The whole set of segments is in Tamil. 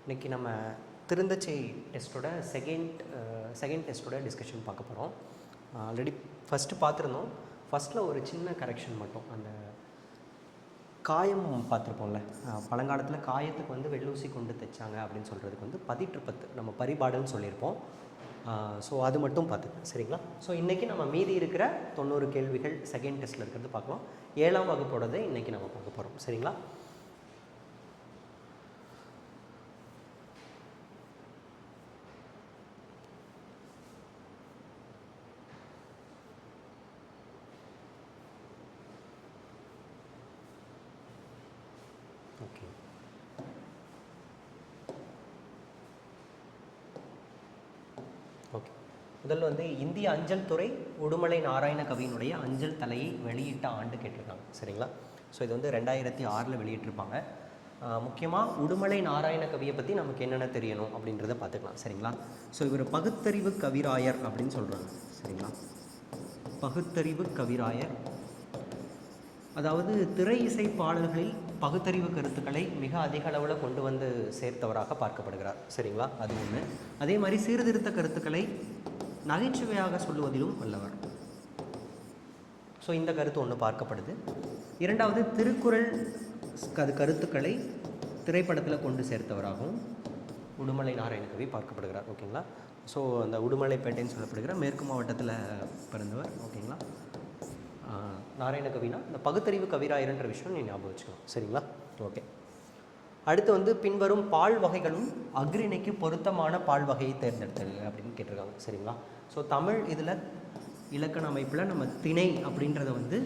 இன்றைக்கி நம்ம திருந்தச்சை டெஸ்ட்டோட செகண்ட் டெஸ்ட்டோட டிஸ்கஷன் பார்க்க போகிறோம். ஆல்ரெடி ஃபஸ்ட்டு பார்த்துருந்தோம். ஃபஸ்ட்டில் ஒரு சின்ன கரெக்ஷன் மட்டும், அந்த காயம் பார்த்துருப்போம்ல, பழங்காலத்தில் காயத்துக்கு வந்து வெள்ளூசி கொண்டு தைச்சாங்க அப்படின்னு சொல்கிறதுக்கு வந்து பதிற்றுப்பத்து நம்ம பரிபாடுன்னு சொல்லியிருப்போம். ஸோ அது மட்டும் பார்த்துக்கேன், சரிங்களா? ஸோ இன்றைக்கி நம்ம மீதி இருக்கிற 90 கேள்விகள் செகண்ட் டெஸ்ட்டில் இருக்கிறது பார்க்கலாம். 7ஆம் வகுப்போடதை இன்றைக்கி நம்ம பார்க்க போகிறோம், சரிங்களா? Okay, okay. முதல்ல வந்து இந்திய அஞ்சல் துறை உடுமலை நாராயண கவியினுடைய அஞ்சல் தலையை வெளியிட்ட ஆண்டு கேட்டிருக்காங்க, சரிங்களா? ஸோ இது வந்து 2006 வெளியிட்டிருப்பாங்க. முக்கியமாக உடுமலை நாராயண கவியை பற்றி நமக்கு என்னென்ன தெரியணும் அப்படின்றத பார்த்துக்கலாம், சரிங்களா? ஸோ இவர் பகுத்தறிவு கவிராயர் அப்படின்னு சொல்கிறாங்க, சரிங்களா? பகுத்தறிவு கவிராயர், அதாவது திரை இசை பாடல்களில் பகுத்தறிவு கருத்துக்களை மிக அதிக அளவில் கொண்டு வந்து சேர்த்தவராக பார்க்கப்படுகிறார், சரிங்களா? அது ஒன்று. அதே மாதிரி சீர்திருத்த கருத்துக்களை நகைச்சுவையாக சொல்லுவதிலும் வல்லவர். ஸோ இந்த கருத்து ஒன்று பார்க்கப்படுது. இரண்டாவது, திருக்குறள் கருத்துக்களை திரைப்படத்தில் கொண்டு சேர்த்தவராகவும் உடுமலை நாராயண கவி பார்க்கப்படுகிறார், ஓகேங்களா? ஸோ அந்த உடுமலைப்பேட்டைன்னு சொல்லப்படுகிற மேற்கு மாவட்டத்தில் பிறந்தவர், ஓகேங்களா? நாராயண கவினா இந்த பகுத்தறிவு கவிராயர்ன்ற விஷயம் நீ ஞாபகம் வச்சுக்கணும், சரிங்களா? ஓகே. அடுத்து வந்து பின்வரும் பால் வகைகளும் அக்ரிணைக்கு பொருத்தமான பால் வகையை தேர்ந்தெடுத்தல் அப்படின்னு கேட்டிருக்காங்க, சரிங்களா? ஸோ தமிழ் இதில் இலக்கண அமைப்பில் நம்ம திணை அப்படின்றத வந்து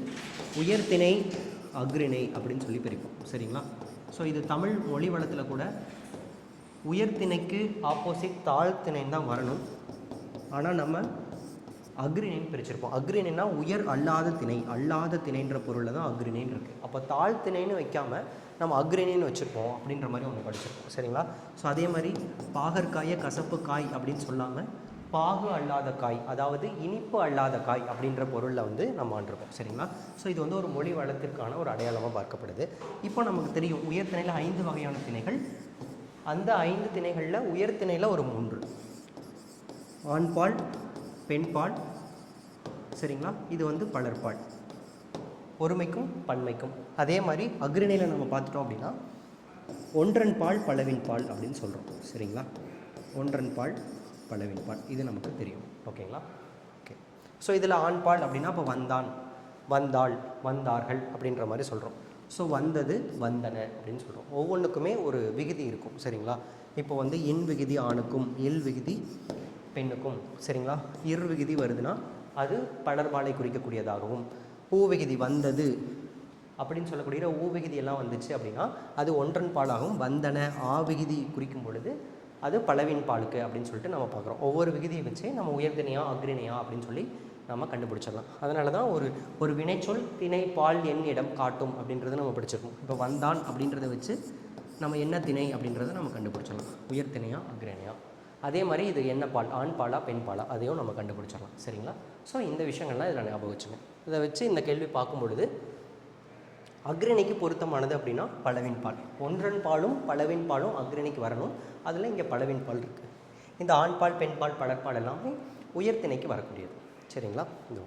உயர்திணை அக்ரிணை அப்படின்னு சொல்லி பிரிப்போம், சரிங்களா? ஸோ இது தமிழ் மொழி வளத்தில் கூட உயர்திணைக்கு ஆப்போசிட் தாழ்த்திணைன்னு தான் வரணும். ஆனால் நம்ம அக்ரிணைன்னு பிரிச்சிருப்போம். அக்ரிணைனா உயர் அல்லாத திணை, அல்லாத திணைன்ற பொருளில் தான் அக்ரிணைன்னு இருக்குது. அப்போ தாழ்த்திணைன்னு வைக்காமல் நம்ம அக்ரிணைன்னு வச்சுருப்போம் அப்படின்ற மாதிரி ஒன்று படிச்சிருப்போம், சரிங்களா? ஸோ அதே மாதிரி பாகற்காயை கசப்பு காய் அப்படின்னு சொல்லாமல் பாகு அல்லாத காய், அதாவது இனிப்பு அல்லாத காய் அப்படின்ற பொருளில் வந்து நம்ம ஆண்டிருப்போம், சரிங்களா? ஸோ இது வந்து ஒரு மொழி வளத்திற்கான ஒரு அடையாளமாக பார்க்கப்படுது. இப்போ நமக்கு தெரியும் உயர்திணையில் 5 வகையான திணைகள். அந்த 5 திணைகளில் உயர்திணையில் ஒரு 3, ஆண்பால், பெண்பால், சரிங்களா? இது வந்து பலர்பால், ஒருமைக்கும் பன்மைக்கும். அதே மாதிரி அக்ரிணையில் நம்ம பார்த்துட்டோம் அப்படின்னா ஒன்றன் பால் பலவின் பால் அப்படின்னு சொல்கிறோம், சரிங்களா? ஒன்றன் பால் பலவின் பால், இது நமக்கு தெரியும், ஓகேங்களா? ஓகே. ஸோ இதில் ஆண்பால் அப்படின்னா இப்போ வந்தான், வந்தாள், வந்தார்கள் அப்படின்ற மாதிரி சொல்கிறோம். ஸோ வந்தது, வந்தன அப்படின்னு சொல்கிறோம். ஒவ்வொன்றுக்குமே ஒரு விகுதி இருக்கும், சரிங்களா? இப்போ வந்து இன் விகுதி ஆணுக்கும், இல் விகுதி பெண்ணுக்கும், சரிங்களா? இர் விகுதி வருதுன்னா அது பலர்பாலை குறிக்கக்கூடியதாகவும், ஊ விகுதி வந்தது அப்படின்னு சொல்லக்கூடிய ஊ விகுதி எல்லாம் வந்துச்சு அப்படின்னா அது ஒன்றன் பாலாகவும், வந்தன ஆ விகுதி குறிக்கும் பொழுது அது பலவின் பாலுக்கு அப்படின்னு சொல்லிட்டு நம்ம பார்க்குறோம். ஒவ்வொரு விகுதியை வச்சு நம்ம உயர்திணையா அக்ரிணையா அப்படின்னு சொல்லி நம்ம கண்டுபிடிச்சிடலாம். அதனால தான் ஒரு வினைச்சொல் திணை பால் எண் இடம் காட்டும் அப்படின்றத நம்ம படிச்சிருக்கோம். இப்போ வந்தான் அப்படின்றத வச்சு நம்ம என்ன திணை அப்படின்றத நம்ம கண்டுபிடிச்சிடலாம், உயர்திணையா அக்ரிணையா. அதே மாதிரி இது என்ன பால், ஆண் பாலா பெண் பாலா, அதையும் நம்ம கண்டுபிடிச்சிடலாம், சரிங்களா? ஸோ இந்த விஷயங்கள்லாம் இதில் ஞாபகம் வச்சுங்க. இதை வச்சு இந்த கேள்வி பார்க்கும் பொழுது அக்ரிணைக்கு பொருத்தமானது அப்படின்னா பலவின் பால், ஒன்றன் பாலும் பலவின் பாலும் அக்ரிணைக்கு வரணும். அதில் இங்கே பலவின் பால் இருக்குது. இந்த ஆண் பால் பெண் பால் பலர்பால் எல்லாமே உயர்திணைக்கு வரக்கூடியது, சரிங்களா? இது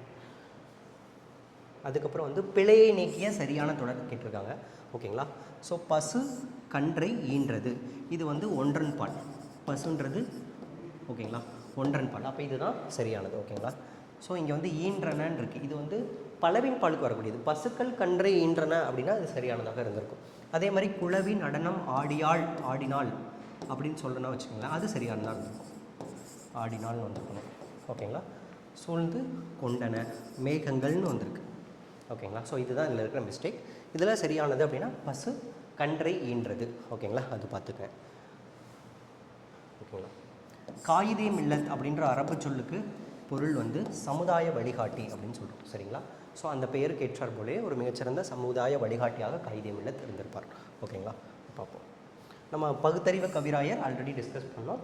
அதுக்கப்புறம் வந்து பிழையை நீக்கிய சரியான தொடர் கேட்டிருக்காங்க, ஓகேங்களா? ஸோ பசு கன்றை ஈன்றது, இது வந்து ஒன்றன் பால், பசுன்றது, ஓகேங்களா? ஒன்றன் பால், அப்போ இதுதான் சரியானது, ஓகேங்களா? ஸோ இங்கே வந்து ஈன்றனன்னு இருக்குது, இது வந்து பலவின் பாலுக்கு வரக்கூடியது. பசுக்கள் கன்றை ஈன்றன அப்படின்னா அது சரியானதாக இருந்திருக்கும். அதே மாதிரி குளவி நடனம் ஆடியாள் ஆடினாள் அப்படின்னு சொல்கிறேன்னா வச்சுக்கோங்களேன், அது சரியானதாக இருந்திருக்கும், ஆடினாள்னு வந்திருக்கணும், ஓகேங்களா? சூழ்ந்து கொண்டன மேகங்கள்னு வந்திருக்கு, ஓகேங்களா? ஸோ இதுதான் இதில் இருக்கிற மிஸ்டேக். இதில் சரியானது அப்படின்னா பசு கன்றை ஈன்றது, ஓகேங்களா? அது பார்த்துக்கேன், ஓகேங்களா? காயிதே மில்லத் அப்படின்ற அரபு சொல்லுக்கு பொருள் வந்து சமுதாய வழிகாட்டி அப்படின்னு சொல்கிறோம், சரிங்களா? ஸோ அந்த பெயருக்கு ஏற்றார் போலே ஒரு மிகச்சிறந்த சமுதாய வழிகாட்டியாக காயிதே மில்லத் இருந்திருப்பார், ஓகேங்களா? பார்ப்போம். நம்ம பகுத்தறிவு கவிராயர் ஆல்ரெடி டிஸ்கஸ் பண்ணோம்.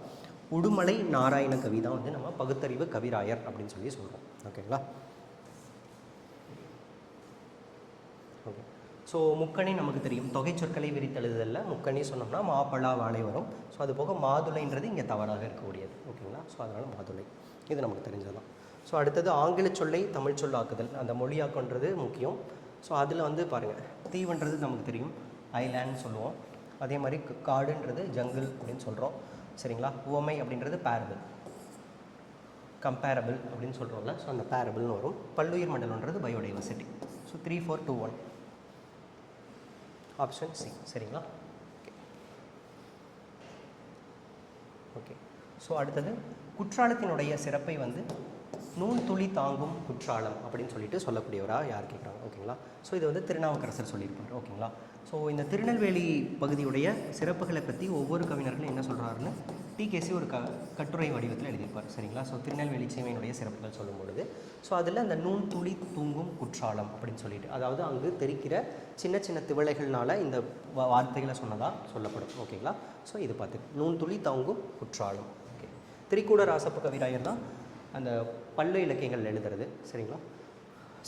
உடுமலை நாராயண கவி தான் வந்து நம்ம பகுத்தறிவு கவிராயர் அப்படின்னு சொல்லி சொல்கிறோம், ஓகேங்களா? ஓகே. ஸோ முக்கணி நமக்கு தெரியும், தொகை சொற்களை விரித்தெழுதுதலில் முக்கணி சொன்னோம்னா மாப்பழா வாழை வரும். ஸோ அது போக மாதுளைன்றது இங்கே தவறாக இருக்கக்கூடியது. ஓகேங்களா? ஸோ அதனால் மாதுளை இது நமக்கு தெரிஞ்சதான். ஸோ அடுத்தது ஆங்கில சொல்லை தமிழ் சொல்லாக்குதல், அந்த மொழியாக்கன்றது முக்கியம். ஸோ அதில் வந்து பாருங்கள், தீவுன்றது நமக்கு தெரியும், ஐலேண்ட் சொல்லுவோம். அதே மாதிரி காடுன்றது ஜங்கிள் அப்படின்னு சொல்கிறோம். சரிங்களா? உவமை அப்படின்றது பேரபிள், கம்பேரபிள் அப்படின்னு சொல்கிறோம்ல. ஸோ அந்த பேரபிள்னு வரும். பல்லுயிர் மண்டலன்றது பயோடைவர்சிட்டி. So 3, 4, 2, 1 option C. சரிங்களா? ஓகே. ஸோ அடுத்தது குற்றாலத்தினுடைய சிறப்பை வந்து நூல் துளி தாங்கும் குற்றாலம் அப்படின்னு சொல்லிட்டு சொல்லக்கூடியவராக யார் கேட்குறாங்க. ஓகேங்களா? ஸோ இது வந்து திருநாவுக்கரசர் சொல்லியிருப்பார். ஓகேங்களா? ஸோ இந்த திருநெல்வேலி பகுதியுடைய சிறப்புகளை பற்றி ஒவ்வொரு கவிஞர்களும் என்ன சொல்கிறாருன்னு டிகேசி ஒரு கட்டுரை வடிவத்தில் எழுதியிருப்பார். சரிங்களா? ஸோ திருநெல்வேலி சீமையினுடைய சிறப்புகள் சொல்லும் பொழுது ஸோ அதில் அந்த நூல் துளி தூங்கும் குற்றாலம் அப்படின்னு சொல்லிட்டு, அதாவது அங்கு தெரிக்கிற சின்ன சின்ன திவளைகள்னால இந்த வார்த்தைகளை சொன்னதாக சொல்லப்படும். ஓகேங்களா? ஸோ இது பார்த்து நூல் துளி தாங்கும் குற்றாலம். ஓகே. திரிகூட ராசப்ப கவிராயர் தான் அந்த பல்லு இலக்கியங்கள் எழுதுறது. சரிங்களா?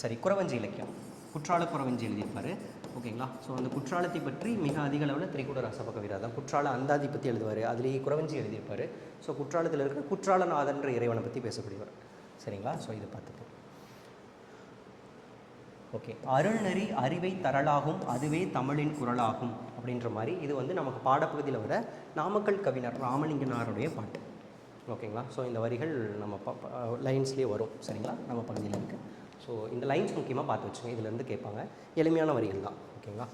சரி, குறவஞ்சி இலக்கியம், குற்றால குறவஞ்சி எழுதியிருப்பார். ஓகேங்களா? ஸோ அந்த குற்றாலத்தை பற்றி மிக அதிக அளவில் திரிகூட ராசப்ப கவிராயர் தான் குற்றால அந்தாதி பற்றி எழுதுவார். அதுலேயே குறவஞ்சி எழுதியிருப்பார். ஸோ குற்றாலத்தில் இருக்கிற குற்றாலநாதன்ற இறைவனை பற்றி பேசக்கூடியவர். சரிங்களா? ஸோ இதை பார்த்துட்டு ஓகே. அருள்நெறி அறிவை தரலாகும், அதுவே தமிழின் குரலாகும் அப்படின்ற மாதிரி இது வந்து நமக்கு பாடப்பகுதியில் வர நாமக்கல் கவிஞர் ராமலிங்கனாருடைய பாட்டு. ஓகேங்களா? ஸோ இந்த வரிகள் நம்ம லைன்ஸ்லேயே வரும். சரிங்களா? நம்ம பகுதியில் இருக்குது. ஸோ இந்த லைன்ஸ் முக்கியமாக பார்த்து வச்சுங்க, இதிலேருந்து கேட்பாங்க. எளிமையான வரிகள் தான். ஓகேங்களா?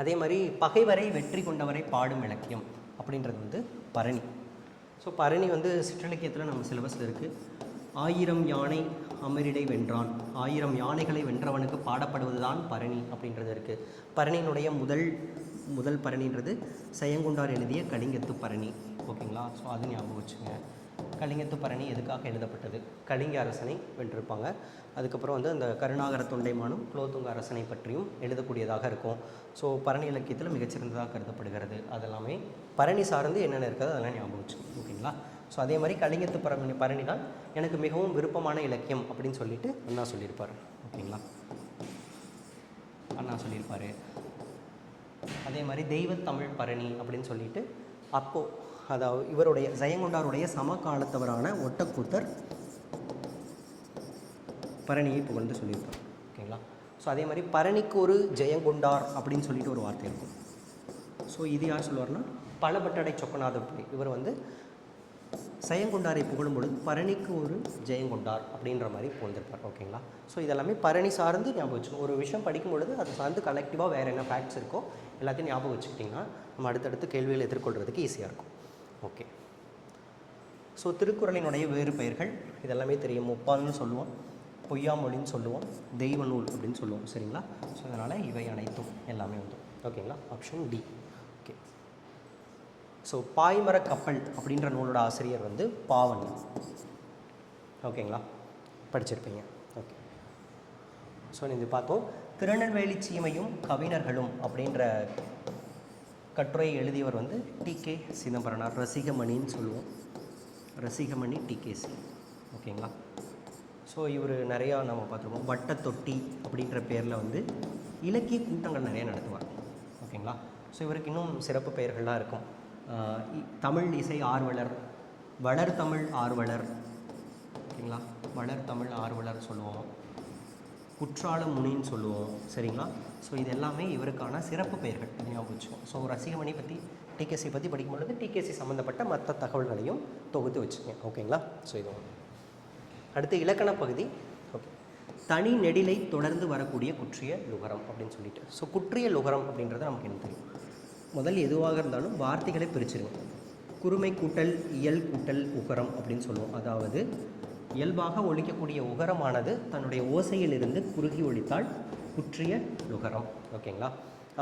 அதே மாதிரி பகைவரை வெற்றி கொண்டவரை பாடும் இலக்கியம் அப்படின்றது வந்து பரணி. ஸோ பரணி வந்து சிற்றிலக்கியத்தில் நம்ம சிலபஸில் இருக்குது. 1000 யானை அமரிடை வென்றான், 1000 யானைகளை வென்றவனுக்கு பாடப்படுவது தான் பரணி அப்படின்றது இருக்குது. பரணியினுடைய முதல் பரணின்றது செயங்குண்டார் எழுதிய கலிங்கத்து பரணி. ஓகேங்களா? ஸோ அது ஞாபகம் வச்சுங்க. கலிங்கத்து பரணி எதுக்காக எழுதப்பட்டது? கலிங்க அரசனை வென்றிருப்பாங்க. அதுக்கப்புறம் வந்து அந்த கருணாகர தொண்டைமானும் குலோத்துங்க அரசனை பற்றியும் எழுதக்கூடியதாக இருக்கும். ஸோ பரணி இலக்கியத்தில் மிகச்சிறந்ததாக கருதப்படுகிறது. அதெல்லாமே பரணி சார்ந்து என்னென்ன இருக்காது அதெல்லாம் ஞாபகம் வச்சுக்கோங்க. ஓகேங்களா? ஸோ அதே மாதிரி கலிங்கத்து பரணி தான் எனக்கு மிகவும் விருப்பமான இலக்கியம் அப்படின்னு சொல்லிட்டு அண்ணா சொல்லியிருப்பார். ஓகேங்களா? அண்ணா சொல்லியிருப்பார். அதே மாதிரி தெய்வத்தமிழ் பரணி அப்படின்னு சொல்லிட்டு அப்போது, அதாவது இவருடைய ஜெயங்கொண்டாருடைய சமகாலத்தவரான ஒட்டக்கூத்தர் பரணியை புகழ்ந்து சொல்லியிருப்பார். ஓகேங்களா? ஸோ அதே மாதிரி பரணிக்கு ஒரு ஜெயங்கொண்டார் அப்படின்னு சொல்லிட்டு ஒரு வார்த்தை இருக்கும். ஸோ இது யார் சொல்லுவார்னா பலபட்டடை சொக்கநாத பிள்ளை. இவர் வந்து ஜெயங்கொண்டாரை புகழும் பொழுது பரணிக்கு ஒரு ஜெயங்கொண்டார் அப்படின்ற மாதிரி புகழ்ந்திருப்பார். ஓகேங்களா? ஸோ இதெல்லாமே பரணி சார்ந்து ஞாபகம் வச்சுக்கணும். ஒரு விஷயம் படிக்கும் பொழுது அது சார்ந்து கலெக்டிவாக வேறு என்ன ஃபேக்ட்ஸ் இருக்கோ எல்லாத்தையும் ஞாபகம் வச்சுக்கிட்டிங்கன்னா நம்ம அடுத்தடுத்து கேள்விகளை எதிர்கொள்கிறதுக்கு ஈஸியாக இருக்கும். ஓகே. ஸோ திருக்குறளினுடைய வேறு பெயர்கள் இதெல்லாமே தெரியும். முப்பால்னு சொல்லுவோம், பொய்யாமொழின்னு சொல்லுவோம், தெய்வ நூல் அப்படின்னு சொல்லுவோம். சரிங்களா? ஸோ அதனால் இவை அனைத்தும் எல்லாமே வந்து ஓகேங்களா? Option D. ஓகே. ஸோ பாய்மர கப்பல் அப்படின்ற நூலோட ஆசிரியர் வந்து பாவண்ணி. ஓகேங்களா? படிச்சிருப்பீங்க. ஓகே. ஸோ இது பார்த்தோம். திருநெல்வேலி சீமையும் கவிஞர்களும் அப்படின்ற கட்டுரை எழுதியவர் வந்து டிகே சிதம்பரனார். ரசிகமணின்னு சொல்லுவோம், ரசிகமணி டிகேசி. ஓகேங்களா? ஸோ இவர் நிறையா நம்ம பார்த்துருக்கோம். வட்டத்தொட்டி அப்படின்ற பேரில் வந்து இலக்கிய கூட்டங்கள் நிறைய நடத்துவார். ஓகேங்களா? ஸோ இவருக்கு இன்னும் சிறப்பு பெயர்கள்லாம் இருக்கும். தமிழ் இசை ஆர்வலர், வளர் தமிழ் ஆர்வலர். ஓகேங்களா? வளர் தமிழ் ஆர்வலர் சொல்லுவோம், குற்றால முனின்னு சொல்லுவோம். சரிங்களா? ஸோ இது எல்லாமே இவருக்கான சிறப்பு பெயர்கள். ஞாபகம் வச்சுக்கோம். ஸோ ரசிகமணி பற்றி டிகேசி பற்றி படிக்கும்பொழுது டிகேசி சம்மந்தப்பட்ட மற்ற தகவல்களையும் தொகுத்து வச்சுக்கோங்க. ஓகேங்களா? ஸோ இது அடுத்து இலக்கண பகுதி. ஓகே. தனி நெடிலை தொடர்ந்து வரக்கூடிய குற்றிய லுகரம் அப்படின்னு சொல்லிட்டு. ஸோ குற்றிய லுகரம் அப்படின்றது நமக்கு என்ன தெரியும்? முதல் எதுவாக இருந்தாலும் வார்த்தைகளை பிரிச்சிருங்க. குறுமை கூட்டல் இயல் கூட்டல் உகரம் அப்படின்னு சொல்லுவோம். அதாவது இயல்பாக ஒலிக்கக்கூடிய உகரமானது தன்னுடைய ஓசையிலிருந்து குறுகி ஒலித்தால் குற்றிய லுகரம். ஓகேங்களா?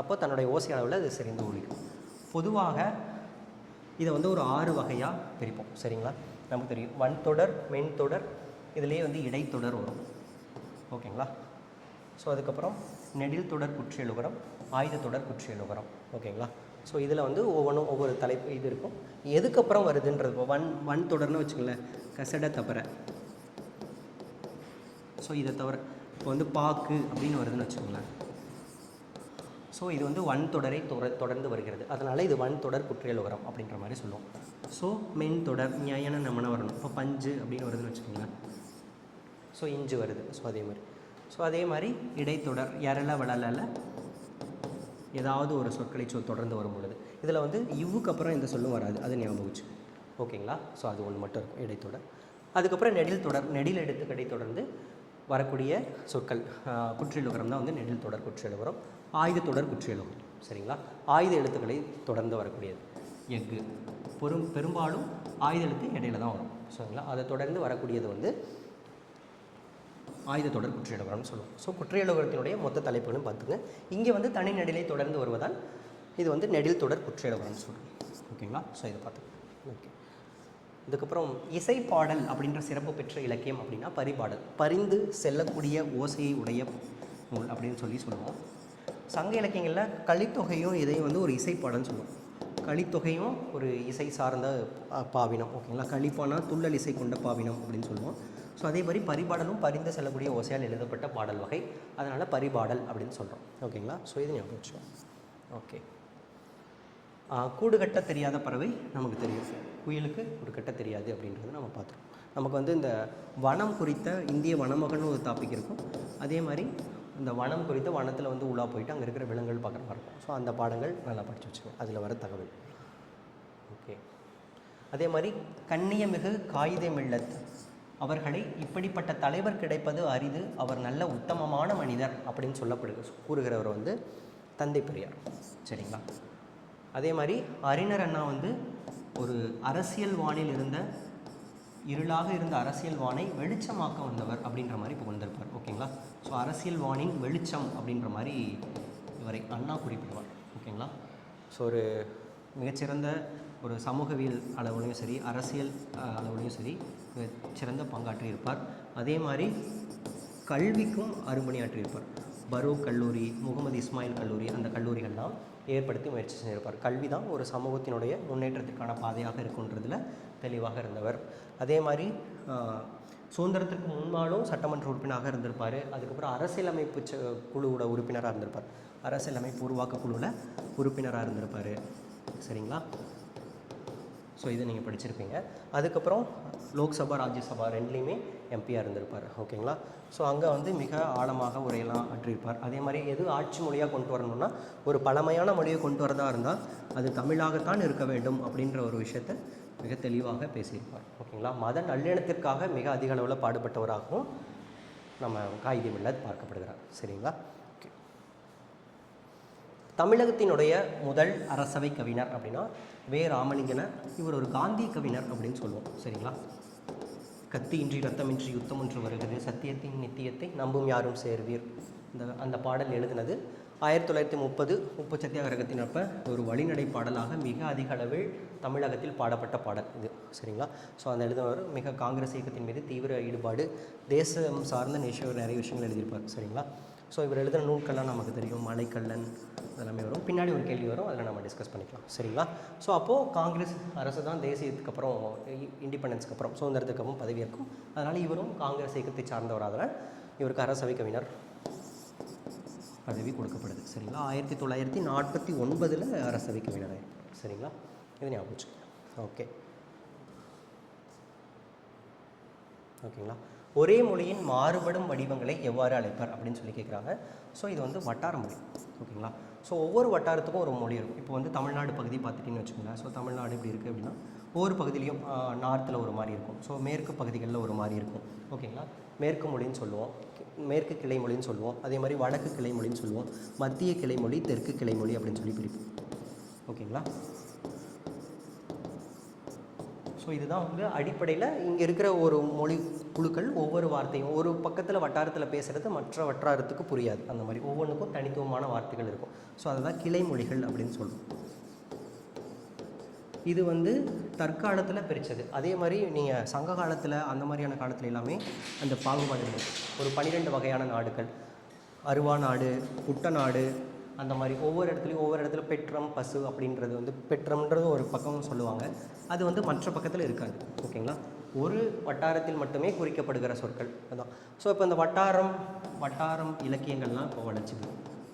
அப்போ தன்னுடைய ஓசை அளவில் அது சரிந்து ஒலிக்கும். பொதுவாக இதை வந்து ஒரு 6 வகையாக பிரிப்போம். சரிங்களா? நமக்கு தெரியும் வன்தொடர், மென்தொடர், இதுலேயே வந்து இடைத்தொடர் வரும். ஓகேங்களா? ஸோ அதுக்கப்புறம் நெடில் தொடர் குற்றிய லுகரம், ஆயுத தொடர் குற்றிய லுகரம். ஓகேங்களா? ஸோ இதில் வந்து ஒவ்வொரு தலைப்பு இது இருக்கும். எதுக்கப்புறம் வருதுன்றது இப்போ வன் தொடர்னு வச்சுக்கோங்களேன், கசட தப்பற. ஸோ இதை தவிர இப்போ வந்து பாக்கு அப்படின்னு வருதுன்னு வச்சுக்கோங்களேன். ஸோ இது வந்து வன்தொடரை தொடர்ந்து வருகிறது, அதனால் இது வன்தொடர் குற்றியலுகரம் அப்படின்ற மாதிரி சொல்லுவோம். ஸோ மென் தொடர் நியாயன நமன வரணும். இப்போ பஞ்சு அப்படின்னு வருதுன்னு வச்சுக்கோங்களேன். ஸோ இஞ்சு வருது. ஸோ அதே மாதிரி இடைத்தொடர் எரல வளல ஏதாவது ஒரு சொற்களை தொடர்ந்து வரும் பொழுது இதில் வந்து இவ்வுக்கு அப்புறம் எந்த சொல்லும் வராது, அது ஞாபகம் வச்சு. ஓகேங்களா? ஸோ அது ஒன்று மட்டும் இருக்கும் இடைத்தொடர். அதுக்கப்புறம் நெடில் தொடர், நெடில் எடுத்துக்கடை தொடர்ந்து வரக்கூடிய சொற்கள் குற்றியலுகரம் தான் வந்து நெடில் தொடர் குற்றியலுகரம். ஆயுத தொடர் குற்றியலுகரம். சரிங்களா? ஆயுத எழுத்துக்களை தொடர்ந்து வரக்கூடியது எஃகு. பெரும்பாலும் ஆயுத எழுத்து இடையில தான் வரும். சரிங்களா? அதை தொடர்ந்து வரக்கூடியது வந்து ஆயுத தொடர் குற்றியலுகரம்னு சொல்லுவோம். ஸோ குற்றியலுகரத்தினுடைய மொத்த தலைப்புகளும் பார்த்துங்க. இங்கே வந்து தனி நெடிலை தொடர்ந்து வருவதால் இது வந்து நெடில் தொடர் குற்றியலுகரம்னு சொல்லுவோம். ஓகேங்களா? ஸோ இதை பார்த்துக்கோங்க. ஓகே. இதுக்கப்புறம் இசைப்பாடல் அப்படின்ற சிறப்பு பெற்ற இலக்கியம் அப்படின்னா பரிபாடல். பரிந்து செல்லக்கூடிய ஓசையை உடைய நூல் அப்படின்னு சொல்லுவோம். சங்க இலக்கியங்களில் கலித்தொகையும் இதையும் வந்து ஒரு இசைப்பாடல்னு சொல்லுவோம். கலித்தொகையும் ஒரு இசை சார்ந்த பாவினம். ஓகேங்களா? கலிப்பானா துள்ளல் இசை கொண்ட பாவினம் அப்படின்னு சொல்லுவோம். ஸோ அதே மாதிரி பரிபாடலும் பரிந்து செல்லக்கூடிய ஓசையால் எழுதப்பட்ட பாடல் வகை, அதனால் பரிபாடல் அப்படின்னு சொல்கிறோம். ஓகேங்களா? ஸோ இது ஞாபகம் வச்சுக்கோங்க. ஓகே. கூடு கட்ட தெரியாத பறவை நமக்கு தெரியும், குயிலுக்கு கூடு கட்ட தெரியாது அப்படின்றது நம்ம பார்த்துருக்கோம். நமக்கு வந்து இந்த வனம் குறித்த இந்திய வனமகன்னு ஒரு டாபிக் இருக்கும். அதே மாதிரி இந்த வனம் குறித்த வனத்தில் வந்து உலா போயிட்டு அங்கே இருக்கிற விலங்குகள் பார்க்குற மாதிரி இருக்கும். ஸோ அந்த பாடங்கள் நல்லா படித்து வச்சுக்கோங்க, அதில் வர தகவல். ஓகே. அதே மாதிரி கண்ணியமிகு காயிதே மில்லத் அவர்களை இப்படிப்பட்ட தலைவர் கிடைப்பது அரிது, அவர் நல்ல உத்தமமான மனிதர் அப்படின்னு கூறுகிறவர் வந்து தந்தை பெரியார். சரிங்களா? அதே மாதிரி அறிஞர் அண்ணா வந்து ஒரு அரசியல் வானில் இருந்த இருளாக இருந்த அரசியல் வானை வெளிச்சமாக்க வந்தவர் அப்படின்ற மாதிரி இப்போ வந்திருப்பார். ஓகேங்களா? ஸோ அரசியல் வானின் வெளிச்சம் அப்படின்ற மாதிரி இவரை அண்ணா குறிப்பிடுவார். ஓகேங்களா? ஸோ ஒரு மிகச்சிறந்த ஒரு சமூகவியல் அளவுலையும் சரி, அரசியல் அளவுலையும் சரி சிறந்த பங்காற்றியிருப்பார். அதே மாதிரி கல்விக்கும் அரும்பணியாற்றியிருப்பார். பரூக் கல்லூரி, முகமது இஸ்மாயில் கல்லூரி, அந்த கல்லூரிகள்லாம் ஏற்படுத்தி முயற்சி செஞ்சிருப்பார். கல்வி தான் ஒரு சமூகத்தினுடைய முன்னேற்றத்துக்கான பாதையாக இருக்குன்றதில் தெளிவாக இருந்தவர். அதே மாதிரி சுதந்திரத்திற்கு முன்னாலும் சட்டமன்ற உறுப்பினராக இருந்திருப்பார். அதுக்கப்புறம் அரசியலமைப்பு குழுவோட உறுப்பினராக இருந்திருப்பார். அரசியலமைப்பு உருவாக்க குழுவில் உறுப்பினராக இருந்திருப்பார். சரிங்களா? ஸோ இதை நீங்கள் படிச்சிருப்பீங்க. அதுக்கப்புறம் லோக்சபா ராஜ்யசபா ரெண்டுலேயுமே எம்பியாக இருந்திருப்பார். ஓகேங்களா? ஸோ அங்கே வந்து மிக ஆழமாக உரையெல்லாம் ஆற்றியிருப்பார். அதே மாதிரி எது ஆட்சி மொழியாக கொண்டு வரணும்னா ஒரு பழமையான மொழியை கொண்டு வரதா இருந்தால் அது தமிழாகத்தான் இருக்க வேண்டும் அப்படின்ற ஒரு விஷயத்தை மிக தெளிவாக பேசியிருப்பார். ஓகேங்களா? மத நல்லிணத்திற்காக மிக அதிக அளவில் பாடுபட்டவராகவும் நம்ம காயிதே மில்லத் பார்க்கப்படுகிறார். சரிங்களா? ஓகே. தமிழகத்தினுடைய முதல் அரசவை கவிஞர் அப்படின்னா வே. ராமலிங்கனர். இவர் ஒரு காந்திய கவிஞர் அப்படின்னு சொல்லுவோம். சரிங்களா? கத்தியின்றி ரத்தமின்றி யுத்தம் ஒன்று வருகிறது, சத்தியத்தின் நித்தியத்தை நம்பும் யாரும் சேர்வீர். அந்த பாடல் எழுதினது 1930 உப்பு சத்தியாகிரகத்தின் அப்போ ஒரு வழிநடை பாடலாக மிக அதிக அளவில் தமிழகத்தில் பாடப்பட்ட பாடல் இது. சரிங்களா? ஸோ அந்த எழுதினவர் மிக காங்கிரஸ் இயக்கத்தின் மீது தீவிர ஈடுபாடு, தேசம் சார்ந்த நிறைய விஷயங்கள் எழுதியிருப்பார். சரிங்களா? ஸோ இவர் எழுதின நூல்கள்லாம் நமக்கு தெரியும். மலைக்கல்லன் அதெல்லாமே வரும். பின்னாடி ஒரு கேள்வி வரும், அதில் நம்ம டிஸ்கஸ் பண்ணிக்கலாம். சரிங்களா? ஸோ அப்போது காங்கிரஸ் அரசு தான் தேசியத்துக்கு அப்புறம் இண்டிபெண்டன்ஸ்க்கு அப்புறம் சுதந்திரத்துக்கு அப்புறம் பதவியேற்கும். அதனால் இவரும் காங்கிரஸ் இயக்கத்தை சார்ந்தவராதனால் இவருக்கு அரசவை கவிஞர் பதவி கொடுக்கப்படுது. சரிங்களா? 1949 அரசவை கவிஞர். சரிங்களா? இது ஞாபகம் வச்சுக்கோங்க. ஓகேங்களா? ஒரே மொழியின் மாறுபடும் வடிவங்களை எவ்வாறு அழைப்பார் அப்படின்னு சொல்லி கேட்குறாங்க. ஸோ இது வந்து வட்டார மொழி. ஓகேங்களா? ஸோ ஒவ்வொரு வட்டாரத்துக்கும் ஒரு மொழி இருக்கும். இப்போ வந்து தமிழ்நாடு பகுதி பார்த்துட்டிங்கன்னு வச்சுக்கோங்களேன். ஸோ தமிழ்நாடு இப்படி இருக்குது அப்படின்னா ஒவ்வொரு பகுதியிலையும் நார்த்தில் ஒரு மாதிரி இருக்கும். ஸோ மேற்கு பகுதிகளில் ஒரு மாதிரி இருக்கும். ஓகேங்களா? மேற்கு மொழின்னு சொல்லுவோம், மேற்கு கிளை மொழின்னு சொல்லுவோம். அதே மாதிரி வடக்கு கிளை மொழின்னு சொல்லுவோம், மத்திய கிளை மொழி, தெற்கு கிளை மொழி அப்படின்னு சொல்லி பிரிப்போம். ஓகேங்களா? ஸோ இதுதான் வந்து அடிப்படையில் இங்கே இருக்கிற ஒரு மொழி குழுக்கள் ஒவ்வொரு வார்த்தையும் ஒரு பக்கத்தில் வட்டாரத்தில் பேசுகிறது மற்ற வட்டாரத்துக்கு புரியாது. அந்த மாதிரி ஒவ்வொன்றுக்கும் தனித்துவமான வார்த்தைகள் இருக்கும். ஸோ அதுதான் கிளை மொழிகள் அப்படின்னு சொல்லுவோம். இது வந்து தற்காலத்தில் பிரித்தது. அதே மாதிரி நீங்கள் சங்க காலத்தில் அந்த மாதிரியான காலத்தில் எல்லாமே அந்த பாகுபாடுகள் ஒரு 12 வகையான நாடுகள், அருவா நாடு, குட்ட நாடு, அந்த மாதிரி ஒவ்வொரு இடத்துல பெற்றம் பசு அப்படின்றது வந்து பெற்றம்ன்றது ஒரு பக்கம் சொல்லுவாங்க. அது வந்து மற்ற பக்கத்தில் இருக்காது. ஓகேங்களா? ஒரு வட்டாரத்தில் மட்டுமே குறிக்கப்படுகிற சொற்கள் அதான். ஸோ இப்போ இந்த வட்டாரம் இலக்கியங்கள்லாம் இப்போ வளர்ச்சி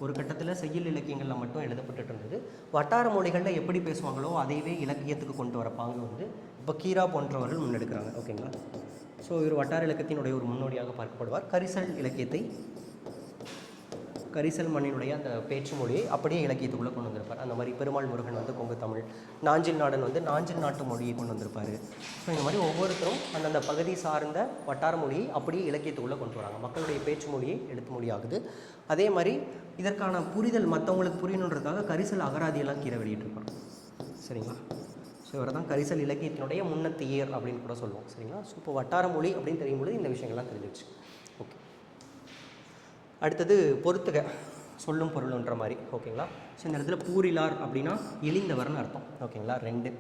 ஒரு கட்டத்தில் செய்யுள் இலக்கியங்களில் மட்டும் எழுதப்பட்டுட்டு இருந்தது. வட்டார மொழிகளில் எப்படி பேசுவாங்களோ அதையவே இலக்கியத்துக்கு கொண்டு வர பாங்கு வந்து இப்போ கீரா போன்றவர்கள் முன்னெடுக்கிறாங்க. ஓகேங்களா. ஸோ இவர் வட்டார இலக்கியத்தினுடைய ஒரு முன்னோடியாக பார்க்கப்படுவார். கரிசல் இலக்கியத்தை, கரிசல் மண்ணினுடைய அந்த பேச்சு மொழியை அப்படியே இலக்கியத்துக்குள்ளே கொண்டு வந்திருப்பார். அந்த மாதிரி பெருமாள் முருகன் வந்து கொங்கு தமிழ், நாஞ்சில் நாடன் வந்து நாஞ்சில் நாட்டு மொழியை கொண்டு வந்திருப்பார். ஸோ இந்த மாதிரி ஒவ்வொருத்தரும் அந்தந்த பகுதி சார்ந்த வட்டார மொழியை அப்படியே இலக்கியத்துக்குள்ளே கொண்டு வராங்க. மக்களுடைய பேச்சு மொழியை எழுத்து மொழியாகுது. அதே மாதிரி இதற்கான புரிதல் மற்றவங்களுக்கு புரியணுன்றதுக்காக கரிசல் அகராதியெல்லாம் கீரை வெளியிட்டிருப்பாங்க. சரிங்களா. ஸோ இவர் தான் கரிசல் இலக்கியத்தினுடைய முன்னத்தியர் அப்படின்னு கூட சொல்லுவோம். சரிங்களா. ஸோ இப்போ வட்டார மொழி அப்படின்னு தெரியும்போது இந்த விஷயங்கள்லாம் தெரிஞ்சிச்சு. ஓகே. அடுத்தது பொறுத்துக, சொல்லும் பொருள்ன்ற மாதிரி. ஓகேங்களா. ஸோ இந்த இடத்துல பூரிலார் அப்படின்னா இழிந்தவர்னு அர்த்தம். ஓகேங்களா. 2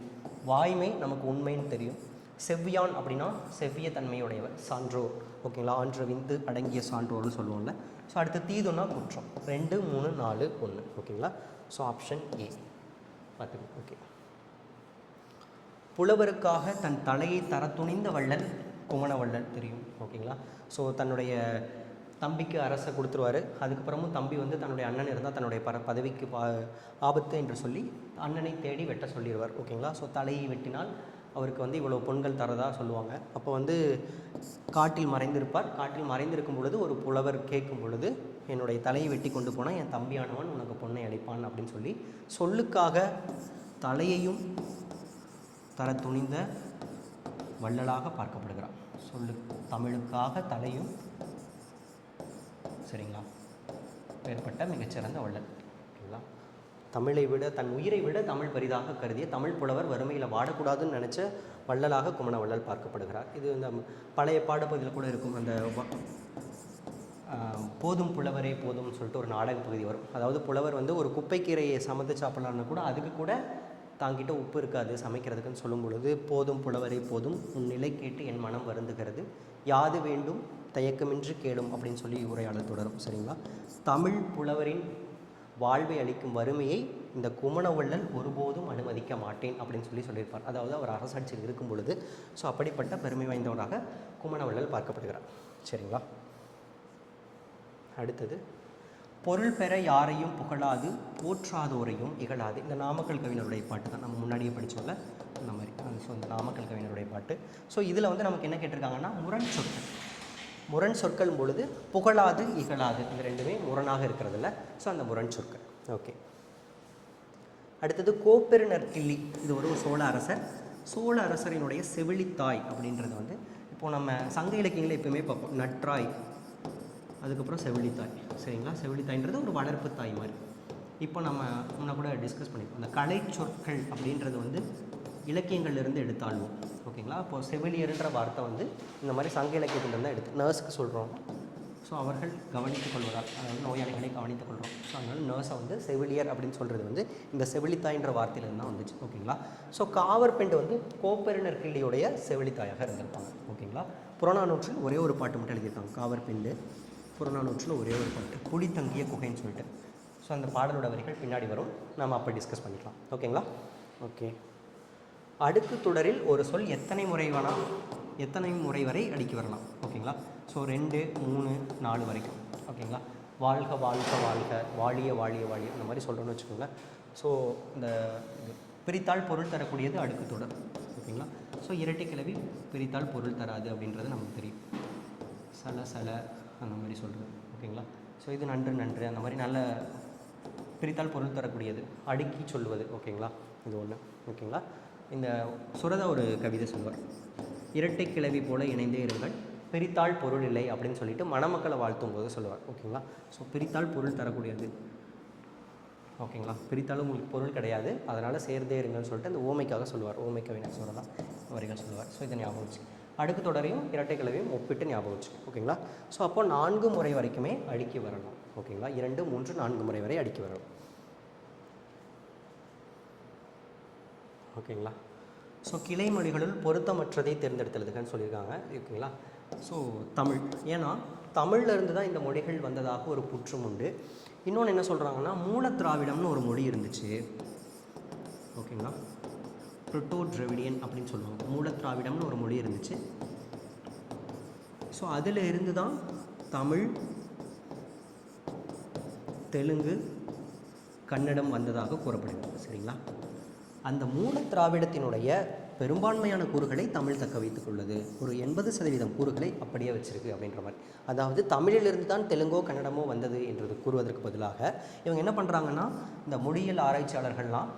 வாய்மை நமக்கு உண்மைன்னு தெரியும். செவ்வியான் அப்படின்னா செவ்விய தன்மையுடையவர், சான்றோர். ஓகேங்களா. ஆன்ற விந்து அடங்கிய சான்றோர்னு சொல்லுவோம்ல. ஸோ அடுத்து தீதுன்னா குற்றம். 2, 3, 4, 1. ஓகேங்களா. ஸோ ஆப்ஷன் ஏ பார்த்துக்கோங்க. ஓகே. புலவருக்காக தன் தலையை தர துணிந்த வள்ளல் குமணவள்ளல் தெரியும். ஓகேங்களா. ஸோ தன்னுடைய தம்பிக்கு அரசை கொடுத்துருவார். அதுக்கப்புறமும் தம்பி வந்து தன்னுடைய அண்ணன் இருந்தால் தன்னுடைய பதவிக்கு ஆபத்து என்று சொல்லி அண்ணனை தேடி வெட்ட சொல்லிடுவார். ஓகேங்களா. ஸோ தலையை வெட்டினால் அவருக்கு வந்து இவ்வளோ பொன்கள் தரதாக சொல்லுவாங்க. அப்போ வந்து காட்டில் மறைந்திருப்பார். காட்டில் மறைந்திருக்கும் பொழுது ஒரு புலவர் கேட்கும் பொழுது, என்னுடைய தலையை வெட்டி கொண்டு போனால் என் தம்பியானவன் உனக்கு பொண்ணை அளிப்பான் அப்படின்னு சொல்லி சொல்லுக்காக தலையையும் தர துணிந்த வள்ளலாக பார்க்கப்படுகிறார். சொல்லு தமிழுக்காக தலையும், சரிங்களா, ஏற்பட்ட மிகச்சிறந்த வள்ளல். ஓகேங்களா. தமிழை விட தன் உயிரை விட தமிழ் பெரிதாக கருதிய தமிழ் புலவர் வறுமையில் வாடக்கூடாதுன்னு நினச்ச வள்ளலாக குமணவள்ளல் பார்க்கப்படுகிறார். இது இந்த பழைய பாடப்பகுதியில் கூட இருக்கும். அந்த போதும் புலவரே போதும்னு சொல்லிட்டு ஒரு நாடக பகுதி வரும். அதாவது புலவர் வந்து ஒரு குப்பைக்கீரையை சமைத்து சாப்பிட்லான்னு கூட அதுக்கு கூட தாங்கிட்ட உப்பு இருக்காது சமைக்கிறதுக்குன்னு சொல்லும் பொழுது, போதும் புலவரே போதும் உன் நிலை கேட்டு என் மனம் வருந்துகிறது, யாது வேண்டும் தயக்கமின்றி கேளும் அப்படின்னு சொல்லி உரையாடல் தொடரும். சரிங்களா. தமிழ் புலவரின் வாழ்வை அளிக்கும் வறுமையை இந்த குமணவள்ளல் ஒருபோதும் அனுமதிக்க மாட்டேன் அப்படின்னு சொல்லியிருப்பார். அதாவது அவர் அரசாட்சியில் இருக்கும் பொழுது. ஸோ அப்படிப்பட்ட பெருமை வாய்ந்தவராக குமணவள்ளல் பார்க்கப்படுகிறார். சரிங்களா. அடுத்தது, பொருள் பெற யாரையும் புகழாது போற்றாதோரையும் இகழாது. இந்த நாமக்கல் கவிஞருடைய பாட்டு தான் நம்ம முன்னாடியே படித்தோம்ல, இந்த மாதிரி. ஸோ இந்த நாமக்கல் கவிஞருடைய பாட்டு. ஸோ இதில் வந்து நமக்கு என்ன கேட்டிருக்காங்கன்னா முரண் சொற்கள். முரண் சொற்கள் பொழுது புகழாது இகழாது இந்த ரெண்டுமே முரணாக இருக்கிறதில்ல. ஸோ அந்த முரண் சொற்கள். ஓகே. அடுத்தது கோப்பெருநற்கிள்ளி. இது ஒரு சோழ அரசர். சோழ அரசரினுடைய செவிலித்தாய் அப்படின்றது வந்து இப்போது நம்ம சங்க இலக்கியங்களை எப்பவுமே பார்ப்போம். நற்றாய், அதுக்கப்புறம் செவிலித்தாய். சரிங்களா. செவிலித்தாய்ன்றது ஒரு வளர்ப்பு தாய் மாதிரி. இப்போ நம்ம முன்ன கூட டிஸ்கஸ் பண்ணிப்போம். அந்த கலை சொற்கள் அப்படின்றது வந்து இலக்கியங்கள்லேருந்து எடுத்தாலும். ஓகேங்களா. இப்போது செவிலியர்ன்ற வார்த்தை வந்து இந்த மாதிரி சங்க இலக்கியத்திலேருந்து தான் எடுத்து நர்ஸுக்கு சொல்கிறோம். ஸோ அவர்கள் கவனித்துக் கொள்வதால், அதாவது நோயாளிகளை கவனித்துக் கொள்கிறோம். ஸோ அதனால் நர்ஸை வந்து செவிலியர் அப்படின்னு சொல்கிறது வந்து இந்த செவிலித்தாய்ன்ற வார்த்தையிலேருந்து தான் வந்துச்சு. ஓகேங்களா. ஸோ காவற்பெண்டு வந்து கோப்பெருநற்கிள்ளியுடைய செவிலித்தாயாக இருந்திருப்பாங்க. ஓகேங்களா. புறநானூற்றில் ஒரே ஒரு பாட்டு மட்டும் எழுதியிருக்காங்க. காவற்பெண்டு புறநானூற்றில் ஒரே ஒரு பாட்டு, குடி தங்கிய குகைன்னு சொல்லிட்டு. ஸோ அந்த பாடலோட வரிகள் பின்னாடி வரும், நாம் அப்போ டிஸ்கஸ் பண்ணிக்கலாம். ஓகேங்களா. ஓகே. அடுக்கு தொடரில் ஒரு சொல் எத்தனை முறை வரை அடுக்கி வரலாம். ஓகேங்களா. ஸோ 2, 3, 4 வரைக்கும். ஓகேங்களா. வாழ்க வாழ்க வாழ்க, வாழிய வாழிய வாழிய, அந்த மாதிரி சொல்கிறோன்னு வச்சுக்கோங்களேன். ஸோ இந்த பிரித்தால் பொருள் தரக்கூடியது அடுக்கு தொடர். ஓகேங்களா. ஸோ இரட்டை கிளவி பிரித்தால் பொருள் தராது அப்படின்றது நமக்கு தெரியும். சல சல அந்த மாதிரி சொல்கிறது. ஓகேங்களா. ஸோ இது நன்று நன்று அந்த மாதிரி நல்ல பிரித்தால் பொருள் தரக்கூடியது, அடுக்கி சொல்லுவது. ஓகேங்களா. இது ஒன்று. ஓகேங்களா. இந்த சுரதா ஒரு கவிதை சொல்வார். இரட்டை கிளவி போல இணைந்தே இருங்கள், பிரித்தால் பொருள் இல்லை அப்படின்னு சொல்லிட்டு மணமக்களை வாழ்த்தும் போது சொல்லுவார். ஓகேங்களா. ஸோ பிரித்தால் பொருள் தரக்கூடியது. ஓகேங்களா. பிரித்தாலும் உங்களுக்கு பொருள் கிடையாது, அதனால் சேர்ந்தே இருங்கன்னு சொல்லிட்டு அந்த ஓமைக்காக சொல்லுவார். ஓமை கவிஞர் சுரதா வரிகள் சொல்லுவார். ஸோ இதை ஞாபகம் வச்சு அடுக்கு தொடரையும் இரட்டை கிளவியும் ஒப்பிட்டு ஞாபகம் வச்சு. ஓகேங்களா. ஸோ அப்போ 4 முறை வரைக்குமே அடுக்கி வரணும். ஓகேங்களா. 2, 3, 4 முறை வரை அடுக்கி வரணும். ஓகேங்களா. ஸோ கிளை மொழிகளுள் பொருத்தமற்றதை தேர்ந்தெடுத்ததுன்னு சொல்லியிருக்காங்க. ஓகேங்களா. ஸோ தமிழ், ஏன்னா தமிழ்லேருந்து தான் இந்த மொழிகள் வந்ததாக ஒரு புற்றும் உண்டு. இன்னொன்று என்ன சொல்கிறாங்கன்னா, மூலத்திராவிடம்னு ஒரு மொழி இருந்துச்சு. ஓகேங்களா. புரோட்டோ டிராவிடியன் அப்படின்னு சொல்லுவாங்க. மூலத்திராவிடம்னு ஒரு மொழி இருந்துச்சு. ஸோ அதில் இருந்து தான் தமிழ் தெலுங்கு, கன்னடம் வந்ததாக கூறப்படுகிறது. சரிங்களா? அந்த மூல திராவிடத்தினுடைய பெரும்பான்மையான கூறுகளை தமிழ் தக்க வைத்துக்கொள்ளது. ஒரு 80% கூறுகளை அப்படியே வச்சிருக்கு அப்படின்ற மாதிரி. அதாவது தமிழிலிருந்து தான் தெலுங்கோ கன்னடமோ வந்தது என்று கூறுவதற்கு பதிலாக இவங்க என்ன பண்ணுறாங்கன்னா, இந்த மொழியியல் ஆராய்ச்சியாளர்கள்லாம்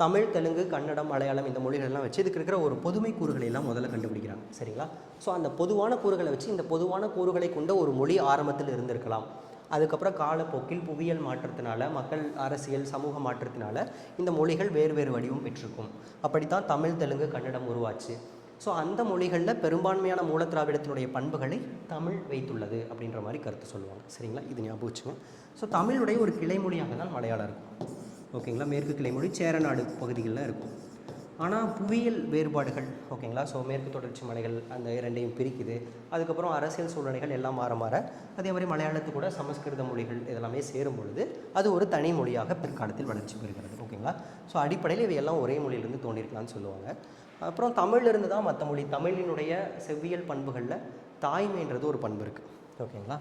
தமிழ், தெலுங்கு, கன்னடம், மலையாளம் இந்த மொழிகள்லாம் வச்சு இதுக்கு இருக்கிற ஒரு பொதுமை கூறுகளை எல்லாம் முதல்ல கண்டுபிடிக்கிறாங்க. சரிங்களா? ஸோ அந்த பொதுவான கூறுகளை வச்சு இந்த பொதுவான கூறுகளை கொண்ட ஒரு மொழி ஆரம்பத்தில் இருந்திருக்கலாம். அதுக்கப்புறம் காலப்போக்கில் புவியியல் மாற்றத்தினால, மக்கள் அரசியல் சமூக மாற்றத்தினால இந்த மொழிகள் வேறு வேறு வடிவம் பெற்றிருக்கும். அப்படித்தான் தமிழ், தெலுங்கு, கன்னடம் உருவாச்சு. ஸோ அந்த மொழிகளில் பெரும்பான்மையான மூலத்திராவிடத்தினுடைய பண்புகளை தமிழ் வைத்துள்ளது அப்படின்ற மாதிரி கருத்து சொல்லுவாங்க. சரிங்களா? இது ஞாபகம் வச்சுங்க. ஸோ தமிழுடைய ஒரு கிளைமொழியாக தான் மலையாளம் இருக்கும். ஓகேங்களா? மேற்கு கிளைமொழி சேரநாடு பகுதிகளில் இருக்கும். ஆனால் புவியியல் வேறுபாடுகள், ஓகேங்களா? ஸோ மேற்கு தொடர்ச்சி மலைகள் அந்த இரண்டையும் பிரிக்குது. அதுக்கப்புறம் அரசியல் சூழ்நிலைகள் எல்லாம் மாற மாற அதே மாதிரி மலையாளத்து கூட சமஸ்கிருத மொழிகள் இதெல்லாமே சேரும் பொழுது அது ஒரு தனி மொழியாக பிற்காலத்தில் வளர்ச்சி பெறுகிறது. ஓகேங்களா? ஸோ அடிப்படையில் இவையெல்லாம் ஒரே மொழியிலிருந்து தோன்றியிருக்கலாம்னு சொல்லுவாங்க. அப்புறம் தமிழிலிருந்து தான் மற்ற மொழி. தமிழினுடைய செவ்வியல் பண்புகளில் தாய்மைன்றது ஒரு பண்பு இருக்குது. ஓகேங்களா?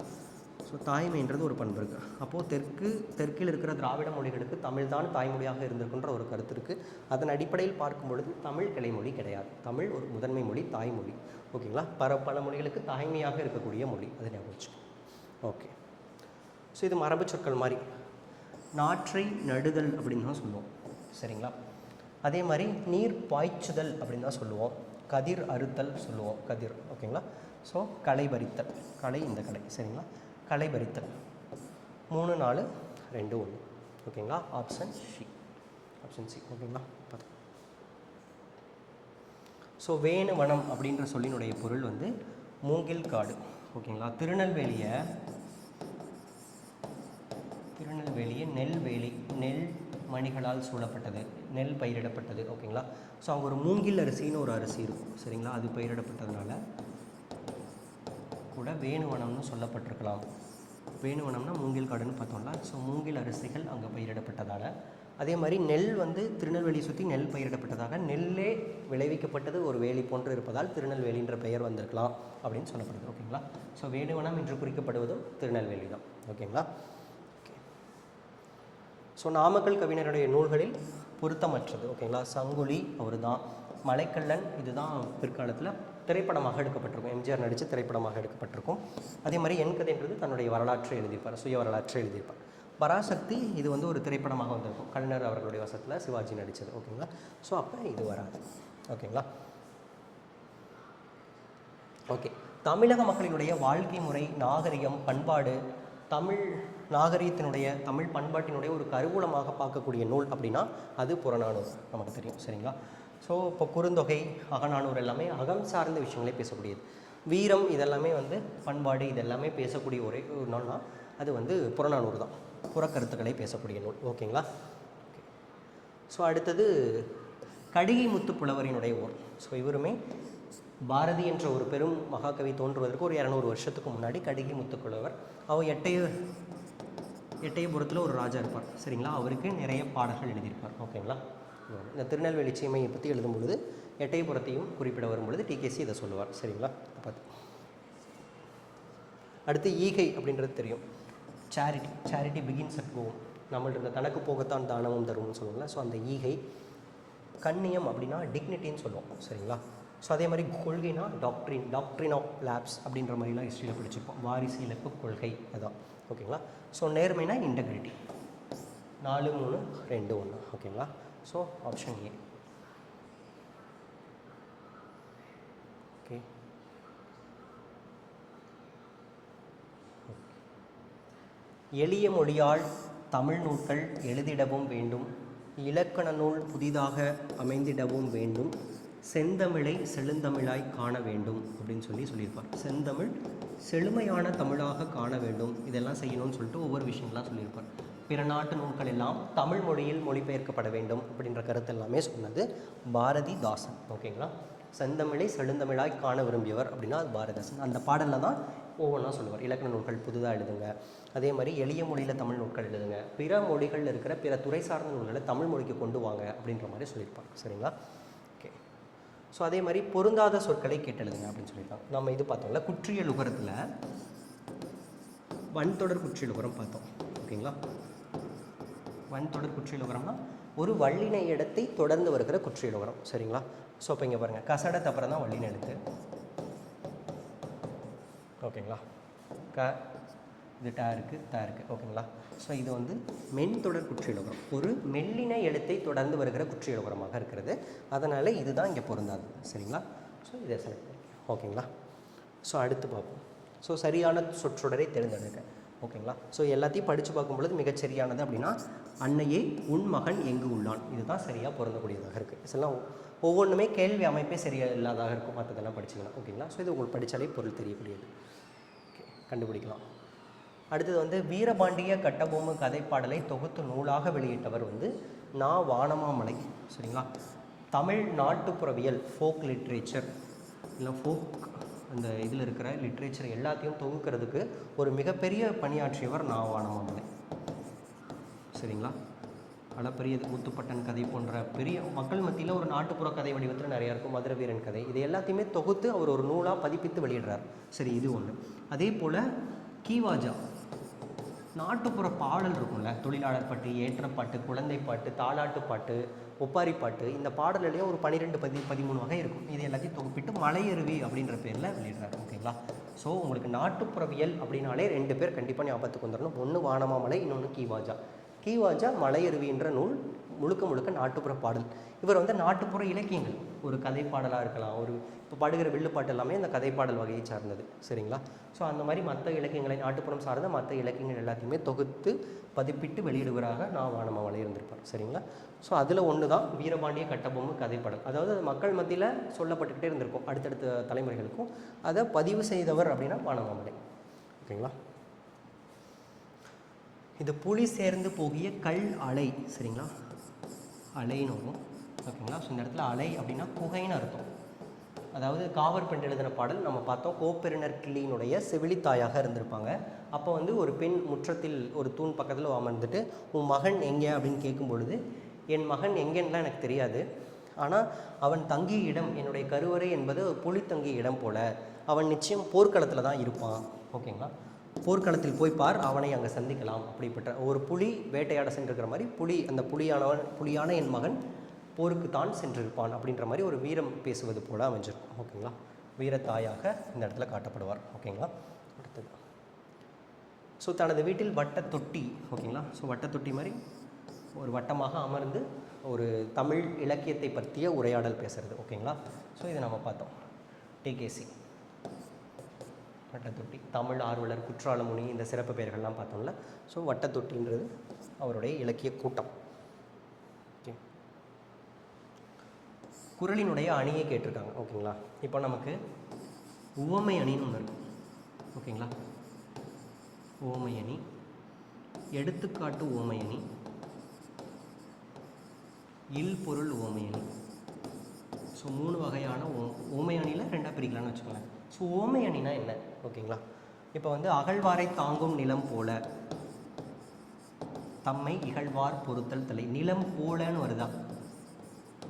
ஸோ தாய்மைன்றது ஒரு பண்பு இருக்குது. அப்போது தெற்கில் இருக்கிற திராவிட மொழிகளுக்கு தமிழ் தான் தாய்மொழியாக இருந்திருக்குன்ற ஒரு கருத்து இருக்குது. அதன் அடிப்படையில் பார்க்கும் பொழுது தமிழ் கிளைமொழி கிடையாது. தமிழ் ஒரு முதன்மை மொழி, தாய்மொழி. ஓகேங்களா? பல மொழிகளுக்கு தாய்மையாக இருக்கக்கூடிய மொழி. அதை ஞாபகம் வச்சுக்கோங்க. ஓகே. ஸோ இது மரபு சொற்கள் மாதிரி. நாற்றை நடுதல் அப்படின்னு தான் சொல்லுவோம். சரிங்களா? அதே மாதிரி நீர் பாய்ச்சுதல் அப்படின்னு தான் சொல்லுவோம். கதிர் அறுத்தல் சொல்லுவோம். கதிர். ஓகேங்களா? ஸோ களை பறித்தல். களை இந்த களை. சரிங்களா? களை பறித்தல். 3, 4, 2, 1. ஓகேங்களா? Option C. ஓகேங்களா? ஸோ வேணுவனம் அப்படின்ற சொல்லினுடைய பொருள் வந்து மூங்கில் காடு. ஓகேங்களா? திருநெல்வேலியை நெல்வேலி, நெல் மணிகளால் சூழப்பட்டது, நெல் பயிரிடப்பட்டது. ஓகேங்களா? ஸோ அங்கே ஒரு மூங்கில் அரிசின்னு ஒரு அரிசி இருக்கும். சரிங்களா? அது பயிரிடப்பட்டதுனால கூட வேணுவனம்னு சொல்லப்பட்டிருக்கலாம். வேணுவனம்னா மூங்கில் காடுன்னு பார்த்தோம்னா, ஸோ மூங்கில் அரிசிகள் அங்கே பயிரிடப்பட்டதால். அதே மாதிரி நெல் வந்து திருநெல்வேலி சுற்றி நெல் பயிரிடப்பட்டதாக, நெல்லே விளைவிக்கப்பட்டது ஒரு வேலி போன்று இருப்பதால் திருநெல்வேலின்ற பெயர் வந்திருக்கலாம் அப்படின்னு சொல்லப்படுது. ஓகேங்களா? ஸோ வேணுவனம் என்று குறிக்கப்படுவதும் திருநெல்வேலி தான். ஓகேங்களா? ஓகே. ஸோ நாமக்கல் கவிஞருடைய நூல்களில் பொருத்தமற்றது. ஓகேங்களா? சங்குலி அவர் தான். மலைக்கல்லன் இதுதான் பிற்காலத்தில் திரைப்படமாக எடுக்கப்பட்டிருக்கும். எம்ஜிஆர் நடித்து திரைப்படமாக எடுக்கப்பட்டிருக்கும். அதே மாதிரி என் கதைன்றது தன்னுடைய வரலாற்றை எழுதியிருப்பார், சுய வரலாற்றை எழுதியிருப்பார். பராசக்தி இது வந்து ஒரு திரைப்படமாக வந்திருக்கும், கலைஞர் அவர்களுடைய வசத்தில் சிவாஜி நடித்தது. ஓகேங்களா? ஸோ அப்போ இது வராது. ஓகேங்களா? ஓகே. தமிழக மக்களினுடைய வாழ்க்கை முறை, நாகரிகம், பண்பாடு, தமிழ் நாகரிகத்தினுடைய, தமிழ் பண்பாட்டினுடைய ஒரு கருவூலமாக பார்க்கக்கூடிய நூல் அப்படின்னா அது புறநானூறு. நமக்கு தெரியும். சரிங்களா? ஸோ இப்போ குறுந்தொகை, அகநானூறு எல்லாமே அகம் சார்ந்த விஷயங்களே பேசக்கூடியது. வீரம் இதெல்லாமே வந்து பண்பாடு இதெல்லாமே பேசக்கூடிய ஒரே ஒரு நூல்னா அது வந்து புறநானூறு தான். புறக்கருத்துக்களை பேசக்கூடிய நூல். ஓகேங்களா? ஓகே. ஸோ அடுத்தது கடிகை முத்து புலவரினுடைய ஊர். ஸோ இவருமே பாரதி என்ற ஒரு பெரும் மகாகவி தோன்றுவதற்கு ஒரு 200 வருஷத்துக்கு முன்னாடி கடிகை முத்து புலவர். அவர் எட்டயபுரத்தில் ஒரு ராஜா இருப்பார். சரிங்களா? அவருக்கு நிறைய பாடல்கள் எழுதியிருப்பார். ஓகேங்களா? இந்த திருநெல்வேலி சீமையை பற்றி எழுதும் பொழுது எட்டயபுரத்தையும் குறிப்பிட வரும்பொழுது டிகேசி இதை சொல்லுவார். சரிங்களா? பார்த்து அடுத்து ஈகை அப்படின்றது தெரியும். Charity begins at home. நம்மள்ட்ட தனக்கு போகத்தான் தானமும் தரும்னு சொல்லுவாங்கள்ல. ஸோ அந்த ஈகை. கண்ணியம் அப்படின்னா டிக்னிட்டின்னு சொல்லுவோம். சரிங்களா? ஸோ அதே மாதிரி கொள்கைனா டாக்ட்ரின் ஆஃப் லேப்ஸ் அப்படின்ற மாதிரிலாம் ஹிஸ்ட்ரியில் படிச்சிருப்போம். வாரிசு இழப்பு கொள்கை அதான். ஓகேங்களா? ஸோ நேர்மைனா இன்டெகிரிட்டி. 4, 3, 2, 1. ஓகேங்களா? So option A. ஓகே. எளிய மொழியால் தமிழ் நூல்கள் எழுதிடவும் வேண்டும், இலக்கண நூல் புதிதாக அமைந்திடவும் வேண்டும், செந்தமிழை செழுந்தமிழாய் காண வேண்டும் அப்படின்னு சொல்லியிருப்பார். செந்தமிழ் செழுமையான தமிழாக காண வேண்டும், இதெல்லாம் செய்யணும்னு சொல்லிட்டு ஒவ்வொரு விஷயங்களாக சொல்லியிருப்பார். பிற நாட்டு நூல்கள் எல்லாம் தமிழ் மொழியில் மொழிபெயர்க்கப்பட வேண்டும் அப்படின்ற கருத்து எல்லாமே சொன்னது பாரதிதாசன். ஓகேங்களா? செந்தமிழை செழுந்தமிழாய் காண விரும்பியவர் அப்படின்னா அது பாரதிதாசன். அந்த பாடலில் தான் ஒவ்வொன்றா சொல்லுவார். இலக்கண நூல்கள் புதுதாக எழுதுங்க, அதே மாதிரி எளிய மொழியில் தமிழ் நூல்கள் எழுதுங்க, பிற மொழிகளில் இருக்கிற பிற துறை சார்ந்த நூல்களை தமிழ் மொழிக்கு கொண்டு வாங்க அப்படின்ற மாதிரி சொல்லியிருப்பாங்க. சரிங்களா? ஓகே. ஸோ அதே மாதிரி பொருந்தாத சொற்களை கேட்டெழுதுங்க அப்படின்னு சொல்லியிருக்காங்க. நம்ம இது பார்த்தோம்ல, குற்றியல் உகரத்தில் வன்தொடர் குற்றியல் உகரம் பார்த்தோம். ஓகேங்களா? வன்தொடர் குற்றியலுகரம்னா ஒரு வல்லின இடத்தை தொடர்ந்து வருகிற குற்றியலுகரம். சரிங்களா? ஸோ இப்போ இங்கே பாருங்கள், கசடத்து அப்புறம் தான் வல்லின எழுத்து. ஓகேங்களா? இது டா இருக்குது, தா இருக்குது. ஓகேங்களா? ஸோ இது வந்து மென்தொடர் குற்றியலுகரம், ஒரு மெல்லின எழுத்தை தொடர்ந்து வருகிற குற்றியலுகரமாக இருக்கிறது. அதனால் இதுதான் இங்கே பொருந்தாது. சரிங்களா? ஸோ இதை செலக்ட் பண்ணிக்கலாம். ஓகேங்களா? ஸோ அடுத்து பார்ப்போம். ஸோ சரியான சொற்றொடரை தேர்ந்தெடுக்க. ஓகேங்களா? ஸோ எல்லாத்தையும் படித்து பார்க்கும்பொழுது மிகச்சரியானது அப்படின்னா, அன்னையே உன் மகன் எங்கு உள்ளான், இதுதான் சரியாக பொருந்தக்கூடியதாக இருக்குது. இதெல்லாம் ஒவ்வொன்றுமே கேள்வி அமைப்பே சரியாக இல்லாதாக இருக்கும், மற்றதெல்லாம் படிச்சிக்கலாம். ஓகேங்களா? ஸோ இது உங்களுக்கு படித்தாலே பொருள் தெரியக்கூடியது. ஓகே, கண்டுபிடிக்கலாம். அடுத்தது வந்து வீரபாண்டிய கட்டபொம்மு கதைப்பாடலை தொகுத்து நூலாக வெளியிட்டவர் வந்து நா. வானமாமலை. சரிங்களா? தமிழ் நாட்டுப்புறவியல், ஃபோக் லிட்ரேச்சர் இல்லை ஃபோக் அந்த இதில் இருக்கிற லிட்ரேச்சர் எல்லாத்தையும் தொகுக்கிறதுக்கு ஒரு மிகப்பெரிய பணியாற்றியவர் நா. வானமாமலை. சரிங்களா? அளப்பரிய முத்துப்பட்டன் கதை போன்ற பெரிய மக்கள் மத்தியில் ஒரு நாட்டுப்புற கதை வடிவத்தில் நிறையா இருக்கும். மதுரை வீரன் கதை, இது எல்லாத்தையுமே தொகுத்து அவர் ஒரு நூலாக பதிப்பித்து வெளியிடுறார். சரி, இது ஒன்று. அதே போல் கீவாஜா நாட்டுப்புற பாடல் இருக்கும்ல, தொழிலாளர் பாட்டு, ஏற்றப்பாட்டு, குழந்தை பாட்டு, தாலாட்டு பாட்டு, ஒப்பாரி பாட்டு, இந்த பாடல்லையே ஒரு 12 13 வகை இருக்கும். இது எல்லாத்தையும் தொகுப்பிட்டு மலையருவி அப்படின்ற பேரில் வெளியிடுறாரு. ஓகேங்களா? ஸோ உங்களுக்கு நாட்டுப்புறவியல் அப்படின்னாலே 2 பேர் கண்டிப்பாக ஞாபகத்துக்கு வந்துடணும். ஒன்று வானமாமலை, இன்னொன்று கீவாஜா. கீவாஜா மலையருவின்ற நூல் முழுக்க முழுக்க நாட்டுப்புற பாடல். இவர் வந்து நாட்டுப்புற இலக்கியங்கள், ஒரு கதை பாடலாக இருக்கலாம், ஒரு இப்போ பாடுகிற வில்லுப்பாட்டு எல்லாமே அந்த கதைப்பாடல் வகையை சார்ந்தது. சரிங்களா? ஸோ அந்த மாதிரி மற்ற இலக்கியங்களை, நாட்டுப்புறம் சார்ந்த மற்ற இலக்கியங்கள் எல்லாத்தையுமே தொகுத்து பதிப்பிட்டு வெளியிடுவராக நா. வானமாமலை இருந்திருப்பார். சரிங்களா? ஸோ அதில் ஒன்று தான் வீரபாண்டிய கட்டபொம்மு கதைப்பாடல். அதாவது மக்கள் மத்தியில் சொல்லப்பட்டுக்கிட்டே இருந்திருக்கும் அடுத்தடுத்த தலைமுறைகளுக்கும். அதை பதிவு செய்தவர் அப்படின்னா வானமாமலை. ஓகேங்களா? இது புலி சேர்ந்து போகிய கல் அலை. சரிங்களா? அலைன்னு வரும். ஓகேங்களா? ஸோ இந்த இடத்துல அலை அப்படின்னா புகைன்னு அர்த்தம். அதாவது காவர் பெண் எழுதின பாடல் நம்ம பார்த்தோம். கோப்பெருநர் கிள்ளியினுடைய செவிலித்தாயாக இருந்திருப்பாங்க. அப்போ வந்து ஒரு பெண் முற்றத்தில் ஒரு தூண் பக்கத்தில் அமர்ந்துட்டு, உன் மகன் எங்கே அப்படின்னு கேட்கும் பொழுது, என் மகன் எங்கேன்னுலாம் எனக்கு தெரியாது, ஆனால் அவன் தங்கிய இடம், என்னுடைய கருவறை என்பது புலி தங்கிய இடம் போல், அவன் நிச்சயம் போர்க்களத்தில் தான் இருப்பான். ஓகேங்களா? போர்க்களத்தில் போய் பார், அவனை அங்கே சந்திக்கலாம். அப்படிப்பட்ட ஒரு புலி வேட்டையாட சென்றிருக்கிற மாதிரி அந்த புலியான என் மகன் போருக்கு தான் சென்றிருப்பான் அப்படின்ற மாதிரி ஒரு வீரம் பேசுவது போல் அமைஞ்சிருக்கும். ஓகேங்களா? வீரத்தாயாக இந்த இடத்துல காட்டப்படுவார். ஓகேங்களா? அடுத்தது ஸோ தனது வீட்டில் வட்ட தொட்டி. ஓகேங்களா? ஸோ வட்ட தொட்டி மாதிரி ஒரு வட்டமாக அமர்ந்து ஒரு தமிழ் இலக்கியத்தை பற்றிய உரையாடல் பேசுகிறது. ஓகேங்களா? ஸோ இதை நம்ம பார்த்தோம். டிகேசி வட்டத்தொட்டி, தமிழ் ஆர்வலர், குற்றாலமுனி, இந்த சிறப்பு பெயர்கள்லாம் பார்த்தோம்ல. ஸோ வட்டத்தொட்டின்றது அவருடைய இலக்கிய கூட்டம். ஓகே, குறளினுடைய அணியை கேட்டிருக்காங்க. ஓகேங்களா? இப்போ நமக்கு உவமை அணின்னு ஒன்று இருக்குது. ஓகேங்களா? உவமை அணி, எடுத்துக்காட்டு உவமை அணி, இல் பொருள் உவமை அணி. ஸோ 3 வகையான உவமை அணியில் 2ஆக பிரிக்கலான்னு வச்சுக்கோங்களேன். ஸோ உவமை அணினா என்ன? ஓகேங்களா? இப்போ வந்து அகழ்வாரை தாங்கும் நிலம் போல, தம்மை இகழ்வார் பொறுத்தல் தலை, நிலம் போலன்னு வருதா?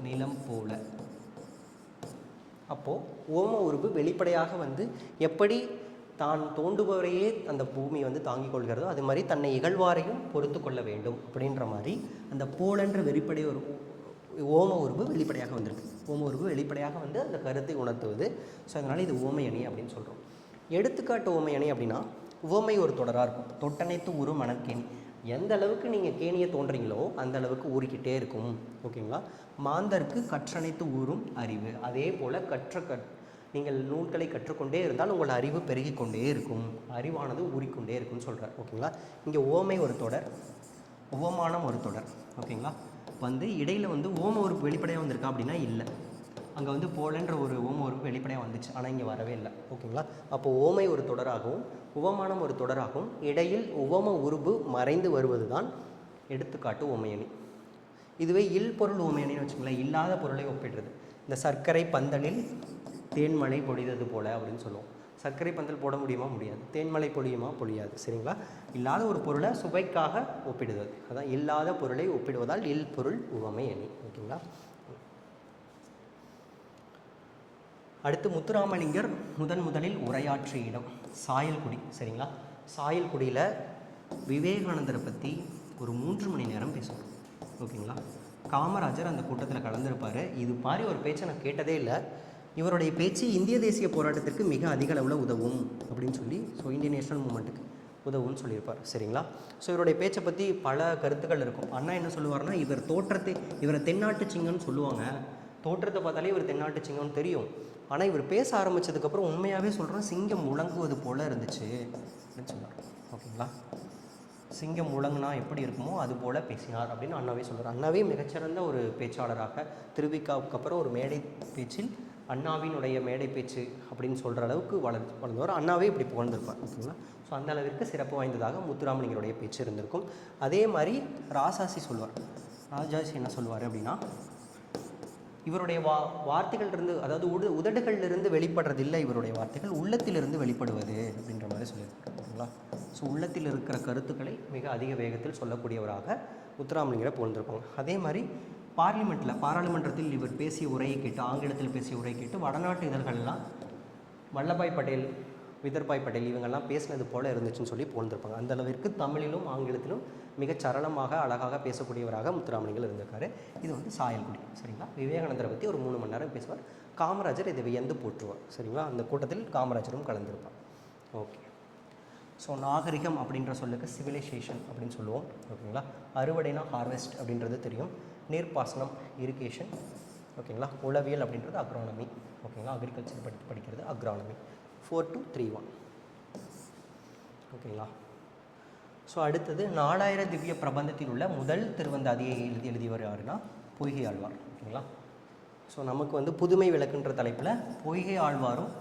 நிலம் போல. அப்போது ஓம உருவு வெளிப்படையாக வந்து எப்படி தான் தோண்டுபவரையே அந்த பூமி வந்து தாங்கிக் கொள்கிறதோ அது மாதிரி தன்னை இகழ்வாரையும் பொறுத்து கொள்ள வேண்டும் அப்படின்ற மாதிரி அந்த போலன்ற வெளிப்படை ஒரு ஓம உருவு வெளிப்படையாக வந்திருக்கு. ஓம உருவு வெளிப்படையாக வந்து அந்த கருத்தை உணர்த்துவது. ஸோ அதனால் இது ஓமை அணி அப்படின்னு சொல்கிறோம். எடுத்துக்காட்டு ஓமை அணி அப்படின்னா உவமை ஒரு தொடராக இருக்கும். தொட்டனைத்து உரு மணற்கேணி, எந்த அளவுக்கு நீங்கள் கேணியை தோன்றீங்களோ அந்த அளவுக்கு ஊறிக்கிட்டே இருக்கும். ஓகேங்களா? மாந்தருக்கு கற்றனைத்து ஊறும் அறிவு, அதே போல் நீங்கள் நூல்களை கற்றுக்கொண்டே இருந்தால் உங்கள் அறிவு பெருகி கொண்டே இருக்கும், அறிவானது ஊறிக்கொண்டே இருக்கும்னு சொல்கிறார். ஓகேங்களா? இங்கே ஓமை ஒரு தொடர், உவமானம் ஒரு தொடர். ஓகேங்களா? வந்து இடையில் வந்து ஓம உறுப்பு வெளிப்படையாக வந்திருக்கா அப்படின்னா இல்லை. அங்கே வந்து போலன்ற ஒரு ஓம உறுப்பு வெளிப்படையாக வந்துச்சு, ஆனால் இங்கே வரவே இல்லை. ஓகேங்களா? அப்போ ஓமை ஒரு தொடராகவும் உவமானம் ஒரு தொடராகவும் இடையில் உவம உருபு மறைந்து வருவது தான் எடுத்துக்காட்டு உவமையணி. இதுவே இல் பொருள் உவமையணின்னு வச்சுக்கோங்களேன், இல்லாத பொருளை ஒப்பிடுறது. இந்த சர்க்கரை பந்தலில் தேன்மழை பொழிதது போல அப்படின்னு சொல்லுவோம். சர்க்கரை பந்தல் போட முடியுமா? முடியாது. தேன்மழை பொழியுமா? பொழியாது. சரிங்களா? இல்லாத ஒரு பொருளை சுவைக்காக ஒப்பிடுவது, அதான் இல்லாத பொருளை ஒப்பிடுவதால் இல் பொருள் உவமை அணி. ஓகேங்களா? அடுத்து முத்துராமலிங்கர் முதலில் உரையாற்றிய இடம் சாயல்குடி. சரிங்களா? சாயல்குடியில் விவேகானந்தரை பற்றி ஒரு 3 மணி நேரம் பேசுவார். ஓகேங்களா. காமராஜர் அந்த கூட்டத்தில் கலந்துருப்பார். இது மாதிரி ஒரு பேச்சை நான் கேட்டதே இல்லை. இவருடைய பேச்சு இந்திய தேசிய போராட்டத்திற்கு மிக அதிக அளவில் உதவும் அப்படின்னு சொல்லி, ஸோ இந்தியன் நேஷனல் மூமெண்ட்டுக்கு உதவும்னு சொல்லியிருப்பார். சரிங்களா. ஸோ இவருடைய பேச்சை பற்றி பல கருத்துக்கள் இருக்கும். அண்ணா என்ன சொல்லுவார்னா, இவரை தென்னாட்டு சிங்கம்னு சொல்லுவாங்க. தோற்றத்தை பார்த்தாலே இவர் தென்னாட்டு சிங்கம்னு தெரியும். ஆனால் இவர் பேச ஆரம்பித்ததுக்கப்புறம் உண்மையாகவே சொல்கிறோம், சிங்கம் முழங்குவது போல் இருந்துச்சு அப்படின்னு சொன்னார். ஓகேங்களா. சிங்கம் முழங்குனா எப்படி இருக்குமோ அது போல் பேசினார் அப்படின்னு அண்ணாவே சொல்கிறார். அண்ணாவே மிகச்சிறந்த ஒரு பேச்சாளராக திருவிக்காவுக்கு அப்புறம் ஒரு மேடை பேச்சில் அண்ணாவினுடைய மேடை பேச்சு அப்படின்னு சொல்கிற அளவுக்கு வளர்ந்தவர். அண்ணாவே இப்படி புகழ்ந்திருப்பார். ஓகேங்களா. ஸோ அந்த அளவிற்கு சிறப்பு வாய்ந்ததாக முத்துராமலிங்கருடைய பேச்சு இருந்திருக்கும். அதே மாதிரி ராஜாசி சொல்வார். ராஜாசி என்ன சொல்வார் அப்படின்னா, இவருடைய வார்த்தைகளிலிருந்து, அதாவது உதடுகளிலிருந்து வெளிப்படுறதில்லை இவருடைய வார்த்தைகள், உள்ளத்திலிருந்து வெளிப்படுவது அப்படின்ற மாதிரி சொல்லியிருக்காரு. ஓகேங்களா. ஸோ உள்ளத்தில் இருக்கிற கருத்துக்களை மிக அதிக வேகத்தில் சொல்லக்கூடியவராக முத்துராமலிங்கரை புகழ்ந்திருப்பாங்க. அதே மாதிரி பாராளுமன்றத்தில் இவர் பேசிய உரையை கேட்டு, ஆங்கிலத்தில் பேசிய உரையை கேட்டு வடநாட்டு இதழ்கள்லாம் வல்லபாய் பட்டேல், விதர்பாய் பட்டேல் இவங்கெல்லாம் பேசினது போல் இருந்துச்சுன்னு சொல்லி புகழ்ந்திருப்பாங்க. அந்த அளவிற்கு தமிழிலும் ஆங்கிலத்திலும் மிகச் சரளமாக அழகாக பேசக்கூடியவராக முத்துராமலிங்கர் இருந்திருக்காரு. இது வந்து சாயல்குடி. சரிங்களா. விவேகானந்தரை பற்றி ஒரு 3 மணி நேரம் பேசுவார். காமராஜர் இதை வியந்து போற்றுவார். சரிங்களா. அந்த கூட்டத்தில் காமராஜரும் கலந்திருப்பார். ஓகே. ஸோ நாகரிகம் அப்படின்ற சொல்லுக்கு சிவிலைசேஷன் அப்படின்னு சொல்லுவோம். ஓகேங்களா. அறுவடைனா ஹார்வெஸ்ட் அப்படின்றது தெரியும். நீர்ப்பாசனம் இரிகேஷன். ஓகேங்களா. உளவியல் அப்படின்றது அக்ரானமி. ஓகேங்களா. அக்ரிகல்ச்சர் படிக்கிறது அக்ரானமி. 4 to 3 1. ஓகேங்களா. ஸோ அடுத்தது 4000 திவ்ய பிரபந்தத்தில் உள்ள முதல் திருவந்தாதியை எழுதியவர் யாருன்னா பொய்கை ஆழ்வார். ஓகேங்களா. ஸோ நமக்கு வந்து புதுமை விளக்குன்ற தலைப்பில் பொய்கை ஆழ்வாரும்,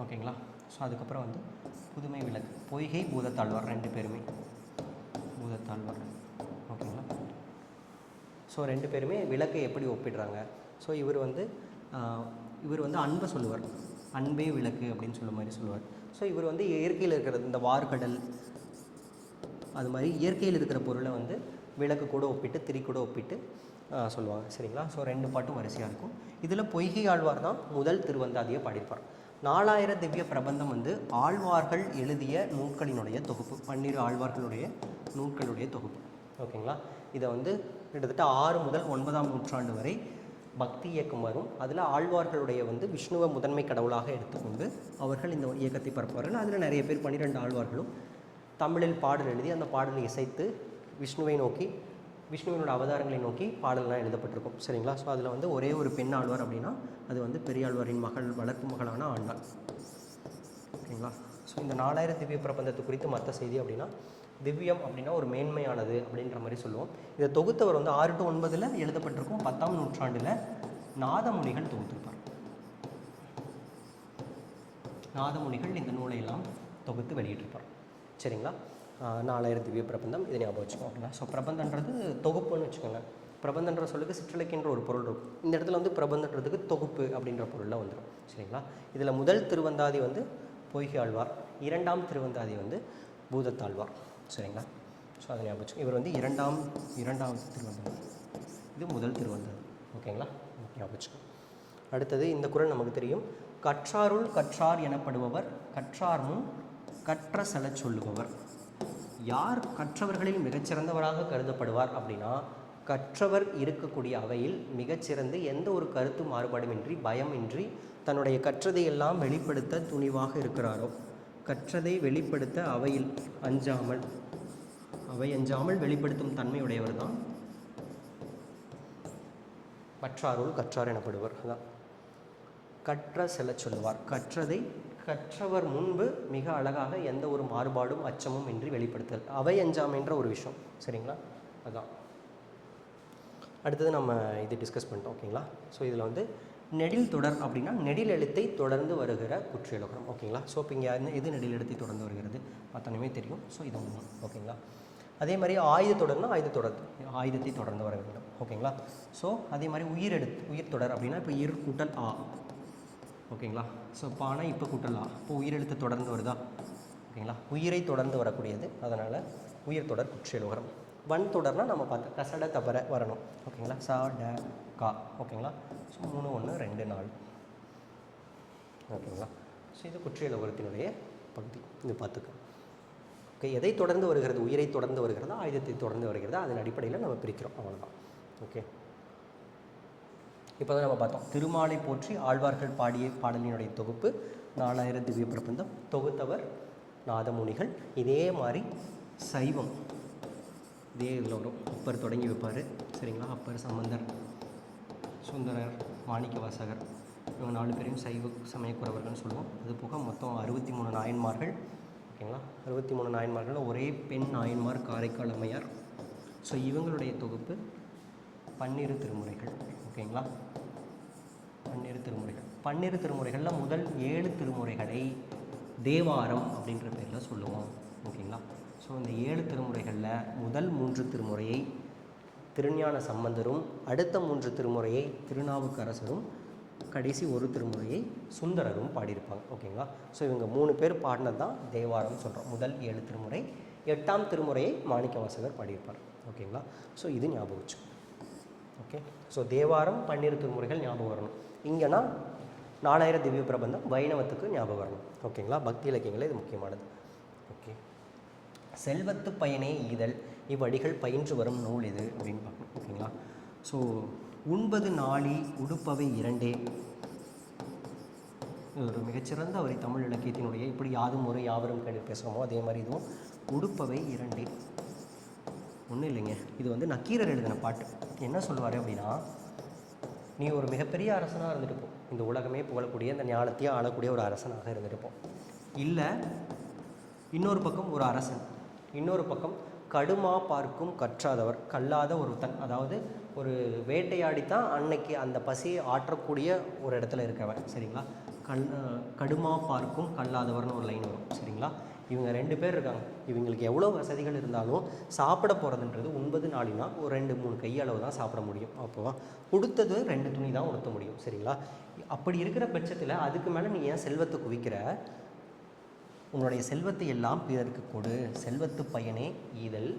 ஓகேங்களா. ஸோ அதுக்கப்புறம் வந்து புதுமை விளக்கு, பொய்கை பூதத்தாழ்வார், 2 பேருமே பூதத்தாழ்வார். ஓகேங்களா. ஸோ 2 பேருமே விளக்கை எப்படி ஒப்பிடுறாங்க. ஸோ இவர் வந்து அன்பை சொல்லுவார். அன்பே விளக்கு அப்படின்னு சொல்ல மாதிரி சொல்லுவார். ஸோ இவர் வந்து இயற்கையில் இருக்கிறது, இந்த வார்கடல் அது மாதிரி இயற்கையில் இருக்கிற பொருளை வந்து விளக்கு கூட ஒப்பிட்டு, திரி கூட ஒப்பிட்டு சொல்லுவாங்க. சரிங்களா. ஸோ 2 பாட்டும் வரிசையாக இருக்கும். இதில் பொய்கை ஆழ்வார் தான் முதல் திருவந்தாதியை பாடியிருப்பார். 4000 திவ்ய பிரபந்தம் வந்து ஆழ்வார்கள் எழுதிய நூல்களினுடைய தொகுப்பு, 12 ஆழ்வார்களுடைய நூல்களுடைய தொகுப்பு. ஓகேங்களா. இதை வந்து கிட்டத்தட்ட 6 முதல் 9ஆம் நூற்றாண்டு வரை பக்தி இயக்கம் வரும். அதில் ஆழ்வார்களுடைய வந்து விஷ்ணுவை முதன்மை கடவுளாக எடுத்துக்கொண்டு அவர்கள் இந்த இயக்கத்தை பரப்புவார்கள். அதில் நிறைய பேர் 12 ஆழ்வார்களும் தமிழில் பாடல் எழுதி அந்த பாடலை இசைத்து விஷ்ணுவை நோக்கி, விஷ்ணுவினோட அவதாரங்களை நோக்கி பாடல்லாம் எழுதப்பட்டிருக்கும். சரிங்களா. ஸோ அதில் வந்து ஒரே ஒரு பெண் ஆழ்வார் அப்படின்னா அது வந்து பெரியாழ்வாரின் மகள், வளர்ப்பு மகளான ஆண்டாள். ஓகேங்களா. ஸோ இந்த 4000 திவ்ய பிரபந்தத்தை குறித்து மற்ற செய்தி அப்படின்னா, திவ்யம் அப்படின்னா ஒரு மேன்மையானது அப்படின்ற மாதிரி சொல்லுவோம். இதை தொகுத்தவர் வந்து 6 to 9 எழுதப்பட்டிருக்கும். 10ஆம் நூற்றாண்டில் நாதமுனிகள் தொகுத்திருப்பார். நாதமுனிகள் இந்த நூலை எல்லாம் தொகுத்து வெளியிட்டிருப்பார். சரிங்களா. 4000 திவ்ய பிரபந்தம், இதை ஞாபகம் வச்சுக்கோங்களா. ஸோ பிரபந்தன்றது தொகுப்புன்னு வச்சுக்கோங்க. பிரபந்தன்ற சொல்லுக்கு சிற்றலைக்கின்ற ஒரு பொருள் இருக்கும். இந்த இடத்துல வந்து பிரபந்தன்றதுக்கு தொகுப்பு அப்படின்ற பொருளில் வந்துடும். சரிங்களா. இதில் முதல் திருவந்தாதி வந்து பொய்கை ஆழ்வார், 2ஆம் திருவந்தாதி வந்து பூதத்தாழ்வார். சரிங்களா. ஸோ அதை ஞாபகம் வச்சுக்கோங்க. இவர் வந்து இரண்டாவது திருவந்தாதி, இது முதல் திருவந்தாதி. ஓகேங்களா. ஞாபகம் வச்சுக்கோங்க. அடுத்தது இந்த குறள் நமக்கு தெரியும். கற்றாருள் கற்றார் எனப்படுபவர், கற்றார் முன் கற்ற செல சொல்லுபவர். யார் கற்றவர்களில் மிகச்சிறந்தவராக கருதப்படுவார் அப்படின்னா, கற்றவர் இருக்கக்கூடிய அவையில் மிகச்சிறந்து எந்த ஒரு கருத்து மாறுபாடுமின்றி, பயமின்றி தன்னுடைய கற்றதை எல்லாம் வெளிப்படுத்த துணிவாக இருக்கிறாரோ, கற்றதை வெளிப்படுத்த அவையில் அஞ்சாமல் வெளிப்படுத்தும் தன்மையுடையவர் தான் கற்றாருள் கற்றார் எனப்படுவர். அதான் கற்ற செல சொல்லுவார். கற்றதை கற்றவர் முன்பு மிக அழகாக எந்த ஒரு மாறுபாடும் அச்சமும் இன்றி வெளிப்படுத்தல், அவை அஞ்சாமைன்ற ஒரு விஷயம். சரிங்களா. அதுதான் அடுத்தது நம்ம இது டிஸ்கஸ் பண்ணிட்டோம். ஓகேங்களா. ஸோ இதில் வந்து நெடில் தொடர் அப்படின்னா நெடில் எழுத்தை தொடர்ந்து வருகிற குற்றியலுகரம். ஓகேங்களா. ஸோ இப்போ இங்கே எது நெடில் எழுத்தை தொடர்ந்து வருகிறது அத்தனையுமே தெரியும். ஸோ இது ஒன்று. ஓகேங்களா. அதே மாதிரி ஆயுத தொடர்னா ஆயுதத்தை தொடர்ந்து வர வேண்டும். ஓகேங்களா. ஸோ அதே மாதிரி உயிர் தொடர் அப்படின்னா இப்போ இர் கூட்டல் ஆ. ஓகேங்களா. ஸோ பானை இப்போ கூட்டல் ஆ, இப்போ உயிரெழுத்து தொடர்ந்து வருதா. ஓகேங்களா. உயிரை தொடர்ந்து வரக்கூடியது, அதனால் உயிர் தொடர் குற்றியலுகரம். வன் தொடர்னால் நம்ம பார்த்து கசட தபர வரணும். ஓகேங்களா. சா ட கா. ஓகேங்களா. ஸோ 3 1 2 4. ஓகேங்களா. ஸோ இது குற்றியலுகரத்தினுடைய பகுதி. இது பார்த்துக்க. ஓகே, எதை தொடர்ந்து வருகிறது? உயிரை தொடர்ந்து வருகிறதா, ஆயுதத்தை தொடர்ந்து வருகிறதா, அதன் அடிப்படையில் நம்ம பிரிக்கிறோம், அவ்வளோதான். ஓகே, இப்போ தான் நம்ம பார்த்தோம் திருமாலை போற்றி ஆழ்வார்கள் பாடிய பாடலினுடைய தொகுப்பு 4000 திவ்ய பிரபந்தம், தொகுத்தவர் நாதமுனிகள். இதே மாதிரி சைவம் இதே இதில் வரும். அப்பர் தொடங்கி வைப்பார், சரிங்களா? அப்பர், சம்பந்தர், சுந்தரர், மாணிக்கவாசகர், இவங்க 4 பேரையும் சைவ சமயக்குறவர்கள்னு சொல்லுவோம். அது போக மொத்தம் 63 நாயன்மார்கள், ஓகேங்களா? 63 நாயன்மார்கள், ஒரே பெண் நாயன்மார் காரைக்கால் அம்மையார். ஸோ இவங்களுடைய தொகுப்பு 12 திருமுறைகள், ஓகேங்களா? 12 திருமுறைகள். 12 திருமுறைகளில் முதல் 7 திருமுறைகளை தேவாரம் அப்படின்ற பேரில் சொல்லுவோம், ஓகேங்களா? ஸோ இந்த 7 திருமுறைகளில் முதல் 3 திருமுறையை திருஞான சம்பந்தரும், அடுத்த 3 திருமுறையை திருநாவுக்கரசரும், கடைசி ஒரு திருமுறையை சுந்தரரும் பாடியிருப்பாங்க, ஓகேங்களா? ஸோ இவங்க 3 பேர் பாடினது தான் தேவாரம்னு சொல்கிறோம். முதல் 7 திருமுறை, 8ஆம் திருமுறையை மாணிக்கவாசகர் பாடியிருப்பார், ஓகேங்களா? ஸோ இது ஞாபகம் வச்சு. ஓகே, ஸோ தேவாரம் 12 திருமுறைகள் ஞாபகம் வரணும். இங்கேனா 4000 திவ்ய பிரபந்தம் வைணவத்துக்கு ஞாபகம் வரணும், ஓகேங்களா? பக்தி இலக்கியங்களே இது முக்கியமானது. ஓகே, செல்வத்து பயனே ஈதல் இவ்வடிகள் பயின்று வரும் நூல் இது அப்படின்னு பார்க்கணும், ஓகேங்களா? ஸோ உண்பது நாளி உடுப்பவை இரண்டே, ஒரு மிகச்சிறந்த ஒரு தமிழ் இலக்கியத்தினுடைய இப்படி யாதும் ஒரு யாவரும் கேள்வி பேசுகிறோமோ அதே மாதிரி இதுவும் உடுப்பவை இரண்டே. ஒன்றும் இல்லைங்க, இது வந்து நக்கீரர் எழுதின பாட்டு. என்ன சொல்லுவார் அப்படின்னா, நீ ஒரு மிகப்பெரிய அரசனாக இருந்துட்டு போ, இந்த உலகமே புகழக்கூடிய இந்த ஞானத்தையே ஆளக்கூடிய ஒரு அரசனாக இருந்துட்டு போ. இல்லை இன்னொரு பக்கம் ஒரு அரசன், இன்னொரு பக்கம் கடுமா பார்க்கும் கற்றாதவர், கல்லாத ஒருத்தன், அதாவது ஒரு வேட்டையாடித்தான் அன்னைக்கு அந்த பசியை ஆற்றக்கூடிய ஒரு இடத்துல இருக்கவன், சரிங்களா? கடுமா பார்க்கும் கல்லாதவர்னு ஒரு லைன் வரும், சரிங்களா? இவங்க 2 பேர் இருக்காங்க. இவங்களுக்கு எவ்வளோ வசதிகள் இருந்தாலும் சாப்பிட போகிறதுன்றது 9 நாளினா ஒரு 2-3 கையளவு தான் சாப்பிட முடியும். அப்போவா கொடுத்தது 2 துணி தான் உடுத்த முடியும், சரிங்களா? அப்படி இருக்கிற பட்சத்தில் அதுக்கு மேலே நீ ஏன் செல்வத்தை குவிக்கிற? உன்னுடைய செல்வத்தை எல்லாம் பிறருக்கு கொடு, செல்வத்து பயனே ஈதல்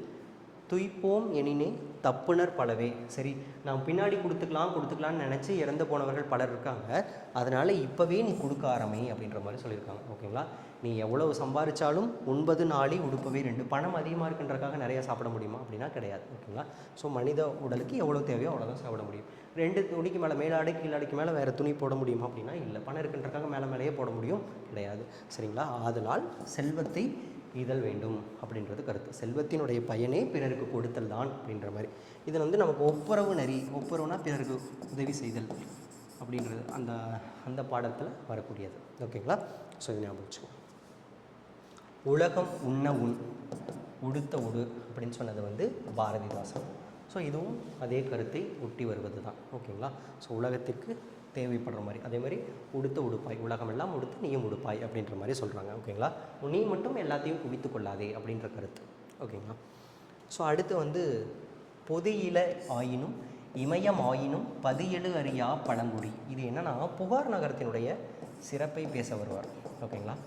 துய்ப்போம் எனினே தப்புனர் பலவே. சரி, நான் பின்னாடி கொடுத்துக்கலான்னு நினச்சி இறந்து போனவர்கள் பலர் இருக்காங்க, அதனால் இப்போவே நீ கொடுக்க ஆரம்பி அப்படின்ற மாதிரி சொல்லியிருக்காங்க, ஓகேங்களா? நீ எவ்வளவு சம்பாதிச்சாலும் 9 நாளி உடுப்பவே 2. பணம் அதிகமாக இருக்குன்றக்காக நிறையா சாப்பிட முடியுமா அப்படின்னா கிடையாது, ஓகேங்களா? ஸோ மனித உடலுக்கு எவ்வளோ தேவையோ அவ்வளோதான் சாப்பிட முடியும். 2 துணிக்கு மேலே மேலாடை கீழாடைக்கு மேலே வேறு துணி போட முடியுமா அப்படின்னா இல்லை. பணம் இருக்குன்றக்காக மேலேயே போட முடியும் கிடையாது, சரிங்களா? ஆதலால் செல்வத்தை ஈதல் வேண்டும் அப்படின்றது கருத்து. செல்வத்தினுடைய பயனே பிறருக்கு கொடுத்தல் தான் அப்படின்ற மாதிரி. இதில் வந்து நமக்கு ஒப்புரவு நெறி, ஒப்புரவுனா பிறருக்கு உதவி செய்தல் அப்படின்றது அந்த பாடத்தில் வரக்கூடியது, ஓகேங்களா? ஸோ இது ஞாபகம் வச்சுக்கோங்க. உலகம் உண்ண உண் உடுத்த உடு அப்படின்னு சொன்னது வந்து பாரதிதாசன். ஸோ இதுவும் அதே கருத்தை ஒட்டி வருவது தான், ஓகேங்களா? ஸோ உலகத்திற்கு தேவைப்படுற மாதிரி, அதே மாதிரி உடுத்த உடுப்பாய், உலகமெல்லாம் உடுத்து நீயும் உடுப்பாய் அப்படின்ற மாதிரி சொல்கிறாங்க, ஓகேங்களா? நீ மட்டும் எல்லாத்தையும் குவித்து கொள்ளாதே அப்படின்ற கருத்து, ஓகேங்களா? ஸோ அடுத்து வந்து பொதியில ஆயினும் இமயம் ஆயினும் பதியெழு அறியா பழங்குடி. இது என்னென்னா புகார் நகரத்தினுடைய சிறப்பை பேச வருவார், ஓகேங்களா?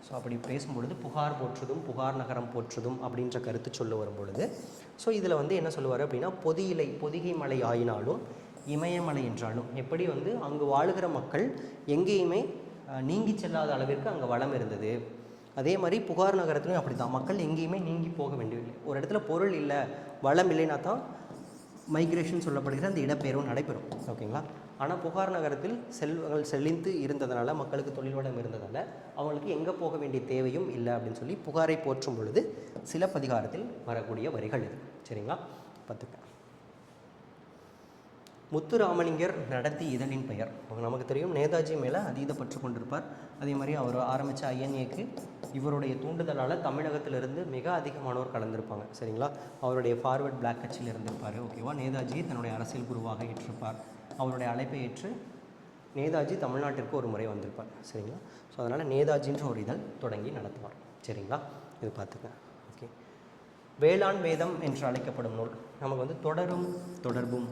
ஸோ அப்படி பேசும்பொழுது புகார் போற்றுதும் புகார் நகரம் போற்றுதும் அப்படின்ற கருத்து சொல்ல வரும்பொழுது, ஸோ இதில் வந்து என்ன சொல்லுவார் அப்படின்னா, பொதிகை மலை ஆயினாலும் இமயமலை என்றாலும் எப்படி வந்து அங்கு வாழுகிற மக்கள் எங்கேயுமே நீங்கி செல்லாத அளவிற்கு அங்கே வளம் இருந்தது, அதே மாதிரி புகார் நகரத்துலையும் அப்படி தான். மக்கள் எங்கேயுமே நீங்கி போக வேண்டியதில்லை. ஒரு இடத்துல பொருள் இல்லை, வளம் இல்லைன்னா தான் மைக்ரேஷன் சொல்லப்படுகிற அந்த இடப்பெயர்வும் நடைபெறும், ஓகேங்களா? ஆனால் புகார் நகரத்தில் செல்வங்கள் செழிந்து இருந்ததுனால, மக்களுக்கு தொழில் வளம் இருந்ததால் அவங்களுக்கு எங்கே போக வேண்டிய தேவையும் இல்லை அப்படின்னு சொல்லி புகாரை போற்றும் பொழுது சிலப்பதிகாரத்தில் வரக்கூடிய வரிகள் இது, சரிங்களா? பார்த்துக்க. முத்துராமலிங்கர் நடத்தி இதழின் பெயர் நமக்கு தெரியும். நேதாஜி மேலே அதீத பற்று கொண்டிருப்பார். அதே மாதிரி அவர் ஆரம்பித்த ஐஎன்ஏக்கு இவருடைய தூண்டுதலால் தமிழகத்திலிருந்து மிக அதிகமானோர் கலந்திருப்பாங்க, சரிங்களா? அவருடைய ஃபார்வர்ட் பிளாக் கட்சியில் இருந்திருப்பார், ஓகேவா? நேதாஜி தன்னுடைய அரசியல் குருவாக ஏற்றிருப்பார். அவருடைய அழைப்பை ஏற்று நேதாஜி தமிழ்நாட்டிற்கு ஒரு முறை வந்திருப்பார், சரிங்களா? ஸோ அதனால் நேதாஜின்ற ஒரு இதழ் தொடங்கி நடத்துவார், சரிங்களா? இது பார்த்துக்க. ஓகே, வேளாண் வேதம் என்று அழைக்கப்படும் நூல் நமக்கு வந்து தொடர்பும்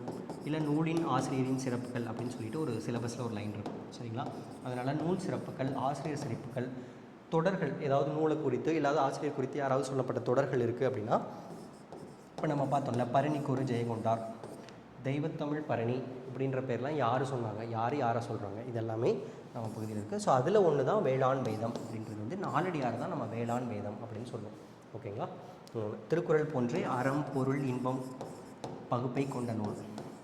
இல்லை நூலின் ஆசிரியரின் சிறப்புகள் அப்படின்னு சொல்லிட்டு ஒரு சிலபஸில் ஒரு லைன் இருக்கும், சரிங்களா? அதனால் நூல் சிறப்புகள், ஆசிரியர் சிறப்புகள், தொடர்கள், ஏதாவது நூலை குறித்து இல்லாத ஆசிரியர் குறித்து யாராவது சொல்லப்பட்ட தொடர்கள் இருக்குது அப்படின்னா, இப்போ நம்ம பார்த்தோம்ல பரணிக்கொரு ஜெயங்கொண்டார், தெய்வத்தமிழ் பரணி அப்படின்ற பேர்லாம் யார் சொன்னாங்க, யாரை சொல்கிறாங்க, இதெல்லாமே நம்ம பகுதியில் இருக்குது. ஸோ அதில் ஒன்று தான் வேளாண் வேதம் அப்படின்றது வந்து நாலடியார் தான் நம்ம வேளாண் வேதம் அப்படின்னு சொல்லுவோம், ஓகேங்களா. திருக்குறள் போன்றே அறம் பொருள் இன்பம் பகுப்பை கொண்ட நூல்.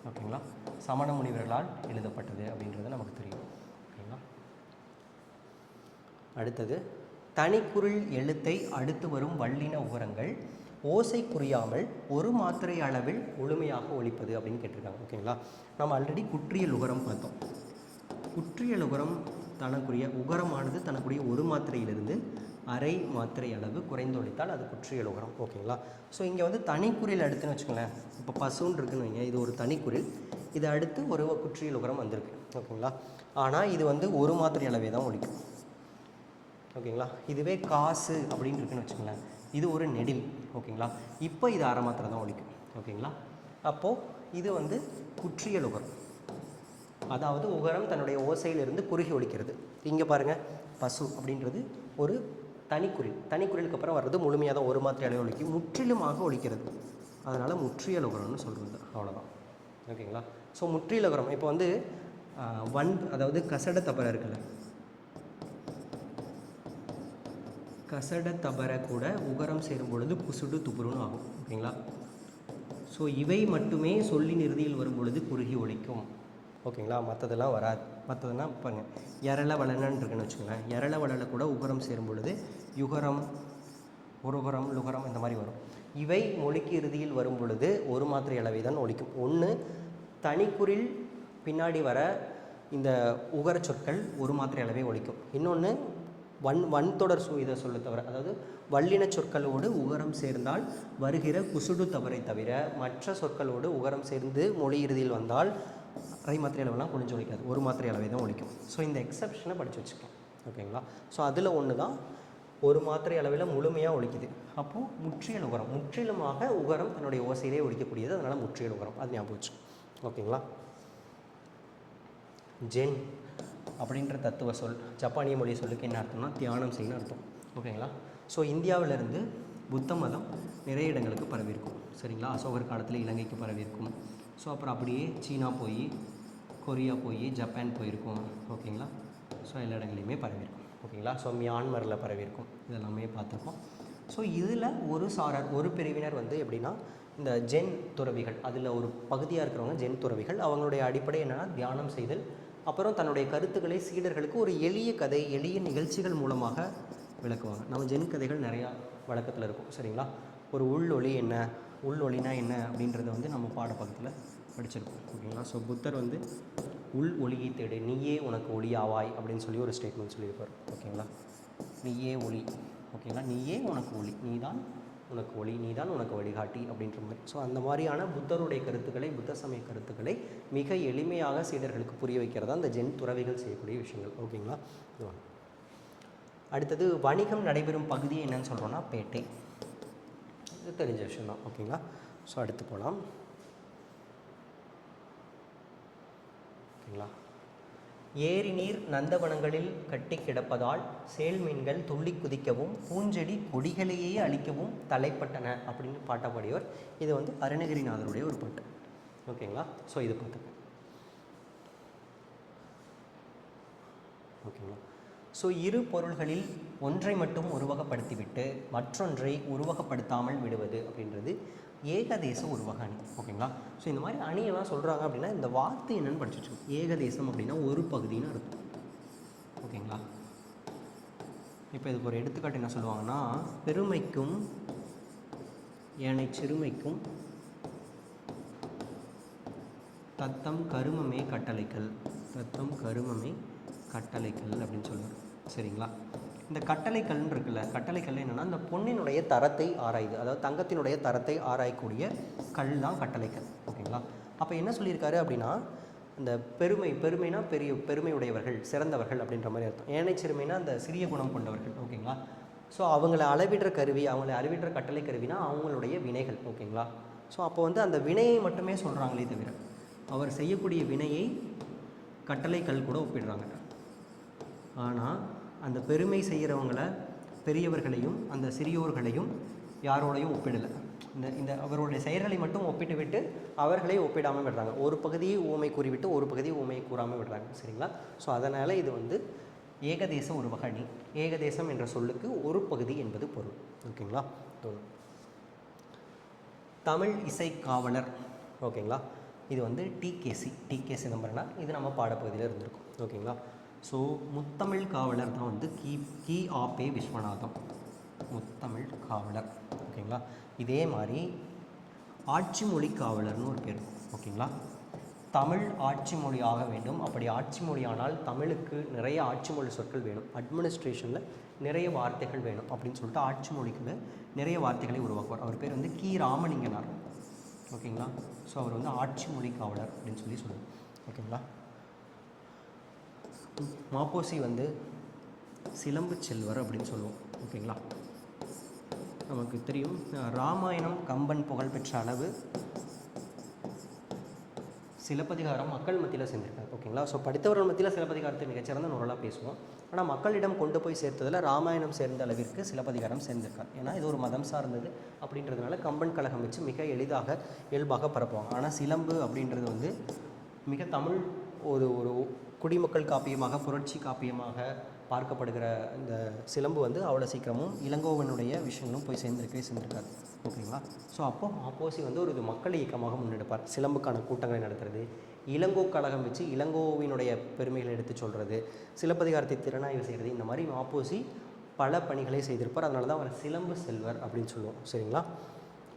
ஓகேங்களா. சமண முனிவர்களால் எழுதப்பட்டது அப்படின்றது நமக்கு தெரியும். ஓகேங்களா. அடுத்தது தனிக்குறில் எழுத்தை அடுத்து வரும் வல்லின உகரங்கள் ஓசை குறியாமல் ஒரு மாத்திரை அளவில் முழுமையாக ஒலிப்பது அப்படின்னு கேட்டிருக்காங்க. ஓகேங்களா. நம்ம ஆல்ரெடி குற்றியல் உகரம் பார்த்தோம். குற்றியல் உகரம் தனக்குரிய உகரமானது தனக்குரிய ஒரு மாத்திரையிலிருந்து அரை மாத்திரை அளவு குறைந்து ஒலித்தால் அது குற்றியல் உகரம். ஓகேங்களா. ஸோ இங்கே வந்து தனிக்குறில் அடுத்துன்னு வச்சுக்கோங்களேன். இப்போ பசுன்னு இருக்குன்னு வைங்க, இது ஒரு தனிக்குறில், இது அடுத்து ஒரு குற்றியல் உகரம் வந்திருக்கு. ஓகேங்களா. ஆனால் இது வந்து ஒரு மாத்திரை அளவே தான் ஒலிக்கும். ஓகேங்களா. இதுவே காசு அப்படின்னு இருக்குன்னு வச்சுக்கோங்களேன், இது ஒரு நெடில். ஓகேங்களா. இப்போ இது அரை மாத்திரை தான் ஒலிக்கும். ஓகேங்களா. அப்போது இது வந்து குற்றியல் உகரம், அதாவது உகரம் தன்னுடைய ஓசையிலிருந்து குறுகி ஒலிக்கிறது. இங்கே பாருங்கள், பசு அப்படின்றது ஒரு தனிக்குறில், தனிக்குறிலுக்கு அப்புறம் வர்றது முழுமையாக தான் ஒரு மாத்திரை அளவு ஒலிக்கும், முற்றிலுமாக ஒலிக்கிறது. அதனால் முற்றியல் உகரம்னு சொல்கிறது. அவ்வளோதான். ஓகேங்களா. ஸோ முற்றியல் உகரம் இப்போ வந்து அதாவது கசட தபர இருக்குல்ல, கசட தபர கூட உகரம் சேரும் பொழுது குசுடு துப்புருன்னு ஆகும். ஓகேங்களா. ஸோ இவை மட்டுமே சொல்லின் இறுதியில் வரும் பொழுது குறுகி ஒலிக்கும். ஓகேங்களா. மற்றதெல்லாம் வராது. மற்றதெல்லாம் பாருங்க, எரள வளனன்னு இருக்குன்னு வச்சுக்கோங்களேன், எரள வளல கூட உகரம் சேரும் பொழுது யுகரம் உருகரம் லுகரம் இந்த மாதிரி வரும். இவை மொழிக்கு இறுதியில் வரும் பொழுது ஒரு மாத்திரை அளவை தான் ஒலிக்கும். ஒன்று தனிக்குறில் பின்னாடி வர இந்த உகர சொற்கள் ஒரு மாத்திரை அளவே ஒலிக்கும். இன்னொன்று வன்தொடர் இதை சொல்ல தவிர, அதாவது வல்லின சொற்களோடு உகரம் சேர்ந்தால் வருகிற குசுடு தவறை தவிர மற்ற சொற்களோடு உகரம் சேர்ந்து மொழி இறுதியில் வந்தால் அரை மாத்திரை அளவுலாம் கொஞ்சம் ஒலிக்காது, ஒரு மாத்திரை அளவே தான் ஒலிக்கும். ஸோ இந்த எக்ஸப்ஷனை படித்து வச்சுக்கோங்க. ஓகேங்களா. ஸோ அதில் ஒன்று தான் ஒரு மாத்திரை அளவில் முழுமையாக ஒலிக்குது. அப்போது முற்றியல் உகரம், முற்றிலுமாக உகரம் தன்னுடைய ஓசையிலே ஒலிக்கக்கூடியது, அதனால் முற்றியல் உகரம், அது ஞாபகம் வச்சு. ஓகேங்களா. ஜென் அப்படின்ற தத்துவ சொல் ஜப்பானிய மொழி சொல்லுக்கு என்ன அர்த்தம்னா தியானம் செய்யணும் அர்த்தம். ஓகேங்களா. ஸோ இந்தியாவிலேருந்து புத்த மதம் நிறைய இடங்களுக்கு பரவியிருக்கும். சரிங்களா. அசோகர் காலத்தில் இலங்கைக்கு பரவியிருக்கும். ஸோ அப்புறம் அப்படியே சீனா போய், கொரியா போய், ஜப்பான் போயிருக்கும். ஓகேங்களா. ஸோ எல்லா இடங்களையுமே பரவியிருக்கும். ஓகேங்களா. ஸோ மியான்மரில் பரவியிருக்கும். இதெல்லாமே பார்த்துருக்கோம். ஸோ இதில் ஒரு சாரர், ஒரு பிரிவினர் வந்து எப்படின்னா இந்த ஜென் துறவிகள், அதில் ஒரு பகுதியாக இருக்கிறவங்க ஜென் துறவிகள். அவங்களுடைய அடிப்படை என்னென்னா தியானம் செய்தல், அப்புறம் தன்னுடைய கருத்துக்களை சீடர்களுக்கு ஒரு எளிய கதை, எளிய நிகழ்ச்சிகள் மூலமாக விளக்குவாங்க. நம்ம ஜென் கதைகள் நிறையா வழக்கத்தில் இருக்கும். சரிங்களா. ஒரு உள்ளொளி என்ன, உள்ளொளினா என்ன அப்படின்றத வந்து நம்ம பாடப்பக்கத்தில் படிச்சிருக்கோம். ஓகேங்களா. ஸோ புத்தர் வந்து உள் ஒளியை தேடு, நீயே உனக்கு ஒளியாவாய் அப்படின்னு சொல்லி ஒரு ஸ்டேட்மெண்ட் சொல்லியிருப்பார். ஓகேங்களா. நீயே ஒளி. ஓகேங்களா. நீயே உனக்கு ஒளி, நீதான் உனக்கு ஒளி, நீதான் உனக்கு வழிகாட்டி அப்படின்ற மாதிரி. ஸோ அந்த மாதிரியான புத்தருடைய கருத்துக்களை, புத்த சமய கருத்துக்களை மிக எளிமையாக சீடர்களுக்கு புரிய வைக்கிறதா அந்த ஜென் துறவிகள் செய்யக்கூடிய விஷயங்கள். ஓகேங்களா. அடுத்தது வணிகம் நடைபெறும் பகுதி என்னன்னு சொல்கிறோன்னா பேட்டை. இது தெரிஞ்ச விஷயம்தான். ஓகேங்களா. ஸோ அடுத்து போகலாம். ஓகேங்களா. ஏரி நீர் நந்தவனங்களில் கட்டி கிடப்பதால் சேல் மீன்கள் துள்ளி குதிக்கவும் பூஞ்செடி கொடிகளையே அழிக்கவும் தலைப்பட்டன அப்படின்னு பாட்டப்பாடியவர். இது வந்து அருணகிரிநாதருடைய ஒரு பாட்டு. ஓகேங்களா. ஸோ இது பார்த்துக்கோங்க. ஓகேங்களா. ஸோ இரு பொருள்களில் ஒன்றை மட்டும் உருவகப்படுத்திவிட்டு மற்றொன்றை உருவகப்படுத்தாமல் விடுவது அப்படின்றது ஏகதேச உருவக அணி. ஓகேங்களா. ஸோ இந்த மாதிரி அணியெல்லாம் சொல்கிறாங்க அப்படின்னா இந்த வார்த்தை என்னென்னு படிச்சு வச்சுக்கோங்க. ஏகதேசம் அப்படின்னா ஒரு பகுதின்னு அர்த்தம். ஓகேங்களா. இப்போ இதுக்கு ஒரு எடுத்துக்காட்டு என்ன சொல்லுவாங்கன்னா, பெருமைக்கும் ஏனை சிறுமைக்கும் தத்தம் கருமமே கட்டளைக்கல், தத்தம் கருமமே கட்டளைக்கல் அப்படின்னு சொல்லுவாங்க. சரிங்களா. இந்த கட்டளைக்கல்னு இருக்குல்ல, கட்டளைக்கல் என்னென்னா இந்த பொன்னினுடைய தரத்தை ஆராயுது, அதாவது தங்கத்தினுடைய தரத்தை ஆராயக்கூடிய கல் தான் கட்டளைக்கல். ஓகேங்களா. அப்போ என்ன சொல்லியிருக்காரு அப்படின்னா, இந்த பெருமைனா பெருமையுடையவர்கள், சிறந்தவர்கள் அப்படின்ற மாதிரி அர்த்தம். ஏனை சிறுமைனா அந்த சிறிய குணம் கொண்டவர்கள். ஓகேங்களா. ஸோ அவங்கள அளவிடுற கருவி, அவங்கள அறிவிடுற கட்டளை கருவினா அவங்களுடைய வினைகள். ஓகேங்களா. ஸோ அப்போ வந்து அந்த வினையை மட்டுமே சொல்கிறாங்களே தவிர அவர் செய்யக்கூடிய வினையை கட்டளை கல் கூட ஒப்பிடுறாங்க. ஆனால் அந்த பெருமை செய்கிறவங்கள, பெரியவர்களையும் அந்த சிறியோர்களையும் யாரோடையும் ஒப்பிடலை. இந்த அவருடைய செயல்களை மட்டும் ஒப்பிட்டு விட்டு அவர்களை ஒப்பிடாமல் விடுறாங்க. ஒரு பகுதியை ஊமை கூறிவிட்டு ஒரு பகுதியை ஊமையை கூறாமல் விடுறாங்க. சரிங்களா. ஸோ அதனால் இது வந்து ஏகதேச உருவக அணி. ஏகதேசம் என்ற சொல்லுக்கு ஒரு பகுதி என்பது பொருள். ஓகேங்களா? தமிழ் இசை காவலர். ஓகேங்களா? இது வந்து டிகே சிதம்பரனா, இது நம்ம பாடப்பகுதியில் இருந்திருக்கும். ஓகேங்களா? ஸோ முத்தமிழ் காவலர் தான் வந்து கி.ஆ.பெ. விஸ்வநாதம், முத்தமிழ் காவலர். ஓகேங்களா? இதே மாதிரி ஆட்சி மொழி காவலர்னு ஒரு பேர். ஓகேங்களா? தமிழ் ஆட்சி மொழி ஆக வேண்டும். அப்படி ஆட்சி மொழியானால் தமிழுக்கு நிறைய ஆட்சி மொழி சொற்கள் வேணும், அட்மினிஸ்ட்ரேஷனில் நிறைய வார்த்தைகள் வேணும் அப்படின்னு சொல்லிட்டு ஆட்சி மொழிக்கு நிறைய வார்த்தைகளை உருவாக்குவார். அவர் பேர் வந்து கி. ராமலிங்கனார். ஓகேங்களா? ஸோ அவர் வந்து ஆட்சி மொழி காவலர் அப்படின்னு சொல்லுவோம். ஓகேங்களா? மாப்போசி வந்து சிலம்பு செல்வர் அப்படின்னு சொல்லுவோம். ஓகேங்களா? நமக்கு தெரியும் ராமாயணம் கம்பன் புகழ்பெற்ற அளவு சிலப்பதிகாரம் மக்கள் மத்தியில் சேர்ந்திருக்காங்க. ஓகேங்களா? ஸோ படித்தவர்கள் மத்தியில் சிலப்பதிகாரத்தை மிகச்சிறந்த நூலாக பேசுவோம். ஆனால் மக்களிடம் கொண்டு போய் சேர்த்ததில் ராமாயணம் சேர்ந்த அளவிற்கு சிலப்பதிகாரம் சேர்ந்திருக்கார். ஏன்னா இது ஒரு மதம் சார்ந்தது அப்படின்றதுனால கம்பன் கழகம் வச்சு மிக இயல்பாக பரப்புவாங்க. ஆனால் சிலம்பு அப்படின்றது வந்து மிக தமிழ் ஒரு குடிமக்கள் காப்பியமாக, புரட்சி காப்பியமாக பார்க்கப்படுகிற இந்த சிலம்பு வந்து அவ்வளோ சீக்கிரமும் இளங்கோவனுடைய விஷயங்களும் போய் சேர்ந்திருக்காது. ஓகேங்களா? ஸோ அப்போது மாப்போசி வந்து ஒரு மக்கள் இயக்கமாக முன்னெடுப்பார். சிலம்புக்கான கூட்டங்களை நடத்துறது, இளங்கோ கழகம் வச்சு இளங்கோவினுடைய பெருமைகளை எடுத்து சொல்கிறது, சிலப்பதிகாரத்தை திறனாய்வு செய்கிறது, இந்த மாதிரி மாப்போசி பல பணிகளை செய்திருப்பார். அதனால தான் அவர் சிலம்பு செல்வர் அப்படின்னு சொல்லுவோம். சரிங்களா?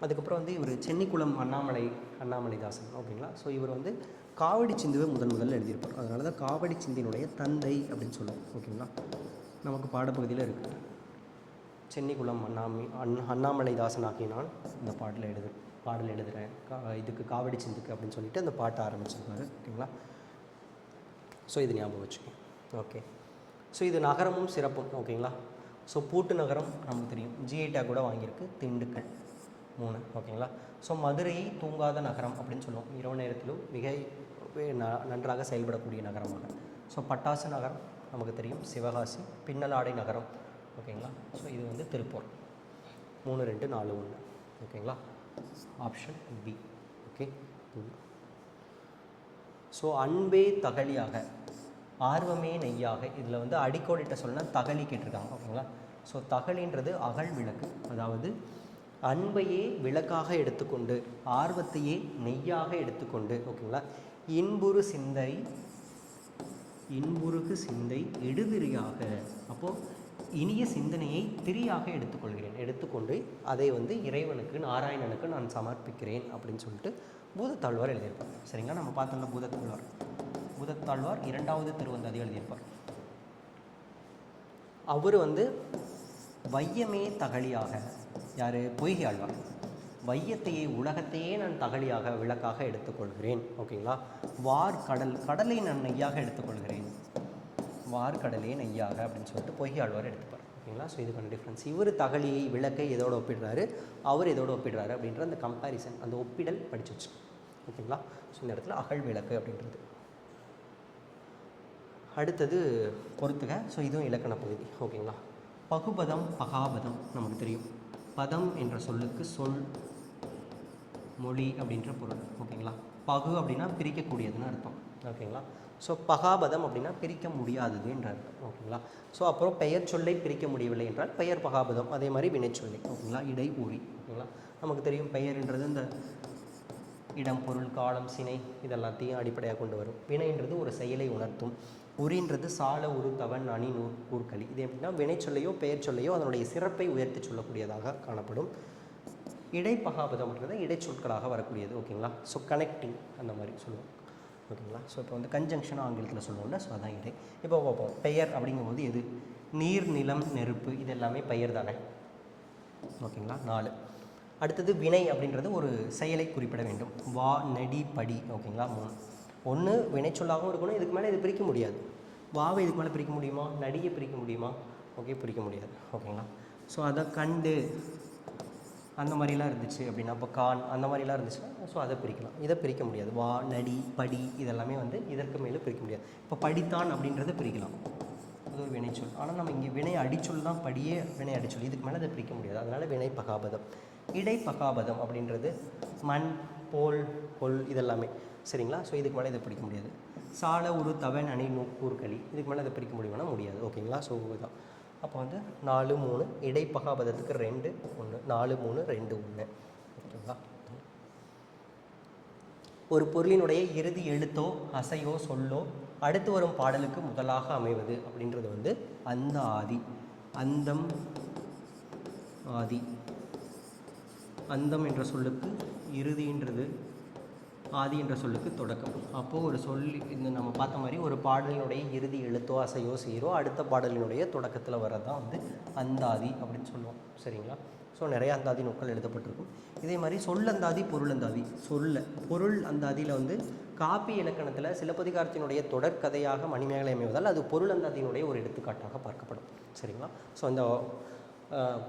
அதுக்கப்புறம் வந்து இவர் சென்னிக்குளம் அண்ணாமலைதாசன். ஓகேங்களா? ஸோ இவர் வந்து காவடி சிந்துவை முதல்ல எழுதியிருப்பார். அதனால தான் காவடி சிந்தினுடைய தந்தை அப்படின்னு சொல்லுவோம். ஓகேங்களா? நமக்கு பாடப்பகுதியில் இருக்குது. சென்னிக்குளம் அண்ணாமலைதாசன் ஆகிய நான் இந்த பாடல் எழுதுகிறேன் இதுக்கு காவடி சிந்துக்கு அப்படின்னு சொல்லிட்டு அந்த பாட்டை ஆரம்பிச்சிருக்காரு. ஓகேங்களா? ஸோ இது ஞாபகம் வச்சுக்கோங்க. ஓகே. ஸோ இது நகரமும் சிறப்பும். ஓகேங்களா? ஸோ பூட்டு நகரம் நமக்கு தெரியும், GI டேக் கூட வாங்கியிருக்கு. திண்டுக்கல் 3. ஓகேங்களா? ஸோ மதுரையை தூங்காத நகரம் அப்படின்னு சொல்லுவோம். இரவு நேரத்திலும் மிக நன்றாக செயல்படக்கூடிய நகரமாக. ஸோ பட்டாசு நகரம் நமக்கு தெரியும், சிவகாசி. பின்னலாடை நகரம். ஓகேங்களா? ஸோ இது வந்து திருப்பூர். 3, 2, 4, 1. ஓகேங்களா? Option B. ஓகே. ஸோ அன்பே தகலியாக, ஆர்வமே நெய்யாக, இதில் வந்து அடிக்கோடிட்ட சொல்லணும்னா தகலி கேட்டிருக்காங்க. ஓகேங்களா? ஸோ தகலின்றது அகல் விளக்கு, அதாவது அன்பையே விளக்காக எடுத்துக்கொண்டு, ஆர்வத்தையே நெய்யாக எடுத்துக்கொண்டு. ஓகேங்களா? இன்புருகு சிந்தை எடுதிரியாக, அப்போது இனிய சிந்தனையை திரியாக எடுத்துக்கொண்டு அதை வந்து இறைவனுக்கு, நாராயணனுக்கு நான் சமர்ப்பிக்கிறேன் அப்படின்னு சொல்லிட்டு பூதத்தாழ்வார் எழுதியிருப்பார். சரிங்களா? நம்ம பார்த்தோம்ல பூதத்தாழ்வார் 2வது திருவந்தாதி எழுதியிருப்பார். அவர் வந்து வையமே தகலியாக, யார்? பொய்கை ஆழ்வார். வையத்தையே, உலகத்தையே நான் தகலியாக, விளக்காக எடுத்துக்கொள்கிறேன். ஓகேங்களா? கடலை நான் நெய்யாக எடுத்துக்கொள்கிறேன், கடலே நெய்யாக அப்படின்னு சொல்லிட்டு பொய்கை ஆழ்வார் எடுத்துப்பார். ஓகேங்களா? ஸோ இதுக்கான டிஃப்ரென்ஸ். இவர் தகலியை, விளக்கை எதோடு ஒப்பிடுறாரு, அவர் எதோடு ஒப்பிடுறாரு அப்படின்ற அந்த கம்பேரிசன், அந்த ஒப்பிடல் படிச்சு வச்சு. ஓகேங்களா? ஸோ இந்த இடத்துல அகல் விளக்கு அப்படின்றது. அடுத்தது பொறுத்துக. ஸோ இதுவும் இலக்கண பகுதி. ஓகேங்களா? பகுபதம், பகாபதம் நமக்கு தெரியும். பதம் என்ற சொல்லுக்கு சொல், மொழி அப்படின்ற பொருள். ஓகேங்களா? பகு அப்படின்னா பிரிக்கக்கூடியதுன்னு அர்த்தம். ஓகேங்களா? ஸோ பகாபதம் அப்படின்னா பிரிக்க முடியாதது என்ற அர்த்தம். ஓகேங்களா? ஸோ அப்புறம் பெயர் சொல்லை பிரிக்க முடியவில்லை என்றால் பெயர் பகாபதம். அதே மாதிரி வினைச்சொல்லை. ஓகேங்களா? இடை ஊழி. ஓகேங்களா? நமக்கு தெரியும் பெயர்ன்றது இந்த இடம், பொருள், காலம், சினை இதெல்லாத்தையும் அடிப்படையாக கொண்டு வரும். வினைன்றது ஒரு செயலை உணர்த்தும். உரின்றது சால, உரு, தவன், அணி, நூர், ஊர்களி. இது எப்படின்னா வினைச்சொல்லையோ பெயர் சொல்லையோ அதனுடைய சிறப்பை உயர்த்தி சொல்லக்கூடியதாக காணப்படும். இடைப்பகாபதம்ன்றது இடைச்சொற்களாக வரக்கூடியது. ஓகேங்களா? ஸோ கனெக்டிங் அந்த மாதிரி சொல்லுவோம். ஓகேங்களா? ஸோ இப்போ வந்து கன்ஜங்ஷன் ஆங்கிலத்தில் சொல்லுவோம்ல, ஸோ அதான் இடை. இப்போ பார்ப்போம். பெயர் அப்படிங்கும்போது எது? நீர், நிலம், நெருப்பு, இது எல்லாமே பெயர் தானே. ஓகேங்களா? 4. அடுத்தது வினை அப்படின்றது ஒரு செயலை குறிப்பிட வேண்டும். வா, நடி, படி. ஓகேங்களா? 3. ஒன்று வினைச்சொல்லாகவும் இருக்கணும். இதுக்கு மேலே இது பிரிக்க முடியாது. வாவை இதுக்கு மேலே பிரிக்க முடியுமா? நடியை பிரிக்க முடியுமா? ஓகே, பிரிக்க முடியாது. ஓகேங்களா? ஸோ அதை கண்டு அந்த மாதிரிலாம் இருந்துச்சு அப்படின்னா, இப்போ கான் அந்த மாதிரிலாம் இருந்துச்சுன்னா ஸோ அதை பிரிக்கலாம். இதை பிரிக்க முடியாது. வா, நடி, படி இதெல்லாமே வந்து இதற்கு மேலே பிரிக்க முடியாது. இப்போ படித்தான் அப்படின்றத பிரிக்கலாம், அது ஒரு வினைச்சொல். ஆனால் நம்ம இங்கே வினை அடிச்சொல் தான், படியே வினை அடிச்சொல். இதுக்கு மேலே அதை பிரிக்க முடியாது. அதனால் வினை பகாபதம். இடைப்பகாபதம் அப்படின்றது மண், போல், பொல் இதெல்லாமே. சரிங்களா. ஸோ இதுக்கு மேலே இதை பிடிக்க முடியாது. சால உரு தவன் அணி நூக்கூர்களி, இதுக்கு மேலே இதை பிடிக்க முடியுமானா முடியாது. ஓகேங்களா. ஸோ இதுதான். அப்போ வந்து 4 3 இடைப்பகாபதத்துக்கு 2 1 4 3 2 1. ஓகேங்களா. ஒரு பொருளினுடைய இறுதி எழுத்தோ அசையோ சொல்லோ அடுத்து வரும் பாடலுக்கு முதலாக அமைவது அப்படின்றது வந்து அந்த ஆதி. அந்தம் ஆதி. அந்தம் என்ற சொல்லுக்கு இறுதின்றது, ஆதி என்ற சொல்லுக்கு தொடக்கம். அப்போது ஒரு இந்த நம்ம பார்த்த மாதிரி ஒரு பாடலினுடைய இறுதி எழுத்தோ அசையோ சீரோ அடுத்த பாடலினுடைய தொடக்கத்தில் வரதான் வந்து அந்தாதி அப்படின்னு சொல்லுவோம். சரிங்களா. ஸோ நிறைய அந்தாதி நூல்கள் எழுதப்பட்டிருக்கும். இதே மாதிரி சொல்லந்தாதி பொருளந்தாதி. பொருள் அந்தாதியில் வந்து காப்பி இலக்கணத்தில் சிலப்பதிகாரத்தினுடைய தொடர்கதையாக மணிமேகலை அமைவதால் அது பொருள் அந்தாதியினுடைய ஒரு எடுத்துக்காட்டாக பார்க்கப்படும். சரிங்களா. ஸோ இந்த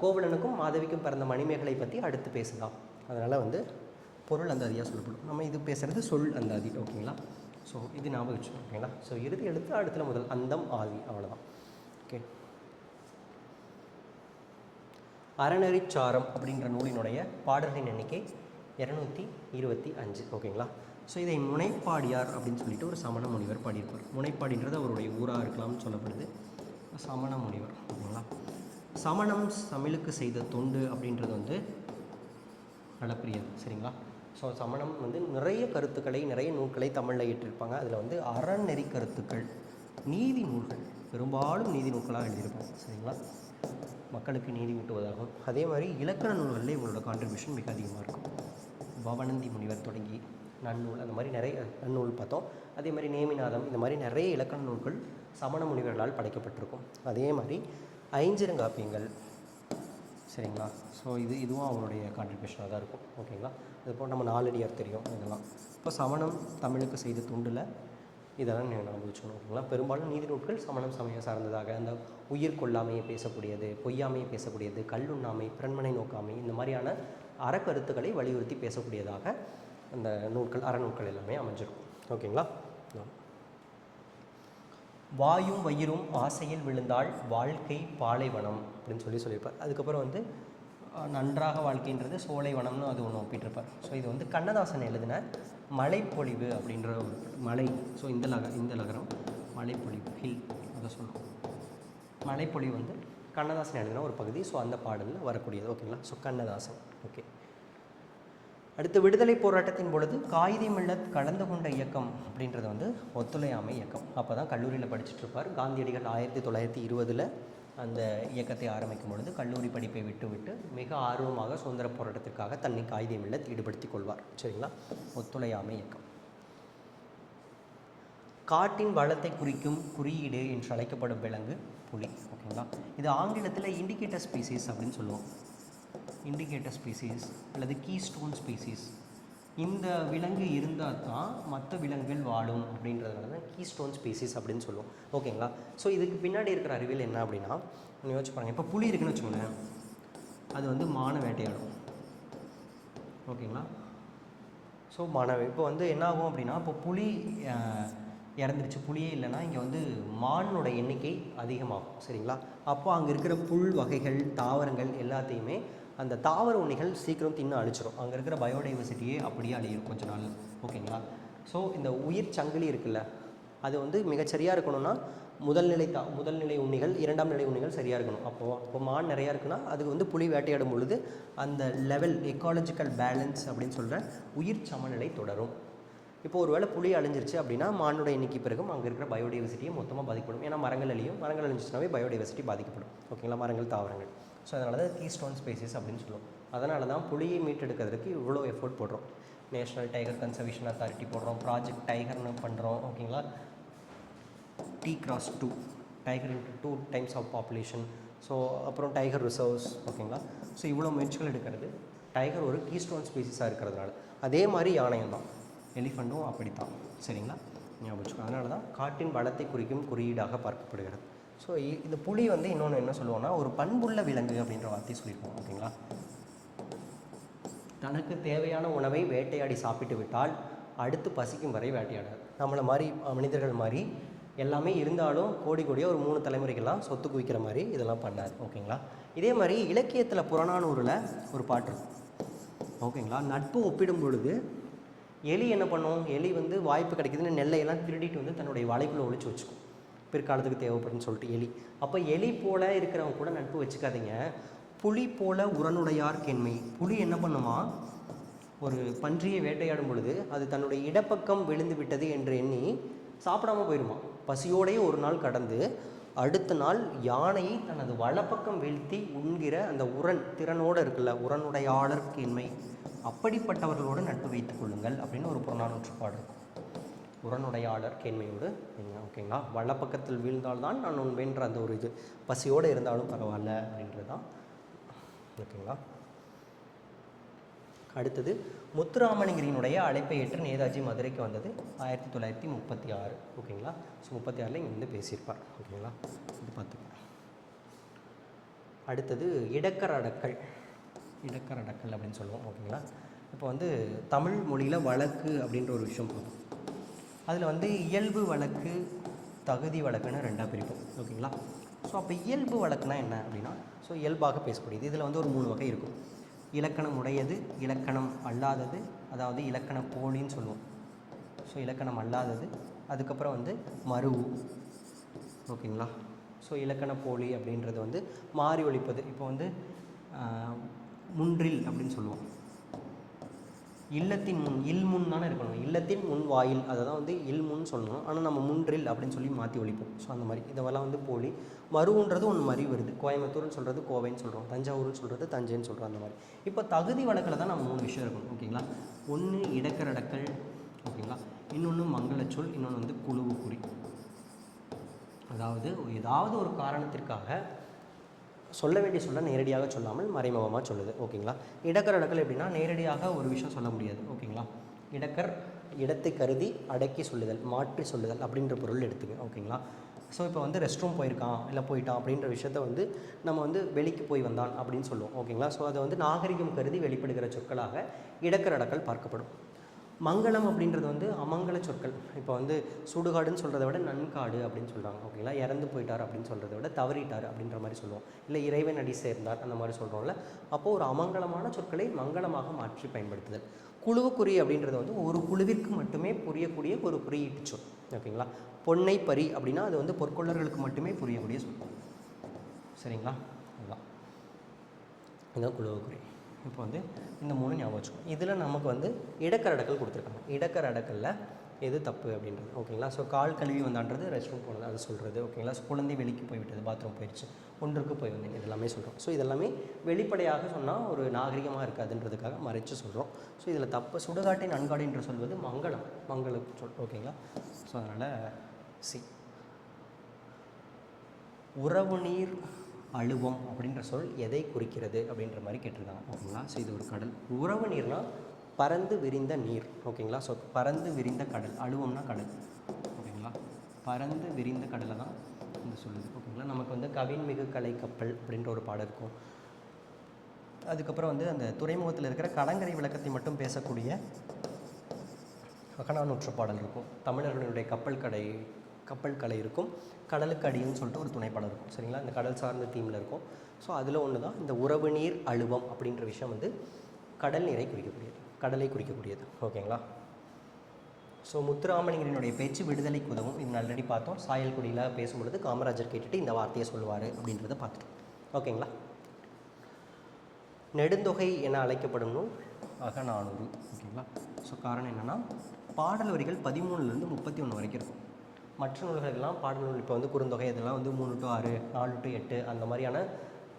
கோவலனுக்கும் மாதவிக்கும் பிறந்த மணிமேகலை பற்றி அடுத்து பேசலாம். அதனால் வந்து பொருள் அந்தாதியாக சொல்லப்படும். நம்ம இது பேசுகிறது சொல் அந்தாதி. ஓகேங்களா. ஸோ இது ஞாபகம் வச்சுக்கோங்க. ஓகேங்களா. ஸோ இறுதி எழுத்து அடுத்துல முதல் அந்தம் ஆதி அவ்வளோதான். ஓகே. அறநெறிச்சாரம் அப்படின்ற நூலினுடைய பாடல்களின் எண்ணிக்கை 225. ஓகேங்களா. ஸோ இதை முனைப்பாடியார் அப்படின்னு சொல்லிட்டு ஒரு சமண முனிவர் பாடியிருப்பார். முனைப்பாடின்றது அவருடைய ஊராக இருக்கலாம்னு சொல்லப்படுது. சமண முனிவர். ஓகேங்களா. சமணம் தமிழுக்கு செய்த தொண்டு அப்படின்றது வந்து அளப்பிரியது. சரிங்களா. ஸோ சமணம் வந்து நிறைய கருத்துக்களை நிறைய நூல்களை தமிழில் ஏற்றிருப்பாங்க. அதில் வந்து அறநெறி கருத்துக்கள், நீதி நூல்கள், பெரும்பாலும் நீதி நூல்களாக எழுதியிருப்பாங்க. சரிங்களா. மக்களுக்கு நீதி ஊட்டுவதாகும். அதே மாதிரி இலக்கண நூல்களில் இவங்களோட கான்ட்ரிபியூஷன் மிக அதிகமாக இருக்கும். பவனந்தி முனிவர் தொடங்கி நன்னூல், அந்த மாதிரி நிறைய நன்னூல் பார்த்தோம். அதே மாதிரி நேமிநாதம், இந்த மாதிரி நிறைய இலக்கண நூல்கள் சமண முனிவர்களால் படைக்கப்பட்டிருக்கும். அதே மாதிரி ஐஞ்சிறங்காப்பியங்கள். சரிங்களா. ஸோ இதுவும் அவங்களுடைய கான்ட்ரிபியூஷனாக தான் இருக்கும். ஓகேங்களா. அதுபோல் நம்ம நாலடியார் தெரியும் இதெல்லாம். இப்போ சமணம் தமிழுக்கு செய்த தொண்டில் இதெல்லாம் நீங்கள் அனுபவிச்சணும். ஓகேங்களா. பெரும்பாலும் நீதி நூல்கள் சமணம் சமயம் சார்ந்ததாக, அந்த உயிர் கொல்லாமையை பேசக்கூடியது, பொய்யாமையை பேசக்கூடியது, கல்லுண்ணாமை, பிறன்மனை நோக்காமை, இந்த மாதிரியான அறக்கருத்துக்களை வலியுறுத்தி பேசக்கூடியதாக அந்த நூல்கள் அறநூல்கள் எல்லாமே அமைஞ்சிருக்கும். ஓகேங்களா. வாயும் வயிறும் ஆசையில் விழுந்தால் வாழ்க்கை பாலைவனம் அப்படின்னு சொல்லியிருப்பார். அதுக்கப்புறம் வந்து நன்றாக வாழ்க்கைன்றது சோலைவனம்னு அது ஒன்று ஒப்பிட்டிருப்பார். ஸோ இது வந்து கண்ணதாசன் எழுதின மலைப்பொழிவு அப்படின்ற ஒரு மலை. ஸோ இந்த லகரம் மலைப்பொழிவு, ஹில், அதை சொல்கிறோம். மலைப்பொழிவு வந்து கண்ணதாசன் எழுதின ஒரு பகுதி. ஸோ அந்த பாடலில் வரக்கூடியது. ஓகேங்களா. ஸோ கண்ணதாசன். ஓகே. அடுத்து விடுதலை போராட்டத்தின் பொழுது காயிதே மில்லத் கலந்து கொண்ட இயக்கம் அப்படின்றது வந்து ஒத்துழையாமை இயக்கம். அப்போ தான் கல்லூரியில் படிச்சுட்ருப்பார். காந்தியடிகள் 1920 அந்த இயக்கத்தை ஆரம்பிக்கும் பொழுது கல்லூரி படிப்பை விட்டு மிக ஆர்வமாக சுதந்திர போராட்டத்திற்காக தன்னை காயிதே மில்லத் ஈடுபடுத்தி கொள்வார். சரிங்களா. ஒத்துழையாமை இயக்கம். காட்டின் வளத்தை குறிக்கும் குறியீடு என்று அழைக்கப்படும் விலங்கு புலி. ஓகேங்களா. இது ஆங்கிலத்தில் இண்டிகேட்டர் ஸ்பீசிஸ் அப்படின்னு சொல்லுவோம். இண்டிகேட்டர் ஸ்பீசிஸ் அல்லது கீஸ்டோன் ஸ்பீசிஸ். இந்த விலங்கு இருந்தால் தான் மற்ற விலங்குகள் வாழும் அப்படின்றதுனால தான் கீஸ்டோன் ஸ்பீசிஸ் அப்படின்னு சொல்லுவோம். ஓகேங்களா. ஸோ இதுக்கு பின்னாடி இருக்கிற அறிவியல் என்ன அப்படின்னா, யோசிச்சு பாருங்கள். இப்போ புலி இருக்குன்னு வச்சுக்கோங்களேன், அது வந்து மானை வேட்டையாடும். ஓகேங்களா. ஸோ இப்போ வந்து என்ன ஆகும் அப்படின்னா, இப்போ புலி இறந்துருச்சு, புலியே இல்லைன்னா இங்கே வந்து மானோட எண்ணிக்கை அதிகமாகும். சரிங்களா. அப்போ அங்கே இருக்கிற புல் வகைகள், தாவரங்கள் எல்லாத்தையுமே அந்த தாவர உண்ணிகள் சீக்கிரம் தின்னு அழிச்சிடும். அங்கே இருக்கிற பயோடைவர்சிட்டியே அப்படியே அழியும் கொஞ்ச நாள். ஓகேங்களா. ஸோ இந்த உயிர் சங்கிலி இருக்குல்ல, அது வந்து மிகச்சரியாக இருக்கணும்னா முதல்நிலை உண்ணிகள், இரண்டாம் நிலை உண்ணிகள் சரியாக இருக்கணும். அப்போ மான் நிறையா இருக்குன்னா அதுக்கு வந்து புலி வேட்டையாடும் பொழுது அந்த லெவல் எக்காலஜிக்கல் பேலன்ஸ் அப்படின்னு சொல்கிற உயிர் சமநிலை தொடரும். இப்போ ஒரு வேளை புலி அழிஞ்சிருச்சு அப்படின்னா மானோட எண்ணிக்கை பிறகும் அங்கே இருக்கிற பயோடைவர்சிட்டியை மொத்தமாக பாதிக்கப்படும். ஏன்னா மரங்கள் அழிஞ்சிச்சுனாவே பயோடைவர்சிட்டி பாதிக்கப்படும். ஓகேங்களா. மரங்கள், தாவரங்கள். ஸோ அதனால தான் கீஸ்டோன் ஸ்பீசிஸ் அப்படின்னு சொல்லுவோம். அதனால தான் புலியை மீட்டெடுக்கிறதுக்கு இவ்வளோ எஃபோர்ட் போடுறோம். நேஷ்னல் டைகர் கன்சர்வேஷன் அத்தாரிட்டி போடுறோம், ப்ராஜெக்ட் டைகர்னு பண்ணுறோம். ஓகேங்களா. T+2 tiger into 2 times of population. So அப்புறம் டைகர் ரிசர்வ்ஸ். ஓகேங்களா. ஸோ இவ்வளோ முயற்சிகள் எடுக்கிறது டைகர் ஒரு கீஸ்டோன் ஸ்பீசிஸாக இருக்கிறதுனால. அதே மாதிரி யானையும் தான், எலிஃபண்ட்டும் அப்படித்தான். சரிங்களா. ஞாபகம். அதனால தான் காட்டின் வளத்தை குறிக்கும் குறியீடாக பார்க்கப்படுகிறது. ஸோ இந்த புலி வந்து இன்னொன்று என்ன சொல்லுவோம்னா, ஒரு பண்புள்ள விலங்கு அப்படின்ற வார்த்தையை சொல்லியிருக்கோம். ஓகேங்களா. தனக்கு தேவையான உணவை வேட்டையாடி சாப்பிட்டு விட்டால் அடுத்து பசிக்கும் வரை வேட்டையாடாது. நம்மளை மாதிரி மனிதர்கள் மாதிரி எல்லாமே இருந்தாலும் கோடியாக ஒரு 3 தலைமுறைக்கெல்லாம் சொத்து குவிக்கிற மாதிரி இதெல்லாம் பண்ணாது. ஓகேங்களா. இதே மாதிரி இலக்கியத்தில் புறநானூறில் ஒரு பாட்டு இருக்கும். ஓகேங்களா. நட்பு ஒப்பிடும் பொழுது எலி என்ன பண்ணும், எலி வந்து வாய்ப்பு கிடைக்குதுன்னு நெல்லையெல்லாம் திருடிட்டு வந்து தன்னுடைய வலைக்குள்ளே ஒழிச்சு வச்சுக்கும், பிற்காலத்துக்கு தேவைப்படுன்னு சொல்லிட்டு எலி. அப்போ எலி போல் இருக்கிறவங்க கூட நட்பு வச்சுக்காதீங்க. புலி போல உரனுடையார் கேண்மை. புலி என்ன பண்ணுமா, ஒரு பன்றியை வேட்டையாடும் பொழுது அது தன்னுடைய இடப்பக்கம் விழுந்து விட்டது என்று எண்ணி சாப்பிடாமல் போயிடுமா. பசியோடையே ஒரு நாள் கடந்து அடுத்த நாள் யானையை தனது வலப்பக்கம் வீழ்த்தி உண்கிற அந்த உரன் திறனோடு இருக்குல்ல, உரனுடையாளர் கேண்மை. அப்படிப்பட்டவர்களோடு நட்பு வைத்துக் கொள்ளுங்கள் அப்படின்னு ஒரு புறநானூற்றுப்பாடு இருக்கும். உரனுடையாளர் கேண்மையோடு ஓகேங்களா. வலப்பக்கத்தில் வீழ்ந்தால்தான் நான் உண்மைன்ற அந்த ஒரு இது, பசியோடு இருந்தாலும் பரவாயில்ல அப்படின்றது தான். ஓகேங்களா. அடுத்தது முத்துராமலிங்கரினுடைய அழைப்பை ஏற்று நேதாஜி மதுரைக்கு வந்தது 1936. ஓகேங்களா. ஸோ 36 இங்கே வந்து பேசியிருப்பார். ஓகேங்களா, இது பார்த்துக்கோங்க. அடுத்தது இடக்கரடக்கல். இடக்கரடக்கல் அப்படின்னு சொல்லுவோம். ஓகேங்களா. இப்போ வந்து தமிழ் மொழியில் வழக்கு அப்படின்ற ஒரு விஷயம் போதும். அதில் வந்து இயல்பு வழக்கு, தகுதி வழக்குன்னு ரெண்டாக பிரிப்போம். ஓகேங்களா. ஸோ அப்போ இயல்பு வழக்குனா என்ன அப்படின்னா, ஸோ இயல்பாக பேசக்கூடியது. இதில் வந்து ஒரு 3 வகை இருக்கும். இலக்கணம் உடையது, இலக்கணம் அல்லாதது, அதாவது இலக்கண போலின்னு சொல்லுவோம். ஸோ இலக்கணம் அல்லாதது, அதுக்கப்புறம் வந்து மருவு. ஓகேங்களா. ஸோ இலக்கண போலி அப்படின்றது வந்து மாறி ஒழிப்பது. இப்போ வந்து முன்றில் அப்படின்னு சொல்லுவோம். இல்லத்தின் முன், இல் முன் தானே இருக்கணும், இல்லத்தின் முன் வாயில், அதை தான் வந்து இல் முன் சொல்லணும். ஆனால் நம்ம முன்றில் அப்படின்னு சொல்லி மாற்றி ஒழிப்போம். ஸோ அந்த மாதிரி இதெல்லாம் வந்து போலி. மருவுன்றது ஒன்று மறி வருது. கோயம்புத்தூர்னு சொல்கிறது கோவைன்னு சொல்கிறோம், தஞ்சாவூர்னு சொல்கிறது தஞ்சைன்னு சொல்கிறோம், அந்த மாதிரி. இப்போ தகுதி வழக்கில் தான் நம்ம 3 விஷயம் இருக்கணும். ஓகேங்களா. ஒன்று இடக்கரடக்கல், ஓகேங்களா. இன்னொன்று மங்களச்சொல், இன்னொன்று வந்து குழுவு குறி. அதாவது ஏதாவது ஒரு காரணத்திற்காக சொல்ல வேண்டிய சொல்ல நேரடியாக சொல்லாமல் மறைமுகமாக சொல்லுது. ஓகேங்களா. இடக்கரடக்கல் எப்படின்னா நேரடியாக ஒரு விஷயம் சொல்ல முடியாது. ஓகேங்களா. இடக்கர் இடத்தை கருதி அடக்கி சொல்லுதல், மாற்றி சொல்லுதல் அப்படின்ற பொருள் எடுத்துங்க. ஓகேங்களா. ஸோ இப்போ வந்து ரெஸ்ட் ரூம் போயிருக்கான், இல்லை போயிட்டான் அப்படின்ற விஷயத்த வந்து நம்ம வந்து வெளிக்கு போய் வந்தான் அப்படின்னு சொல்லுவோம். ஓகேங்களா. ஸோ அதை வந்து நாகரிகம் கருதி வெளிப்படுகிற சொற்களாக இடக்கரடக்கல் பார்க்கப்படும். மங்களம் அப்படின்றது வந்து அமங்கல சொற்கள். இப்போ வந்து சுடுகாடுன்னு சொல்கிறத விட நன்காடு அப்படின்னு சொல்கிறாங்க. ஓகேங்களா. இறந்து போயிட்டார் அப்படின்னு சொல்கிறத விட தவறிட்டார் அப்படின்ற மாதிரி சொல்லுவோம். இல்லை இறைவன் அடி சேர்ந்தார் அந்த மாதிரி சொல்கிறோம்ல. அப்போது ஒரு அமங்கலமான சொற்களை மங்களமாக மாற்றி பயன்படுத்துதல். குழுவுக்குறி அப்படின்றது வந்து ஒரு குழுவிற்கு மட்டுமே புரியக்கூடிய ஒரு குறியீட்டு சொல். ஓகேங்களா. பொன்னை பரி அப்படின்னா அது வந்து பொற்கொள்ளர்களுக்கு மட்டுமே புரியக்கூடிய சொல். சரிங்களா. அதுதான் இதுதான் குழுவுக்குறி. இப்போ வந்து இந்த 3 ஞாபகம் வச்சுக்கணும். இதில் நமக்கு வந்து இடக்கரடக்கல் கொடுத்துருக்காங்க. இடக்கரடக்கல்ல எது தப்பு அப்படின்றது. ஓகேங்களா. ஸோ கால் கழுவி வந்தான்றது ரெஸ்ட் ரூம் போனது அது சொல்கிறது. ஓகேங்களா. ஸோ குழந்தை வெளிக்கு போய்விட்டது, பாத்ரூம் போயிடுச்சு, ஒன்றுக்கு போய் வந்தேன், இதெல்லாமே சொல்கிறோம். ஸோ இதெல்லாமே வெளிப்படையாக சொன்னால் ஒரு நாகரிகமாக இருக்காதுன்றதுக்காக மறைச்சு சொல்கிறோம். ஸோ இதில் தப்பு. சுடுகாட்டை நன்காடு என்று சொல்வது மங்களம், மங்கள சொல். ஓகேங்களா. ஸோ அதனால் சி. உறவு நீர் அழுவம் அப்படின்ற சொல் எதை குறிக்கிறது அப்படின்ற மாதிரி கேட்டிருக்காங்க. ஓகேங்களா. ஸோ இது ஒரு கடல். உறவு நீர்னால் பறந்து விரிந்த நீர். ஓகேங்களா. ஸோ பறந்து விரிந்த கடல், அழுவம்னா கடல். ஓகேங்களா. பறந்து விரிந்த கடலை தான் இந்த சொல்லுது. ஓகேங்களா. நமக்கு வந்து கவின்மிகு கலை கப்பல் அப்படின்ற ஒரு பாடம் இருக்கும். அதுக்கப்புறம் வந்து அந்த துறைமுகத்தில் இருக்கிற கலங்கரை விளக்கத்தை மட்டும் பேசக்கூடிய அகநானூற்று பாடல் இருக்கும். தமிழர்களுடைய கப்பல் கலை இருக்கும். கடலுக்கு அடின்னு சொல்லிட்டு ஒரு துணைப்பாடம் இருக்கும். சரிங்களா. இந்த கடல் சார்ந்த தீமில் இருக்கும். ஸோ அதில் ஒன்று தான் இந்த உறவு நீர் அழுவம் அப்படின்ற விஷயம் வந்து கடல் நீரை குறிக்கக்கூடியது, கடலை குறிக்கக்கூடியது. ஓகேங்களா. ஸோ முத்துராமலிங்கரினுடைய பேச்சு விடுதலைக்கு உதவும். இது ஆல்ரெடி பார்த்தோம். சாயல்குடியில் பேசும்பொழுது காமராஜர் கேட்டுட்டு இந்த வார்த்தையை சொல்லுவார் அப்படின்றத பார்த்துட்டோம். ஓகேங்களா. நெடுந்தொகை என அழைக்கப்படும் நூல் அகநானூறு. ஓகேங்களா. ஸோ காரணம் என்னென்னா பாடல் வரிகள் 13லேருந்து 31 வரைக்கும் இருக்கும். மற்ற நூல்களெல்லாம் பாடல் நூல் இப்போ வந்து குறுந்தொகை இதெல்லாம் வந்து 3 to 6, 4 to 8 அந்த மாதிரியான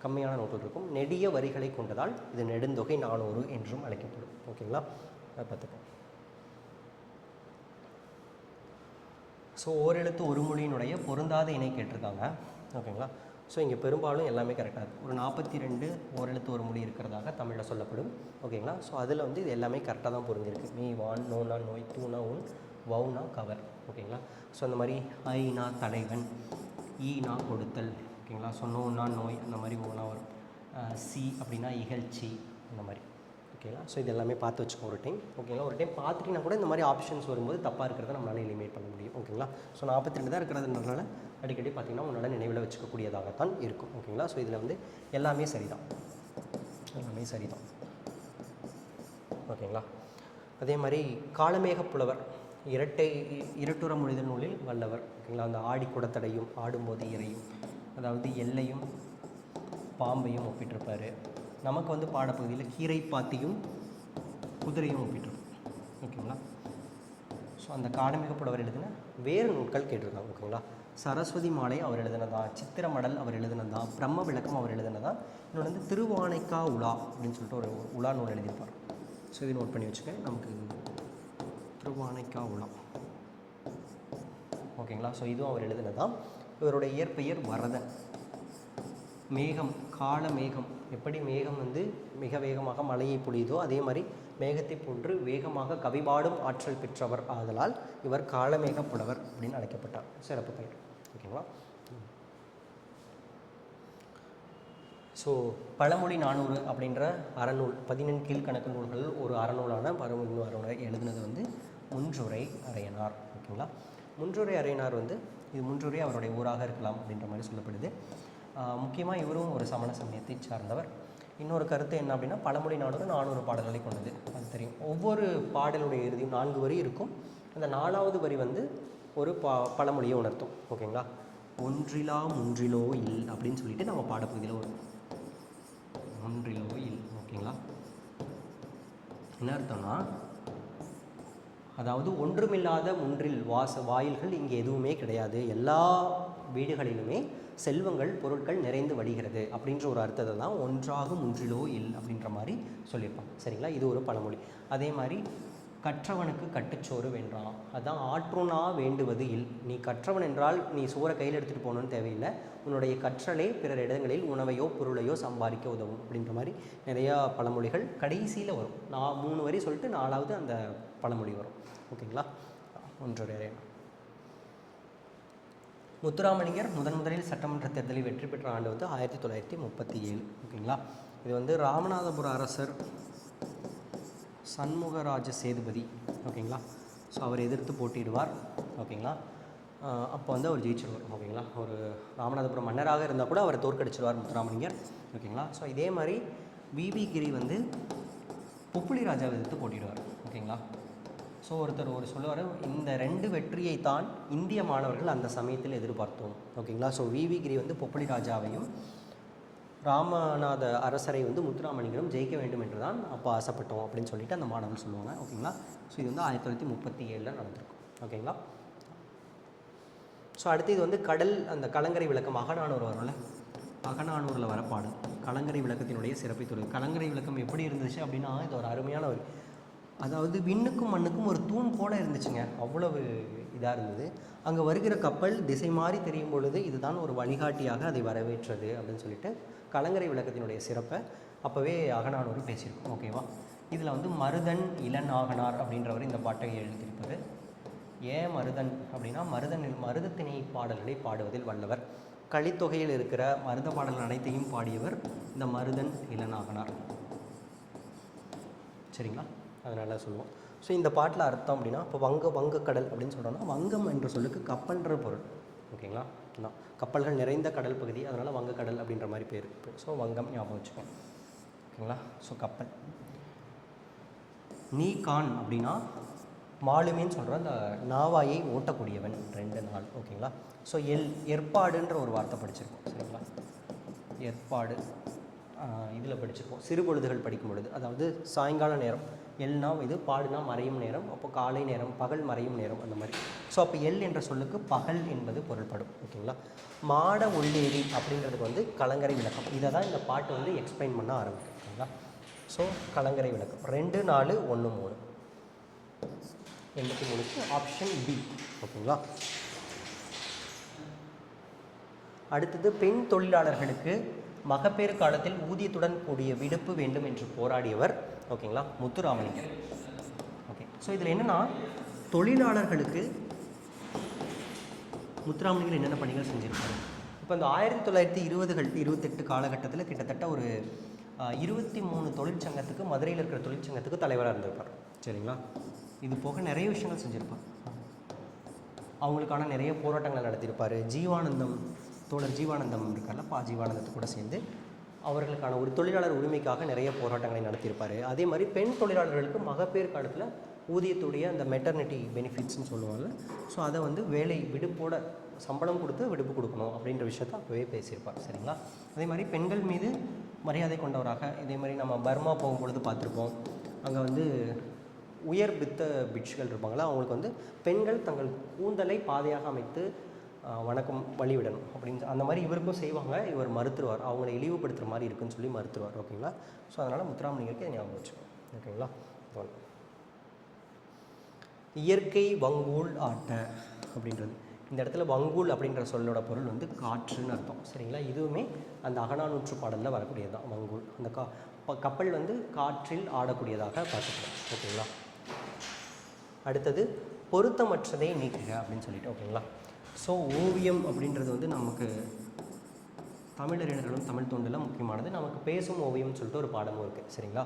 கம்மியான நோட்டுகள் இருக்கும். நெடிய வரிகளை கொண்டதால் இது நெடுந்தொகை 400 என்றும் அழைக்கப்படும். ஓகேங்களா. அதை பார்த்துக்கோங்க. ஸோ ஓரெழுத்து ஒரு மொழியினுடைய பொருந்தாத இணை கேட்டிருக்காங்க. ஓகேங்களா. ஸோ இங்கே பெரும்பாலும் எல்லாமே கரெக்டாக இருக்கும். ஒரு 42 ஓரெழுத்து ஒரு மொழி இருக்கிறதாக தமிழில் சொல்லப்படும். ஓகேங்களா. ஸோ அதில் வந்து இது எல்லாமே கரெக்டாக தான் பொருந்திருக்கு. மீ வான், நோனா நோய், தூணா உன், வவுனா கவர். ஓகேங்களா. ஸோ அந்த மாதிரி ஐனா தலைவன், ஈனா கொடுத்தல். ஓகேங்களா. ஸோ நோனா நோய் அந்த மாதிரி ஓனா வரும். சி அப்படின்னா இகழ்ச்சி அந்த மாதிரி. ஓகேங்களா. ஸோ இது எல்லாமே பார்த்து வச்சுக்கோ ஒரு டைம். ஓகேங்களா. ஒரு டைம் பார்த்துட்டிங்கன்னா கூட இந்த மாதிரி ஆப்ஷன்ஸ் வரும்போது தப்பாக இருக்கிறத நம்மளால் எலிமினேட் பண்ண முடியும். ஓகேங்களா. ஸோ 42 தான் இருக்கிறதுனால அடிக்கடி பார்த்திங்கன்னா உன்னால் நினைவில் வச்சுக்கக்கூடியதாகத்தான் இருக்கும். ஓகேங்களா. ஸோ இதில் வந்து எல்லாமே சரிதான், எல்லாமே சரிதான். ஓகேங்களா. அதே மாதிரி காளமேக புலவர் இருட்டுற மொழிதல் நூலில் வல்லவர். ஓகேங்களா. அந்த ஆடி குடத்தடையும் ஆடும்போது இறையும், அதாவது எல்லையும் பாம்பையும் ஒப்பிட்டிருப்பார். நமக்கு வந்து பாடப்பகுதியில் கீரை பாத்தியும் குதிரையும் ஒப்பிட்டிருப்போம். ஓகேங்களா. ஸோ அந்த காளமேக புலவர் எழுதின வேறு நூல்கள் கேட்டிருக்காங்க. ஓகேங்களா. சரஸ்வதி மாலை அவர் எழுதினதா, சித்திரமடல் அவர் எழுதினதா, பிரம்ம விளக்கம் அவர் எழுதினதா, இன்னொன்று வந்து திருவானைக்கா உலா அப்படின்னு சொல்லிட்டு ஒரு உலா நூல் எழுதியிருப்பார். ஸோ இது நோட் பண்ணி வச்சுக்க. நமக்கு திருவானைக்கா உலா. ஓகேங்களா. ஸோ இதுவும் அவர் எழுதினதான். இவருடைய இயற்பெயர் வரதன். மேகம், கால மேகம், எப்படி மேகம் வந்து மிக வேகமாக மழையை பொழியுதோ அதே மாதிரி மேகத்தை போன்று வேகமாக கவிபாடும் ஆற்றல் பெற்றவர் ஆதலால் இவர் காளமேக புலவர் அப்படின்னு அழைக்கப்பட்டார். சிறப்பு பெயர். ஓகேங்களா. ஸோ பழமொழி 400 அப்படின்ற அறநூல் 14 கீழ்கணக்கு நூல்கள் ஒரு அறநூலான பழமொழி அறநூலை எழுதினது வந்து முன்றுரை அரையனார். ஓகேங்களா. முன்றுரை அரையனார் வந்து இது முன்றுரை அவருடைய ஊராக இருக்கலாம் அப்படின்ற மாதிரி சொல்லப்படுது. முக்கியமாக இவரும் ஒரு சமண சமயத்தை சார்ந்தவர். இன்னொரு கருத்து என்ன அப்படின்னா பழமொழி 400 பாடல்களை கொண்டது. அது தெரியும். ஒவ்வொரு பாடலுடைய இறுதியும் 4 வரி இருக்கும். அந்த 4வது வரி வந்து ஒரு பழமொழியை உணர்த்தும். ஓகேங்களா. ஒன்றிலா முன்றிலோ இல் அப்படின்னு சொல்லிட்டு நம்ம பாடப்பகுதியில் வரும். ஒன்றிலோ இல். ஓகேங்களா. என்ன அர்த்தம்னா, அதாவது ஒன்றுமில்லாத முன்றில் வாயில்கள் இங்கே எதுவுமே கிடையாது, எல்லா வீடுகளிலுமே செல்வங்கள் பொருட்கள் நிறைந்து வடிகிறது அப்படின்ற ஒரு அர்த்தத்தை தான் ஒன்றாகும் முன்றிலோ இல் அப்படின்ற மாதிரி சொல்லியிருப்பாங்க. சரிங்களா. இது ஒரு பழமொழி. அதே மாதிரி கற்றவனுக்கு கட்டுச்சோறு வேண்டாம், அதுதான் ஆற்றுனா வேண்டுவது இல். நீ கற்றவன் என்றால் நீ சோறை கையில் எடுத்துகிட்டு போகணுன்னு தேவையில்லை, உன்னுடைய கற்றலே பிறர் இடங்களில் உணவையோ பொருளையோ சம்பாதிக்க உதவும் அப்படின்ற மாதிரி நிறையா பழமொழிகள் கடைசியில் வரும். 3 வரி சொல்லிட்டு 4வது அந்த பழமொழி வரும். ஓகேங்களா. ஒன்றரை. முத்துராமலிங்கர் முதலில் சட்டமன்ற தேர்தலில் வெற்றி பெற்ற ஆண்டு வந்து 1937. ஓகேங்களா. இது வந்து ராமநாதபுர அரசர் சண்முகராஜ சேதுபதி. ஓகேங்களா. ஸோ அவர் எதிர்த்து போட்டியிடுவார். ஓகேங்களா. அப்போ வந்து அவர் ஜெயிச்சிடுவார். ஓகேங்களா. ஒரு ராமநாதபுரம் மன்னராக இருந்தால் கூட அவரை தோற்கடிச்சிடுவார் முத்துராமலிங்கர். ஓகேங்களா. ஸோ இதே மாதிரி விவி கிரி வந்து பொப்புளி ராஜாவை எதிர்த்து போட்டியிடுவார். ஓகேங்களா. ஸோ ஒருத்தர் சொல்லுவார், இந்த 2 வெற்றியை தான் இந்திய மாணவர்கள் அந்த சமயத்தில் எதிர்பார்த்தோம். ஓகேங்களா. ஸோ விவி கிரி வந்து பொப்புளி ராஜாவையும் ராமநாத அரசரை வந்து முத்துராமலிங்கரும் ஜெயிக்க வேண்டும் என்று தான் அப்போ ஆசைப்பட்டோம் அப்படின்னு சொல்லிட்டு அந்த மாணவர்கள் சொல்லுவாங்க. ஓகேங்களா. ஸோ இது வந்து 1937 நடந்திருக்கும். ஓகேங்களா. ஸோ அடுத்து இது வந்து அந்த கலங்கரை விளக்கம் அகநானூறு வரும்ல, அகநானூரில் வர பாடல் கலங்கரை விளக்கத்தினுடைய சிறப்பை சொல்லுது. கலங்கரை விளக்கம் எப்படி இருந்துச்சு அப்படின்னா, இது ஒரு அருமையான ஒரு, அதாவது விண்ணுக்கும் மண்ணுக்கும் ஒரு தூண் போல இருந்துச்சுங்க. அவ்வளவு இதாக இருந்தது. அங்கே வருகிற கப்பல் திசை மாறி தெரியும் பொழுது இதுதான் ஒரு வழிகாட்டியாக அதை வரவேற்றது அப்படின்னு சொல்லிட்டு கலங்கரை விளக்கத்தினுடைய சிறப்பை அப்போவே அகநானூறு பேசியிருக்கோம். ஓகேவா. இதில் வந்து மருதன் இளநாகனார் அப்படின்றவர் இந்த பாட்டை எழுதியிருப்பார். ஏன் மருதன் அப்படின்னா, மருதத்திணை பாடல்களை பாடுவதில் வல்லவர். கலித்தொகையில் இருக்கிற மருத பாடல்கள் அனைத்தையும் பாடியவர் இந்த மருதன் இளநாகனார். சரிங்களா. அதனால் சொல்லுவோம். ஸோ இந்த பாட்டில் அர்த்தம் அப்படின்னா, இப்போ வங்கக்கடல் அப்படின்னு சொல்கிறோன்னா, வங்கம் என்ற சொல்லுக்கு கப்பல்ன்ற பொருள். ஓகேங்களா. தான் கப்பல்கள் நிறைந்த கடல் பகுதி, அதனால் வங்கக்கடல் அப்படின்ற மாதிரி பேர். ஸோ வங்கம் ஞாபகம் வச்சுக்கோங்க. ஓகேங்களா. ஸோ கப்பல். நீ கான் அப்படின்னா மாலுமின்னு சொல்கிற அந்த நாவாயை ஓட்டக்கூடியவன் 2 நாள். ஓகேங்களா. ஸோ ஏற்பாடுன்ற ஒரு வார்த்தை படிச்சிருக்கோம். சரிங்களா. ஏற்பாடு இதில் படிச்சிருப்போம் சிறுபொழுதுகள் படிக்கும் பொழுது. அதாவது சாயங்கால நேரம். எல்னா இது, பாடுனா மறையும் நேரம். அப்போ காலை நேரம், பகல் மறையும் நேரம் அந்த மாதிரி. ஸோ அப்போ எல் என்ற சொல்லுக்கு பகல் என்பது பொருள்படும். ஓகேங்களா. மாட உள்ளேரி அப்படின்றதுக்கு வந்து கலங்கரை விளக்கம். இதை தான் இந்த பாட்டு வந்து எக்ஸ்பிளைன் பண்ண ஆரம்பிக்கும். ஓகேங்களா. ஸோ கலங்கரை விளக்கம் 2, 4, 1, 3 83க்கு ஆப்ஷன் பி. ஓகேங்களா. அடுத்தது பெண் தொழிலாளர்களுக்கு மகப்பேறு காலத்தில் ஊதியத்துடன் கூடிய விடுப்பு வேண்டும் என்று போராடியவர். ஓகேங்களா. முத்துராமலிங்கர். ஓகே. ஸோ இதில் என்னென்னா, தொழிலாளர்களுக்கு முத்துராமலிங்கர் என்னென்ன பணிகள் செஞ்சுருப்பாரு. இப்போ இந்த 1920கள் 28 காலகட்டத்தில் கிட்டத்தட்ட ஒரு 23 தொழிற்சங்கத்துக்கு, மதுரையில் இருக்கிற தொழிற்சங்கத்துக்கு தலைவராக இருந்திருப்பார். சரிங்களா. இது போக நிறைய விஷயங்கள் செஞ்சுருப்பார். அவங்களுக்கான நிறைய போராட்டங்களை நடத்தியிருப்பார். தோழர் ஜீவானந்தம் இருக்கார்ல, ஜீவானந்தத்தை கூட சேர்ந்து அவர்களுக்கான ஒரு தொழிலாளர் உரிமைக்காக நிறைய போராட்டங்களை நடத்தியிருப்பார். அதே மாதிரி பெண் தொழிலாளர்களுக்கு மகப்பேறு காலத்தில் ஊதியத்துடைய அந்த மெட்டர்னிட்டி பெனிஃபிட்ஸ்னு சொல்லுவாங்கள்ல, ஸோ அதை வந்து வேலை விடுப்போட சம்பளம் கொடுத்து விடுப்பு கொடுக்கணும் அப்படின்ற விஷயத்த அப்போவே பேசியிருப்பார். சரிங்களா? அதே மாதிரி பெண்கள் மீது மரியாதை கொண்டவராக, இதே மாதிரி நம்ம பர்மா போகும்பொழுது பார்த்துருப்போம், அங்கே வந்து உயர் பித்த பிட்சுகள் இருப்பாங்களா, அவங்களுக்கு வந்து பெண்கள் தங்கள் கூந்தலை பாதையாக அமைத்து வணக்கம் வழிவிடணும் அப்படின்னு அந்த மாதிரி இவருக்கும் செய்வாங்க. இவர் மறுத்துருவார், அவங்கள இழிவுபடுத்துகிற மாதிரி இருக்குன்னு சொல்லி மறுத்துருவார். ஓகேங்களா? ஸோ அதனால் முத்துராமலிங்கருக்கு இதை ஞாபகம் வச்சுக்கோங்க. ஓகேங்களா? இயற்கை வங்கூல் ஆட்ட அப்படின்றது, இந்த இடத்துல வங்கூல் அப்படின்ற சொல்லோட பொருள் வந்து காற்றுன்னு அர்த்தம். சரிங்களா? இதுவுமே அந்த அகநானூற்று பாடலில் வரக்கூடியது தான் வங்கூல். அந்த கப்பல் வந்து காற்றில் ஆடக்கூடியதாக பார்த்துக்கலாம். ஓகேங்களா? அடுத்தது பொருத்தமற்றதை நீக்குக அப்படின்னு சொல்லிட்டு. ஓகேங்களா? ஸோ ஓவியம் அப்படின்றது வந்து நமக்கு தமிழறிஞர்களும் தமிழ் தோண்டெல்லாம் முக்கியமானது. நமக்கு பேசும் ஓவியம்னு சொல்லிட்டு ஒரு பாடமும் இருக்குது. சரிங்களா?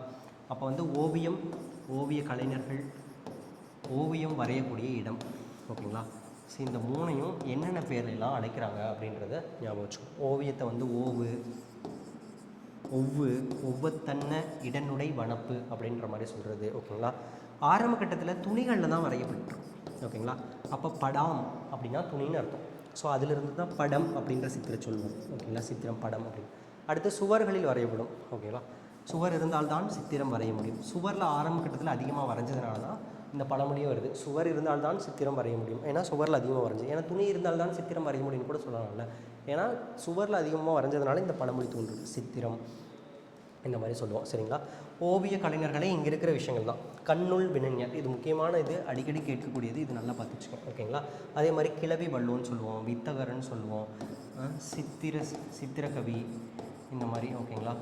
அப்போ வந்து ஓவியம், ஓவிய கலைஞர்கள், ஓவியம் வரையக்கூடிய இடம். ஓகேங்களா? ஸோ இந்த மூணையும் என்னென்ன பேர்லாம் அழைக்கிறாங்க அப்படின்றத ஞாபகம் வச்சுக்கோம். ஓவியத்தை வந்து ஓவு, ஒவ்வு, ஒவ்வொத்தன்ன இடனுடை வனப்பு அப்படின்ற மாதிரி சொல்கிறது. ஓகேங்களா? ஆரம்ப கட்டத்தில் துணிகளில் தான் வரையப்பட்டிருக்கும். ஓகேங்களா? அப்போ படம் அப்படின்னா துணின்னு அர்த்தம். ஸோ அதிலிருந்து தான் படம் அப்படின்ற சித்திரம் சொல்லுவோம். ஓகேங்களா? சித்திரம், படம் அப்படின்னு. அடுத்து சுவர்களில் வரையப்படும். ஓகேங்களா? சுவர் இருந்தால்தான் சித்திரம் வரைய முடியும். சுவரில் ஆரம்ப கட்டத்தில் அதிகமாக வரைஞ்சதுனால தான் இந்த பழமொழியும் வருது. சுவர் இருந்தால்தான் சித்திரம் வரைய முடியும். ஏன்னா சுவரில் அதிகமாக வரைஞ்சி, ஏன்னா துணி இருந்தால்தான் சித்திரம் வரைய முடியும்னு கூட சொல்லலாம்ல. ஏன்னா சுவரில் அதிகமாக வரைஞ்சதுனால இந்த பழமொழி தோன்றுது, சித்திரம் இந்த மாதிரி சொல்லுவோம். சரிங்களா? ஓவிய கலைஞர்களே இங்கே இருக்கிற விஷயங்கள் தான். கண்ணுள் வினஞர், இது முக்கியமான, இது அடிக்கடி கேட்கக்கூடியது, இது நல்லா பார்த்து வச்சுக்கோங்க. ஓகேங்களா? அதே மாதிரி கிளவி வள்ளுவன்னு சொல்லுவோம், வித்தகர்ன்னு சொல்லுவோம், சித்திரக்கவி இந்த மாதிரி. ஓகேங்களா?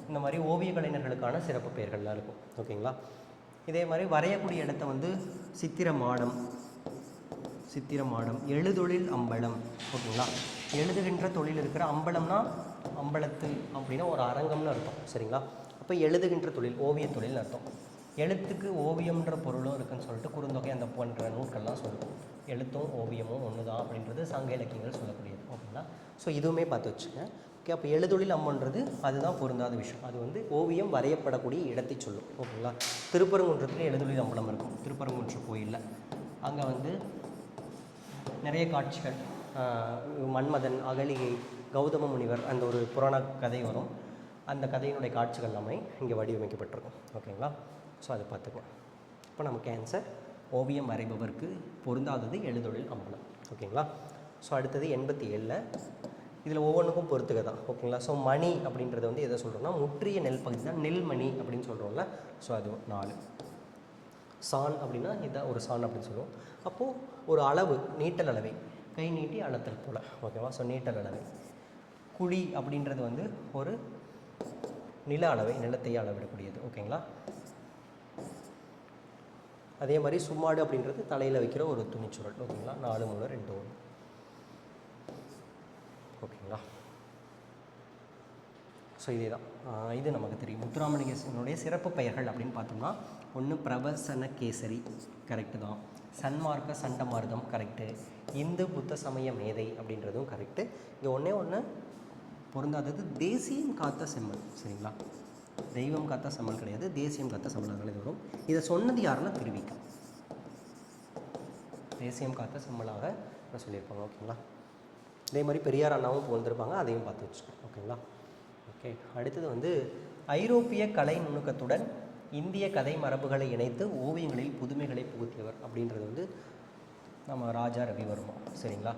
இந்த மாதிரி ஓவிய கலைஞர்களுக்கான சிறப்பு பெயர்கள்லாம் இருக்கும். ஓகேங்களா? இதே மாதிரி வரையக்கூடிய இடத்த வந்து சித்திரமாடம், எழுதொழில் அம்பலம். ஓகேங்களா? எழுதுகின்ற தொழில் இருக்கிற, அம்பலம்னா அம்பலத்து அப்படின்னா ஒரு அரங்கம்னு அர்த்தம். சரிங்களா? அப்போ எழுதுகின்ற தொழில் ஓவிய தொழில்னு அர்த்தம். எழுத்துக்கு ஓவியம்ன்ற பொருளும் இருக்குதுன்னு சொல்லிட்டு குறுந்தொகை அந்த போன்ற நூல்கள்லாம் சொல்லுவோம். எழுத்தும் ஓவியமும் ஒன்று தான் அப்படின்றது சங்க இலக்கியங்கள் சொல்லக்கூடியது. ஓகேங்களா? ஸோ இதுவுமே பார்த்து வச்சுங்க. ஓகே, அப்போ எழுதொழில் அம்பன்றது அதுதான் பொருந்தாத விஷயம். அது வந்து ஓவியம் வரையப்படக்கூடிய இடத்தை சொல்லும். ஓகேங்களா? திருப்பரங்குன்றத்தில் எழுதொழில் அம்பலம் இருக்கும், திருப்பரங்குன்ற கோயிலில். அங்கே வந்து நிறைய காட்சிகள், மன்மதன், அகலிகை, கௌதம முனிவர், அந்த ஒரு புராண கதை வரும். அந்த கதையினுடைய காட்சிகள் எல்லாமே இங்கே வடிவமைக்கப்பட்டிருக்கும். ஓகேங்களா? ஸோ அதை பார்த்துக்கலாம். இப்போ நமக்கு ஆன்சர் ஓவியம் வரைபவருக்கு பொருந்தாதது எழுதொழில் அம்பலம். ஓகேங்களா? ஸோ அடுத்தது 87ல் இதில் ஒவ்வொன்றுக்கும் பொறுத்துக்க தான். ஓகேங்களா? ஸோ மணி அப்படின்றது வந்து எதை சொல்கிறோம்னா முற்றிய நெல் பகுதி தான் நெல்மணி அப்படின்னு சொல்கிறோம்ல. ஸோ அது 4. சான் அப்படின்னா இதான் ஒரு சான் அப்படின்னு சொல்லுவோம். அப்போது ஒரு அளவு, நீட்டல் அளவை, கை நீட்டி அளத்தல் போல். ஓகேவா? ஸோ நீட்டல் அளவை. குழி அப்படின்றது வந்து ஒரு நில அளவை, நிலத்தையே அளவிடக்கூடியது. ஓகேங்களா? அதே மாதிரி சும்மாடு அப்படின்றது தலையில் வைக்கிற ஒரு துணிச்சுருள். ஓகேங்களா? 4, 3, 2, 1. ஓகேங்களா? ஸோ இதே தான், இது நமக்கு தெரியும். முத்துராமலிங்கனுடைய சிறப்பு பெயர்கள் அப்படின்னு பார்த்தோம்னா, ஒன்று பிரவசன கேசரி, கரெக்டு தான். சன்மார்க்க சண்டமார்க்கம் கரெக்டு. இந்து புத்த சமய மேதை அப்படின்றதும் கரெக்டு. இங்கே ஒன்று பொருந்தாதது தேசியம் காத்த செம்மல். சரிங்களா? தெய்வம் காத்த செம்மல் கிடையாது, தேசியம் காத்த செம்மல். அதனால இது வரும். இதை சொன்னது யாருன்னா திருவிக்கா. தேசியம் காத்த செம்மலாக சொல்லியிருப்பாங்க. ஓகேங்களா? இதே மாதிரி பெரியார் அண்ணாவும் வந்திருப்பாங்க, அதையும் பார்த்து வச்சுக்கோங்க. ஓகேங்களா? ஓகே, அடுத்தது வந்து ஐரோப்பிய கலை நுணுக்கத்துடன் இந்திய கதை மரபுகளை இணைத்து ஓவியங்களில் புதுமைகளை புகுத்தியவர் அப்படின்றது வந்து நம்ம ராஜா ரவிவர்மா. சரிங்களா?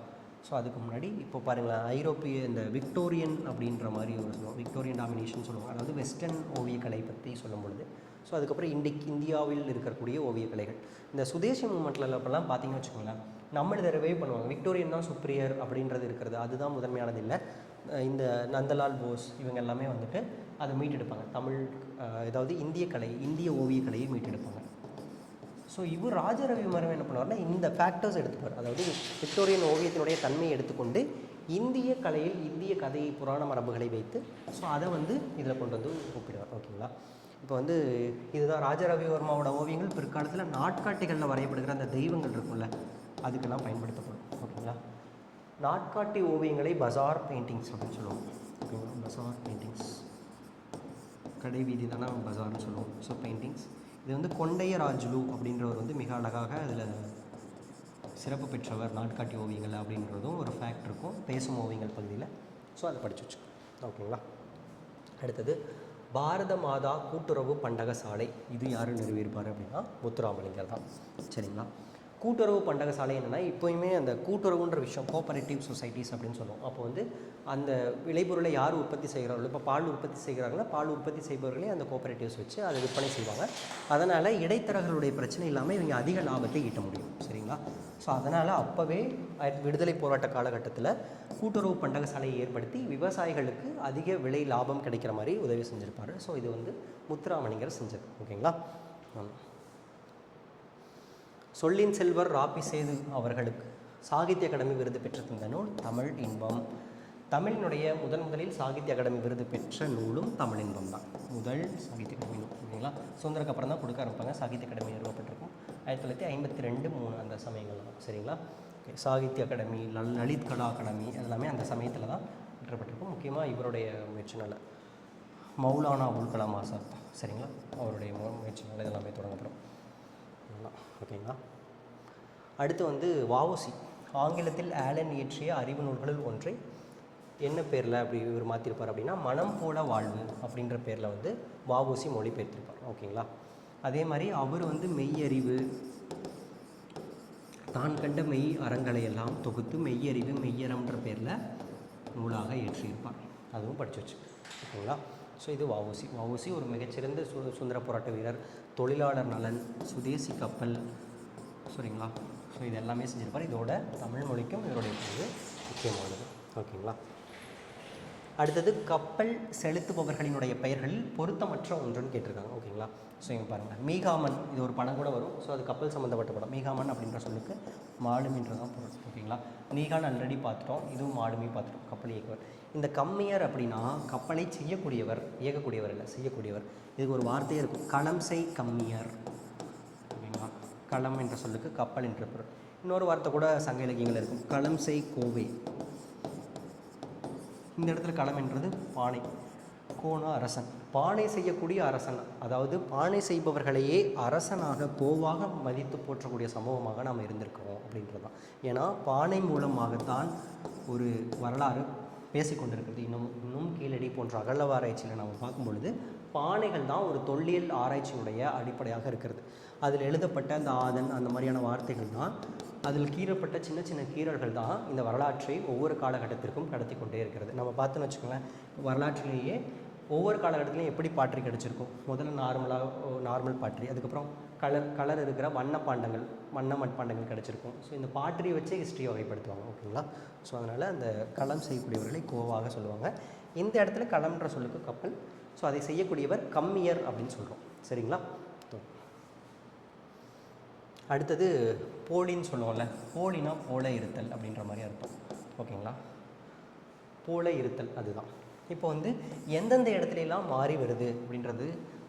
ஸோ அதுக்கு முன்னாடி இப்போ பாருங்களேன், ஐரோப்பிய இந்த விக்டோரியன் அப்படின்ற மாதிரி ஒரு சொல்லுவோம், விக்டோரியன் டாமினேஷன் சொல்லுவாங்க. அதாவது வெஸ்டர்ன் ஓவியக்கலை பற்றி சொல்லும் பொழுது, ஸோ அதுக்கப்புறம் இந்தியாவில் இருக்கக்கூடிய ஓவியக்கலைகள், இந்த சுதேசி மூமெண்ட்டில் அப்போல்லாம் பார்த்தீங்கன்னு வச்சுக்கோங்களேன், நம்மளை தடவை பண்ணுவாங்க. விக்டோரியன் தான் சுப்ரியர் அப்படின்றது இருக்கிறது, அதுதான் முதன்மையானது இல்லை. இந்த நந்தலால் போஸ் இவங்க எல்லாமே வந்துட்டு அதை மீட்டெடுப்பாங்க. தமிழ், ஏதாவது இந்திய கலை, இந்திய ஓவியக்கலையை மீட்டெடுப்பாங்க. ஸோ இவர் ராஜரவிவர்மா என்ன பண்ணுவார்னா இந்த ஃபேக்டர்ஸ் எடுத்துப்பார். அதாவது விக்டோரியன் ஓவியத்தினுடைய தன்மையை எடுத்துக்கொண்டு இந்திய கலையில் இந்திய கதை புராண மரபுகளை வைத்து ஸோ அதை வந்து இதில் கொண்டு வந்து ஒப்பிடுவார். ஓகேங்களா? இப்போ வந்து இதுதான் ராஜரவிவர்மாவோட ஓவியங்கள் பிற்காலத்தில் நாட்காட்டிகளில் வரையப்படுகிற அந்த தெய்வங்கள் இருக்கும்ல, அதுக்கெல்லாம் பயன்படுத்தப்படும். ஓகேங்களா? நாட்காட்டி ஓவியங்களை பஜார் பெயிண்டிங்ஸ் அப்படின்னு சொல்லுவோம். ஓகேங்களா? பஜார் பெயிண்டிங்ஸ், கடை வீதி தானே பஜார்னு சொல்லுவோம். ஸோ பெயிண்டிங்ஸ் இது வந்து கொண்டையராஜுலு அப்படின்றவர் வந்து மிக அழகாக அதில் சிறப்பு பெற்றவர் நாட்காட்டி ஓவியங்கள் அப்படின்றதும் ஒரு ஃபேக்ட் இருக்கும் பேசும் ஓவியங்கள் பகுதியில். ஸோ அதை படித்து வச்சுக்கோங்க. ஓகேங்களா. அடுத்தது பாரத மாதா கூட்டுறவு பண்டக சாலை, இது யார் நிறுவியிருப்பார் அப்படின்னா முத்துராமலிங்கர் தான். சரிங்களா. கூட்டுறவு பண்டக சாலை என்னென்னா, இப்போயுமே அந்த கூட்டுறவுன்ற விஷயம் கோஆபரேட்டிவ் சொசைட்டிஸ் அப்படின்னு சொல்லுவோம். அப்போ வந்து அந்த விளைபொருளை யார் உற்பத்தி செய்கிறார்களோ, இப்போ பால் உற்பத்தி செய்கிறாங்கன்னா பால் உற்பத்தி செய்பவர்களே அந்த கோஆபரேட்டிவ்ஸ் வச்சு அதை விற்பனை செய்வாங்க. அதனால் இடைத்தரகர்களுடைய பிரச்சனை இல்லாமல் இவங்க அதிக லாபத்தை ஈட்ட முடியும். சரிங்களா. ஸோ அதனால் அப்போவே விடுதலை போராட்ட காலகட்டத்தில் கூட்டுறவு பண்டக சாலையை ஏற்படுத்தி விவசாயிகளுக்கு அதிக விலை லாபம் கிடைக்கிற மாதிரி உதவி செஞ்சுருப்பார். ஸோ இது வந்து முத்துராமலிங்கர் செஞ்சது. ஓகேங்களா. சொல்லின் செல்வர் ராபி சேது அவர்களுக்கு சாகித்ய அகாடமி விருது பெற்ற இந்த நூல் தமிழ் இன்பம். தமிழினுடைய முதலில் சாகித்ய அகாடமி விருது பெற்ற நூலும் தமிழ் இன்பம் தான். முதல் சாகித்ய அகாடமி நூல். ஓகேங்களா. சுதந்திரக்கு அப்புறம் தான் கொடுக்க ஆரம்பிப்பாங்க. சாகித்ய அகாடமி நிறுவப்பட்டிருக்கும் 1952-3 அந்த சமயங்கள் தான். சரிங்களா. ஓகே. சாகித்ய அகாடமி, லலித் கலா அகாடமி எல்லாமே அந்த சமயத்தில் தான் பெற்றப்பட்டிருக்கும். முக்கியமாக இவருடைய முயற்சினால் மௌலானா அபுல் கலாம் ஆசாத், சரிங்களா, அவருடைய முயற்சினால் இதெல்லாமே தொடங்கப்படும். ஓகேங்களா. அடுத்து வந்து வஉசி ஆங்கிலத்தில் ஆலன் இயற்றிய அறிவு நூல்களில் ஒன்றை என்ன பேரில் அப்படி இவர் மாற்றிருப்பார் அப்படின்னா மனம் போல வாழ்வு அப்படின்ற பேரில் வந்து வஉசி மொழிபெயர்த்திருப்பார். ஓகேங்களா. அதே மாதிரி அவர் வந்து மெய்யறிவு, தான் கண்ட மெய் அறங்களை எல்லாம் தொகுத்து மெய்யறிவு மெய்யறம்ன்ற பேரில் நூலாக இயற்றியிருப்பார். அதுவும் படித்து வச்சு. ஓகேங்களா. ஸோ இது வஉசி ஒரு மிகச்சிறந்த சுதந்திர போராட்ட வீரர், தொழிலாளர் நலன், சுதேசி கப்பல், சரிங்களா. ஸோ இது எல்லாமே செஞ்சுருப்பார். இதோட தமிழ் மொழிக்கும் இவருடைய பங்கு முக்கியமானது. ஓகேங்களா. அடுத்தது கப்பல் செலுத்துபவர்களினுடைய பெயர்களில் பொருத்தமற்ற ஒன்றுன்னு கேட்டிருக்காங்க. ஓகேங்களா. ஸோ இங்கே பாருங்கள், மீகாமன், இது ஒரு படம் கூட வரும். ஸோ அது கப்பல் சம்மந்தப்பட்ட படம். மீகாமன் அப்படின்ற சொல்லுக்கு மாலுமின்றதான் பொருள். ஓகேங்களா. நீகான் ஆல்ரெடி பார்த்துட்டோம், இதுவும் மாலுமி பார்த்துட்டோம், கப்பல் இயக்குவர். இந்த கம்மியர் அப்படின்னா கப்பலை செய்யக்கூடியவர், இயக்கக்கூடியவர் இல்லை, செய்யக்கூடியவர். இதுக்கு ஒரு வார்த்தையே இருக்கும், களம் செய் கம்மியர். ஓகேங்களா. களம் என்ற சொல்லுக்கு கப்பல் என்ற பொருள். இன்னொரு வார்த்தை கூட சங்க இலக்கியங்கள் இருக்கும், களம் செய் கோவை. இந்த இடத்துல களம் என்றது பானை, கோனா அரசன், பானை செய்யக்கூடிய அரசன். அதாவது பானை செய்பவர்களையே அரசனாக கோவாக மதித்து போற்றக்கூடிய சமூகமாக நாம் இருந்திருக்கிறோம் அப்படின்றது தான். ஏன்னா பானை மூலமாகத்தான் ஒரு வரலாறு பேசிக்கொண்டிருக்கிறது. இன்னும் கீழடி போன்ற அகழ்வாராய்ச்சியில் நம்ம பார்க்கும் பொழுது பானைகள் தான் ஒரு தொல்லியல் ஆராய்ச்சியுடைய அடிப்படையாக இருக்கிறது. அதில் எழுதப்பட்ட அந்த ஆதன் அந்த மாதிரியான வார்த்தைகள் தான், அதில் கீறப்பட்ட சின்ன சின்ன கீறல்கள் தான் இந்த வரலாற்றை ஒவ்வொரு காலகட்டத்திற்கும் கடத்தி கொண்டே இருக்கிறது. நம்ம பார்த்தோன்னு வச்சுக்கோங்களேன், வரலாற்றிலேயே ஒவ்வொரு காலகட்டத்திலையும் எப்படி பாட்ரி கிடச்சிருக்கும். முதல்ல நார்மல் பாட்ரி, அதுக்கப்புறம் கலர் இருக்கிற வண்ண மட்பாண்டங்கள் கிடச்சிருக்கும். ஸோ இந்த பாட்ரியை வச்சே ஹிஸ்ட்ரியை வகைப்படுத்துவாங்க. ஓகேங்களா. ஸோ அதனால் அந்த களம் செய்யக்கூடியவர்களை கோவாக சொல்லுவாங்க. இந்த இடத்துல களம்ன்ற சொல்லுக்கு கப்பல். ஸோ அதை செய்யக்கூடியவர் கம்மியர் அப்படின்னு சொல்கிறோம். சரிங்களா. அடுத்தது போலின்னு சொல்லுவோம்ல, போலினா போல இருத்தல் அப்படின்ற மாதிரி அர்த்தம். ஓகேங்களா. போல இருத்தல் அதுதான். இப்போ வந்து எந்தெந்த இடத்துலலாம் மாறி வருது அப்படின்றது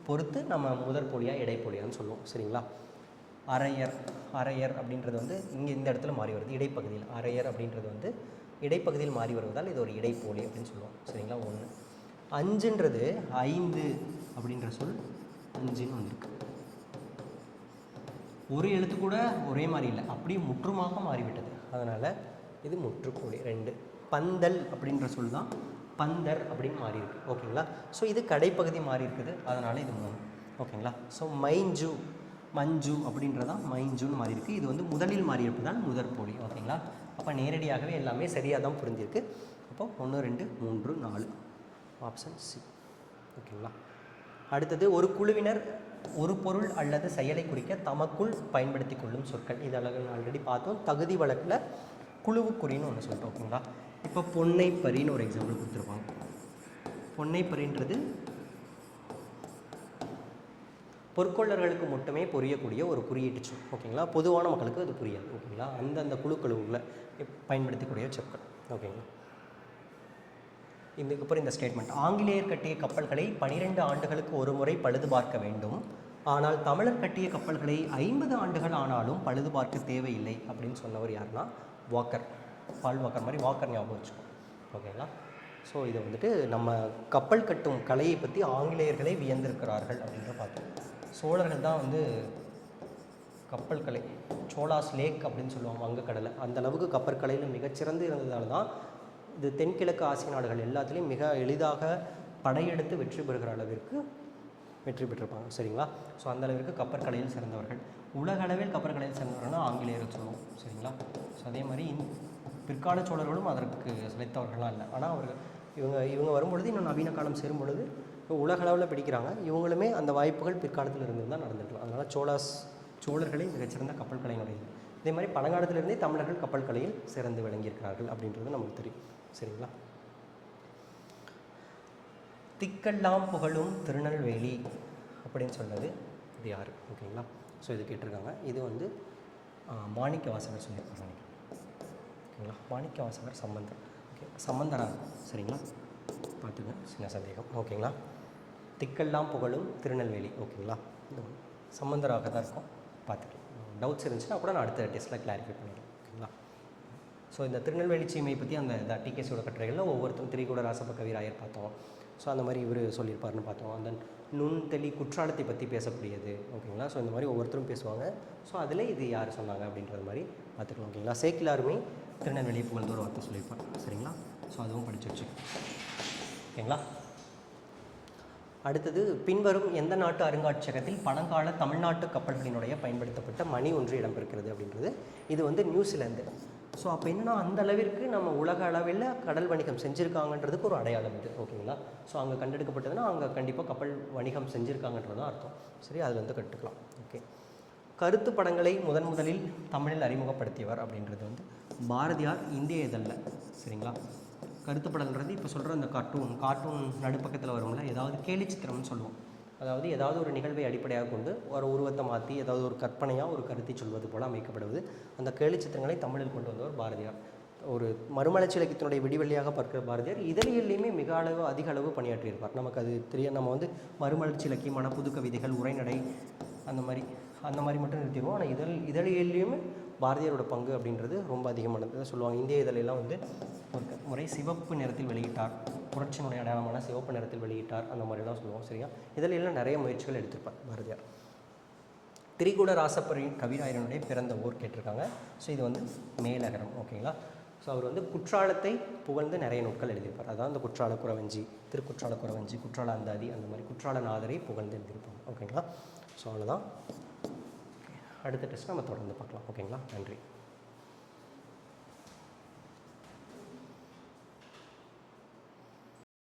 பொறுத்து நம்ம முதற் போலியாக இடைப்போலியான்னு சொல்லுவோம். சரிங்களா. அரையர் அப்படின்றது வந்து இங்கே இந்த இடத்துல மாறி வருது, இடைப்பகுதியில். அரையர் அப்படின்றது வந்து இடைப்பகுதியில் மாறி வருவதால் இது ஒரு இடைப்போலி அப்படின்னு சொல்லுவோம். சரிங்களா. 1. அஞ்சுன்றது 5 அப்படின்ற சொல் அஞ்சுன்னு வந்திருக்கு. ஒரு எழுத்து கூட ஒரே மாதிரி இல்லை, அப்படியே முற்றுமாக மாறிவிட்டது. அதனால் இது முற்றுப்போலி. 2. பந்தல் அப்படின்ற சொல் தான் பந்தர் அப்படின்னு மாறி இருக்கு. ஓகேங்களா. ஸோ இது கடைப்பகுதி மாறி இருக்குது, அதனால் இது 3. ஓகேங்களா. ஸோ மஞ்சு அப்படின்றதான் மைஞ்சுன்னு மாறி இருக்குது. இது வந்து முதலில் மாறி இருப்பதால் முதற்போலி. ஓகேங்களா. அப்போ நேரடியாகவே எல்லாமே சரியாக தான் புரிஞ்சிருக்கு. அப்போ 1, 2, 3, 4 ஆப்ஷன் சி. ஓகேங்களா. அடுத்தது ஒரு குழுவினர் ஒரு பொருள் அல்லது செயலை குறிக்க தமக்குள் பயன்படுத்தி கொள்ளும் சொற்கள். இது ஆல்ரெடி பார்த்தோம். தகுதி வழக்கில் குழுவுக்குறின்னு ஒன்று சொல்லிட்டோம். ஓகேங்களா. இப்போ பொன்னைப்பரின்னு ஒரு எக்ஸாம்பிள் கொடுத்துருப்பாங்க. பொன்னைப்பரின்றது பொற்கொள்ளர்களுக்கு மட்டுமே புரியக்கூடிய ஒரு குறியீட்டு சொல். ஓகேங்களா. பொதுவான மக்களுக்கு அது புரியாது. ஓகேங்களா. அந்தந்த குழுக்களுக்குள்ள பயன்படுத்தக்கூடிய சொற்கள். ஓகேங்களா. இதுக்கப்புறம் இந்த ஸ்டேட்மெண்ட், ஆங்கிலேயர் கட்டிய கப்பல்களை 12 ஆண்டுகளுக்கு ஒரு முறை பழுது பார்க்க வேண்டும், ஆனால் தமிழர் கட்டிய கப்பல்களை 50 ஆண்டுகள் ஆனாலும் பழுது பார்க்க தேவையில்லை அப்படின்னு சொன்னவர் யாருன்னா வாக்கர். பால் வாக்கர் மாதிரி வாக்கர் ஞாபகம் வச்சுக்கோம். ஓகேங்களா. ஸோ இதை வந்துட்டு நம்ம கப்பல் கட்டும் கலையை பற்றி ஆங்கிலேயர்களே வியந்திருக்கிறார்கள் அப்படின்ற பார்த்தோம். சோழர்கள் தான் வந்து கப்பல் கலை, சோலாஸ் லேக் அப்படின்னு சொல்லுவாங்க வங்கக்கடலை, அந்த அளவுக்கு கப்பற்கலையில் மிகச்சிறந்து இருந்ததால் தான் இது தென்கிழக்கு ஆசிய நாடுகள் எல்லாத்துலேயும் மிக எளிதாக படையெடுத்து வெற்றி பெறுகிற அளவிற்கு வெற்றி பெற்றிருப்பாங்க. சரிங்களா? ஸோ அந்த அளவிற்கு கப்பற்கலையில் சிறந்தவர்கள். உலக அளவில் கப்பற்கலையில் சிறந்தவர்கள்னால் ஆங்கிலேயரை சொல்லுவோம். சரிங்களா? ஸோ அதே மாதிரி பிற்கால சோழர்களும் அதற்கு சிலைத்தவர்களாம் இல்லை. ஆனால் அவர்கள் இவங்க வரும்பொழுது இன்னும் நவீன காலம் சேரும் பொழுது உலக அளவில் பிடிக்கிறாங்க. இவங்களுமே அந்த வாய்ப்புகள் பிற்காலத்தில் இருந்து தான் நடந்துக்கலாம். அதனால் சோழர்களே மிகச்சிறந்த கப்பல் கலையினுடையது. இதே மாதிரி பழங்காலத்திலிருந்தே தமிழர்கள் கப்பல் கலையில் சிறந்து விளங்கியிருக்கிறார்கள் அப்படின்றது நமக்கு தெரியும். சரிங்களா? திக்கெல்லாம் புகழும் திருநெல்வேலி அப்படின்னு சொன்னது இது யார்? ஓகேங்களா? ஸோ இது கேட்டிருக்காங்க. இது வந்து மாணிக்க வாசகர் சொல்லியிருக்காங்க நினைக்கிறேன். ஓகேங்களா? மாணிக்க வாசகர் சம்பந்தர். ஓகே, சம்பந்தராக இருக்கும். சரிங்களா? பார்த்துங்க, சின்ன சந்தேகம். ஓகேங்களா? திக்கெல்லாம் புகழும் திருநெல்வேலி. ஓகேங்களா? இந்த சம்பந்தராக தான் இருக்கும். பார்த்துக்கலாம். டவுட்ஸ் இருந்துச்சுன்னா கூட நான் அடுத்த டெஸ்ட்டில் கிளாரிஃபை பண்ணிடுறேன். ஓகேங்களா? ஸோ இந்த திருநெல்வேலி சீமையை பற்றி அந்த டிகேசியோட கட்டுரைகளில் ஒவ்வொருத்தரும் திரிகூட ராசப்ப கவிராயர் பார்த்தோம். ஸோ அந்த மாதிரி இவர் சொல்லியிருப்பாருன்னு பார்த்தோம். அந்த நுண்தெளி குற்றாலத்தை பற்றி பேசக்கூடியது. ஓகேங்களா? ஸோ இந்த மாதிரி ஒவ்வொருத்தரும் பேசுவாங்க. ஸோ அதில் இது யார் சொன்னாங்க அப்படின்றது மாதிரி பார்த்துக்கலாம். ஓகேங்களா? சேக்கிலாருமே திருநெல்வேலியை புகழ்ந்து ஒரு வார்த்தை சொல்லியிருப்பார். சரிங்களா? ஸோ அதுவும் படித்து வச்சுக்கோங்க. ஓகேங்களா? அடுத்தது, பின்வரும் எந்த நாட்டு அருங்காட்சியகத்தில் பழங்கால தமிழ்நாட்டு கப்பல்களினுடைய பயன்படுத்தப்பட்ட மணி ஒன்று இடம்பெறுகிறது அப்படின்றது. இது வந்து நியூசிலாந்து. ஸோ அப்போ என்னன்னா, அந்த அளவிற்கு நம்ம உலக அளவில் கடல் வணிகம் செஞ்சுருக்காங்கன்றதுக்கு ஒரு அடையாளம் இது. ஓகேங்களா? ஸோ அங்கே கண்டெடுக்கப்பட்டதுன்னா அங்கே கண்டிப்பாக கப்பல் வணிகம் செஞ்சுருக்காங்கன்றதும் அர்த்தம். சரி, அதில் வந்து கற்றுக்கலாம். ஓகே, கருத்து படங்களை முதலில் தமிழில் அறிமுகப்படுத்தியவர் அப்படின்றது வந்து பாரதியார் இந்திய இதழில். சரிங்களா? கருத்து படம்ன்றது இப்போ சொல்கிற அந்த கார்ட்டூன் நடுப்பக்கத்தில் வரும்ல, ஏதாவது கேலி சித்திரம்னு சொல்லுவோம். அதாவது ஏதாவது ஒரு நிகழ்வை அடிப்படையாக கொண்டு ஒரு உருவத்தை மாற்றி ஏதாவது ஒரு கற்பனையாக ஒரு கருத்தை சொல்வது போல் அமைக்கப்படுவது. அந்த கேலி சித்திரங்களை தமிழில் கொண்டு வந்தவர் பாரதியார். ஒரு மறுமலர்ச்சி இலக்கியத்தினுடைய விடிவெள்ளியாக பார்க்கிற பாரதியார் இதழியல்லையுமே அதிக அளவு பணியாற்றியிருப்பார். நமக்கு அது தெரியும். நம்ம வந்து மறுமலர்ச்சி இலக்கியமான புது கவிதைகள், உரைநடை அந்த மாதிரி மட்டும் நிறுத்திடுவோம். ஆனால் இதழியல்லையுமே பாரதியாரோட பங்கு அப்படின்றது ரொம்ப அதிகமானது சொல்லுவாங்க. இந்திய இதழெல்லாம் வந்து ஒரு முறை சிவப்பு நிறத்தில் வெளியிட்டார், புரட்சியினுடைய அடையாளமான சிவப்பு நிறத்தில் வெளியிட்டார், அந்த மாதிரிலாம் சொல்லுவோம். சரியா? இதிலெல்லாம் நிறைய முயற்சிகள் எடுத்திருப்பார் பாரதியார். திரிகூட ராசப்பரி கவிராயனுடைய பிறந்த ஊர் கேட்டிருக்காங்க. ஸோ இது வந்து மேலகரம். ஓகேங்களா? ஸோ அவர் வந்து குற்றாலத்தை புகழ்ந்து நிறைய நூட்கள் எழுதியிருப்பார். அதான் அந்த குற்றால குறவஞ்சி, திருக்குற்றால குறவஞ்சி, குற்றால அந்தாதி, அந்த மாதிரி குற்றாலநாதரை புகழ்ந்து எழுதியிருப்பாங்க. ஓகேங்களா? ஸோ அவ்வளோதான். அடுத்த டெஸ்ட் நம்ம தொடர்ந்து பார்க்கலாம். ஓகேங்களா? நன்றி.